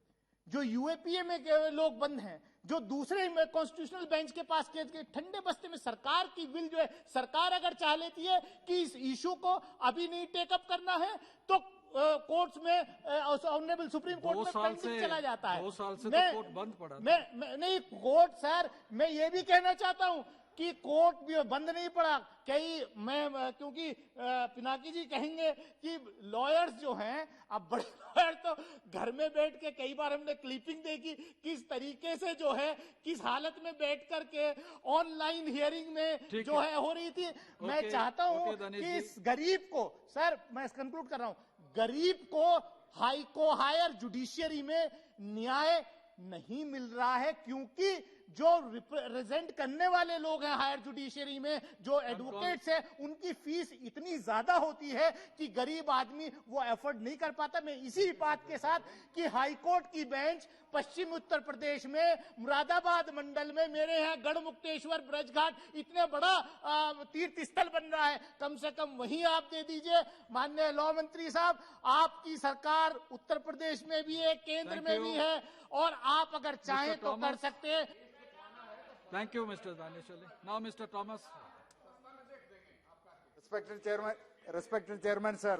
जो यूएपीए में लोग बंद हैं, जो दूसरे कॉन्स्टिट्यूशनल बेंच के पास के ठंडे बस्ते में सरकार की विल जो है, सरकार अगर चाह लेती है कि इस इशू को अभी नहीं टेकअप करना है तो कोर्ट्स में ऑनरेबल सुप्रीम कोर्ट में पेंडिंग चला जाता है। 2 साल से तो कोर्ट बंद पड़ा। मैं नहीं कोर्ट सर, मैं ये भी कहना चाहता हूं कि कोर्ट भी बंद नहीं पड़ा। क्योंकि पिनाकी जी कहेंगे कि लॉयर्स जो हैं, अब बड़े लॉयर तो घर में बैठ के, कई बार हमने क्लिपिंग देखी किस तरीके से जो है, किस हालत में बैठ करके ऑनलाइन हियरिंग में जो है हो रही थी। मैं चाहता हूं कि इस गरीब को, सर मैं कंक्लूड कर रहा हूं, गरीब को हायर जुडिशियरी में न्याय नहीं मिल रहा है, क्योंकि जो रिप्रेजेंट करने वाले लोग हैं हायर जुडिशियरी में, जो एडवोकेट्स हैं, उनकी फीस इतनी ज्यादा होती है कि गरीब आदमी वो अफोर्ड नहीं कर पाता। मैं इसी बात के साथ कि हाई कोर्ट की बेंच पश्चिम उत्तर प्रदेश में मुरादाबाद मंडल में, मेरे यहाँ गढ़मुक्तेश्वर ब्रजघाट इतने बड़ा तीर्थ स्थल बन रहा है, कम से कम वहीं आप दे दीजिए। माननीय लॉ मंत्री साहब, आपकी सरकार उत्तर प्रदेश में भी है, केंद्र में भी है, और आप अगर चाहें तो कर सकते हैं। Thank you, Mr. Daneshali. Now, Mr. Thomas. Respected Chairman, sir,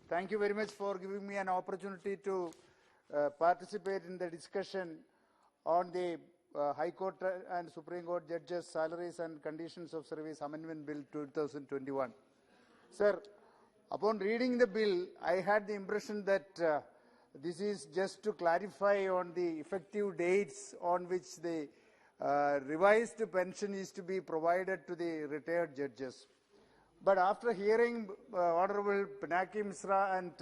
thank you very much for giving me an opportunity to participate in the discussion on the High Court and Supreme Court Judges' Salaries and Conditions of Service Amendment Bill 2021. Sir, upon reading the bill, I had the impression that this is just to clarify on the effective dates on which the revised pension is to be provided to the retired judges. But after hearing Honorable Pinaki Misra and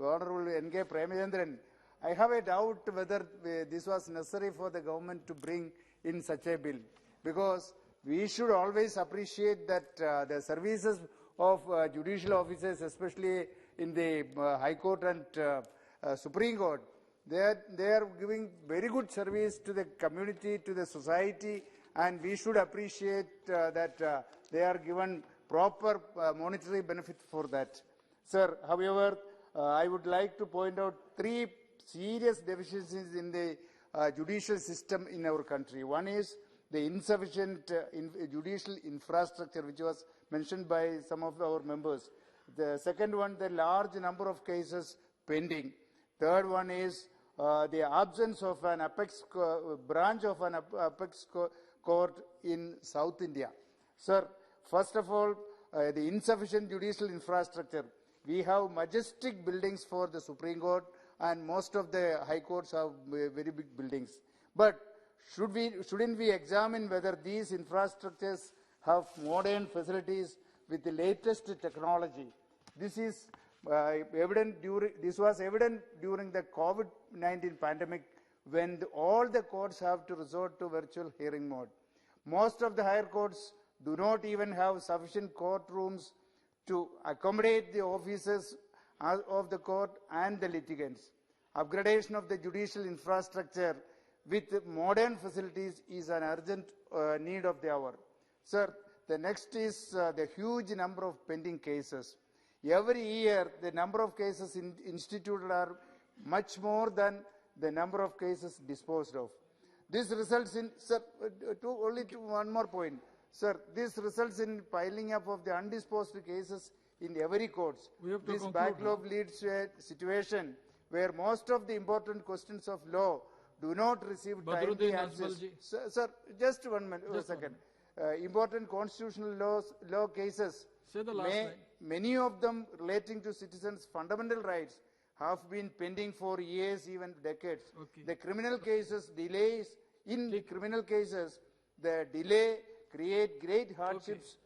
Honorable N.K. Premachandran, I have a doubt whether this was necessary for the government to bring in such a bill, because we should always appreciate that the services of judicial officers, especially in the High Court and Supreme Court, they are giving very good service to the community, to the society, and we should appreciate that they are given proper monetary benefit for that. Sir, however, I would like to point out 3 serious deficiencies in the judicial system in our country. One is the insufficient judicial infrastructure, which was mentioned by some of our members. The second one, the large number of cases pending. Third one is the absence of an apex branch of an apex court in South India. Sir, first of all, the insufficient judicial infrastructure. We have majestic buildings for the Supreme Court, and most of the high courts have very big buildings. But shouldn't we examine whether these infrastructures have modern facilities with the latest technology? This is this was evident during the COVID-19 pandemic, when all the courts have to resort to virtual hearing mode. Most of the higher courts do not even have sufficient courtrooms to accommodate the officers of the court and the litigants. Upgradation of the judicial infrastructure with modern facilities is an urgent need of the hour. Sir, the next is the huge number of pending cases. Every year, the number of cases instituted are much more than the number of cases disposed of. This results in, sir, one more point. Sir, this results in piling up of the undisposed cases in every court. This backlog leads to a situation where most of the important questions of law do not receive timely answers. Sir, just one minute, a second. Important constitutional law cases, many of them relating to citizens' fundamental rights, have been pending for years, even decades. The criminal cases, delays in the criminal cases, the delay create great hardships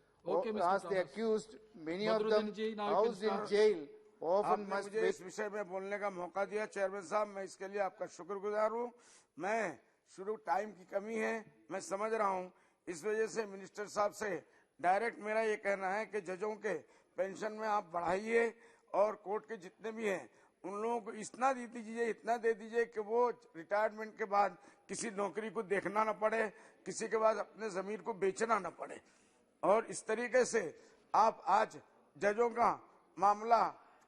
as the accused, many of them housed in jail, often must मुझे इस विषय में बोलने का मौका दिया chairman साहब, मैं इसके लिए आपका शुक्रगुजार हूँ। मैं शुरू टाइम की कमी है, मैं समझ रहा हूँ, इस वजह से मिनिस्टर साहब से डायरेक्ट मेरा ये कहना है कि जजों के पेंशन में आप बढ़ाइए और कोर्ट के जितने भी हैं उन लोगों को इतना दे दीजिए कि वो रिटायरमेंट के बाद किसी नौकरी को देखना न पड़े, किसी के बाद अपने जमीन को बेचना न पड़े। और इस तरीके से आप आज जजों का मामला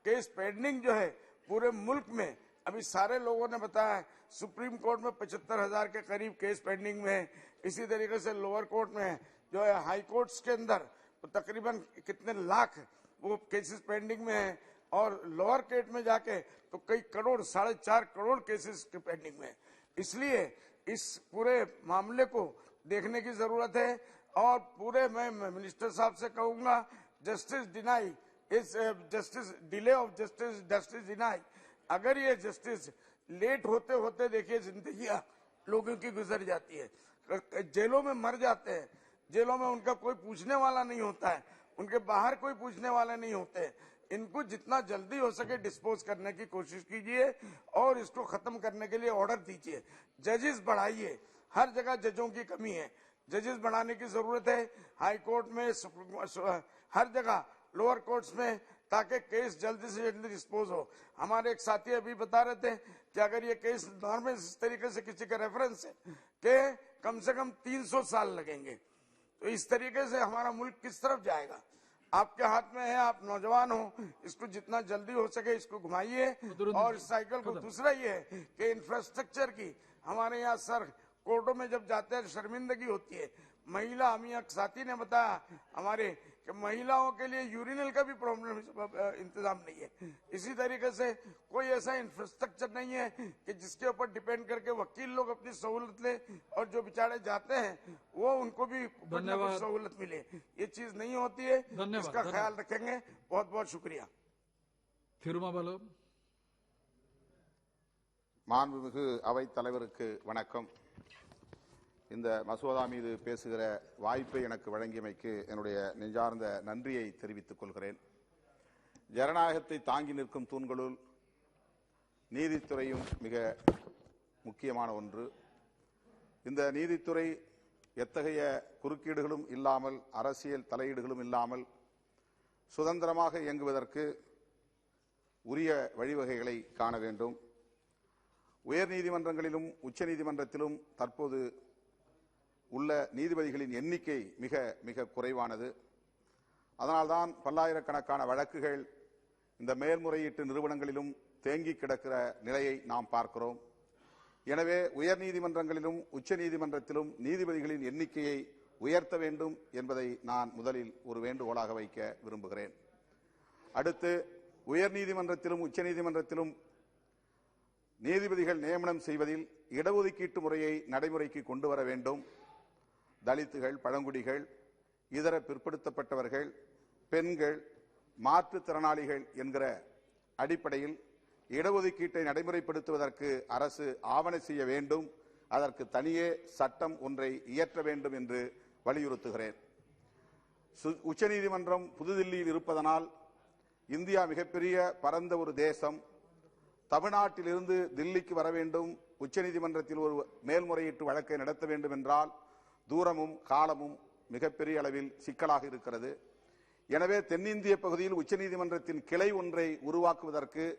केस पेंडिंग जो है पूरे मुल्क में, अभी सारे लोगों ने बताया सुप्रीम कोर्ट में 75,000 के करीब केस पेंडिंग में है, इसी तरीके से लोअर कोर्ट में जो है हाई कोर्ट्स के अंदर तो तकरीबन कितने लाख वो केसेस पेंडिंग में है और लोअर कोर्ट में जाके तो कई करोड़ 4.5 करोड़ केसेस के पेंडिंग में है। इसलिए इस पूरे मामले को देखने की जरूरत है और पूरे मैं मिनिस्टर साहब से कहूंगा जस्टिस डिनाई इस justice delay of justice deny, अगर ये जस्टिस लेट होते होते देखिए जिंदगियां लोगों की गुजर जाती है, जेलों में मर जाते हैं, जेलों में उनका कोई पूछने वाला नहीं होता है, उनके बाहर कोई पूछने वाले नहीं होते। इनको जितना जल्दी हो सके डिस्पोज करने की कोशिश कीजिए और इसको खत्म करने के लिए ऑर्डर दीजिए। जजेस बढ़ाइए, हर जगह जजों की कमी है, जजेस बढ़ाने की जरूरत है, हाई कोर्ट में, हर जगह लोअर कोर्ट्स में, ताकि केस जल्दी से जल्दी डिस्पोज हो। हमारे एक साथी अभी बता रहे थे कि अगर ये केस नॉर्मल इस तरीके से किसी का रेफरेंस है कि कम से कम 300 साल लगेंगे, तो इस तरीके से हमारा मुल्क किस तरफ जाएगा? आपके हाथ में है, आप नौजवान हो, इसको जितना जल्दी हो सके इसको घुमाइए और इस साइकिल को। दूसरा ये है कि इंफ्रास्ट्रक्चर की, हमारे यहाँ सर कोर्टों में जब जाते हैं शर्मिंदगी होती है। महिला, हम यहाँ साथी ने बताया हमारे कि महिलाओं के लिए यूरिनल का भी प्रॉब्लम इंतजाम नहीं है। इसी तरीके से कोई ऐसा इंफ्रास्ट्रक्चर नहीं है कि जिसके ऊपर डिपेंड करके वकील लोग अपनी सहूलत ले और जो बेचारे जाते हैं वो उनको भी सहूलत मिले। ये चीज नहीं होती है, इसका ख्याल रखेंगे। बहुत बहुत शुक्रिया। மாண்புமிகு அவைத் தலைவருக்கு வணக்கம். இந்த மசோதா மீது பேசுகிற வாய்ப்பை எனக்கு வழங்கியமைக்கு என்னுடைய நெஞ்சார்ந்த நன்றியை தெரிவித்துக் கொள்கிறேன். ஜனநாயகத்தை தாங்கி நிற்கும் தூண்களுள் நீதித்துறையும் மிக முக்கியமான ஒன்று. இந்த நீதித்துறை எத்தகைய குறுக்கீடுகளும் இல்லாமல், அரசியல் தலையீடுகளும் இல்லாமல் சுதந்திரமாக இயங்குவதற்கு உரிய வழிவகைகளை காண வேண்டும். உயர் நீதிமன்றங்களிலும் உச்ச நீதிமன்றத்திலும் தற்போது உள்ள நீதிபதிகளின் எண்ணிக்கை மிக மிக குறைவானது. அதனால்தான் பல்லாயிரக்கணக்கான வழக்குகள் இந்த மேல்முறையீட்டு நிறுவனங்களிலும் தேங்கி கிடக்கிற நிலையை நாம் பார்க்கிறோம். எனவே உயர் நீதிமன்றங்களிலும் உச்ச நீதிமன்றத்திலும் நீதிபதிகளின் எண்ணிக்கையை உயர்த்த வேண்டும் என்பதை நான் முதலில் ஒரு வேண்டுகோளாக வைக்க விரும்புகிறேன். அடுத்து, உயர் நீதிமன்றத்திலும் உச்ச நீதிமன்றத்திலும் நீதிபதிகள் நியமனம் செய்வதில் இடஒதுக்கீட்டு முறையை நடைமுறைக்கு கொண்டு வர வேண்டும். தலித்துகள், பழங்குடிகள், இதர பிற்படுத்தப்பட்டவர்கள், பெண்கள், மாற்றுத்திறனாளிகள் என்கிற அடிப்படையில் இடஒதுக்கீட்டை நடைமுறைப்படுத்துவதற்கு அரசு ஆவண செய்ய வேண்டும். அதற்கு தனியே சட்டம் ஒன்றை இயற்ற வேண்டும் என்று வலியுறுத்துகிறேன். உச்சநீதிமன்றம் புதுதில்லியில் இருப்பதனால் இந்தியா மிகப்பெரிய பரந்த ஒரு தேசம். தமிழ்நாட்டிலிருந்து தில்லிக்கு வர வேண்டும், உச்சநீதிமன்றத்தில் ஒரு மேல்முறையீட்டு வழக்கை நடத்த வேண்டும் என்றால் தூரமும் காலமும் மிகப்பெரிய அளவில் சிக்கலாக இருக்கிறது. எனவே தென்னிந்திய பகுதியில் உச்சநீதிமன்றத்தின் கிளை ஒன்றை உருவாக்குவதற்கு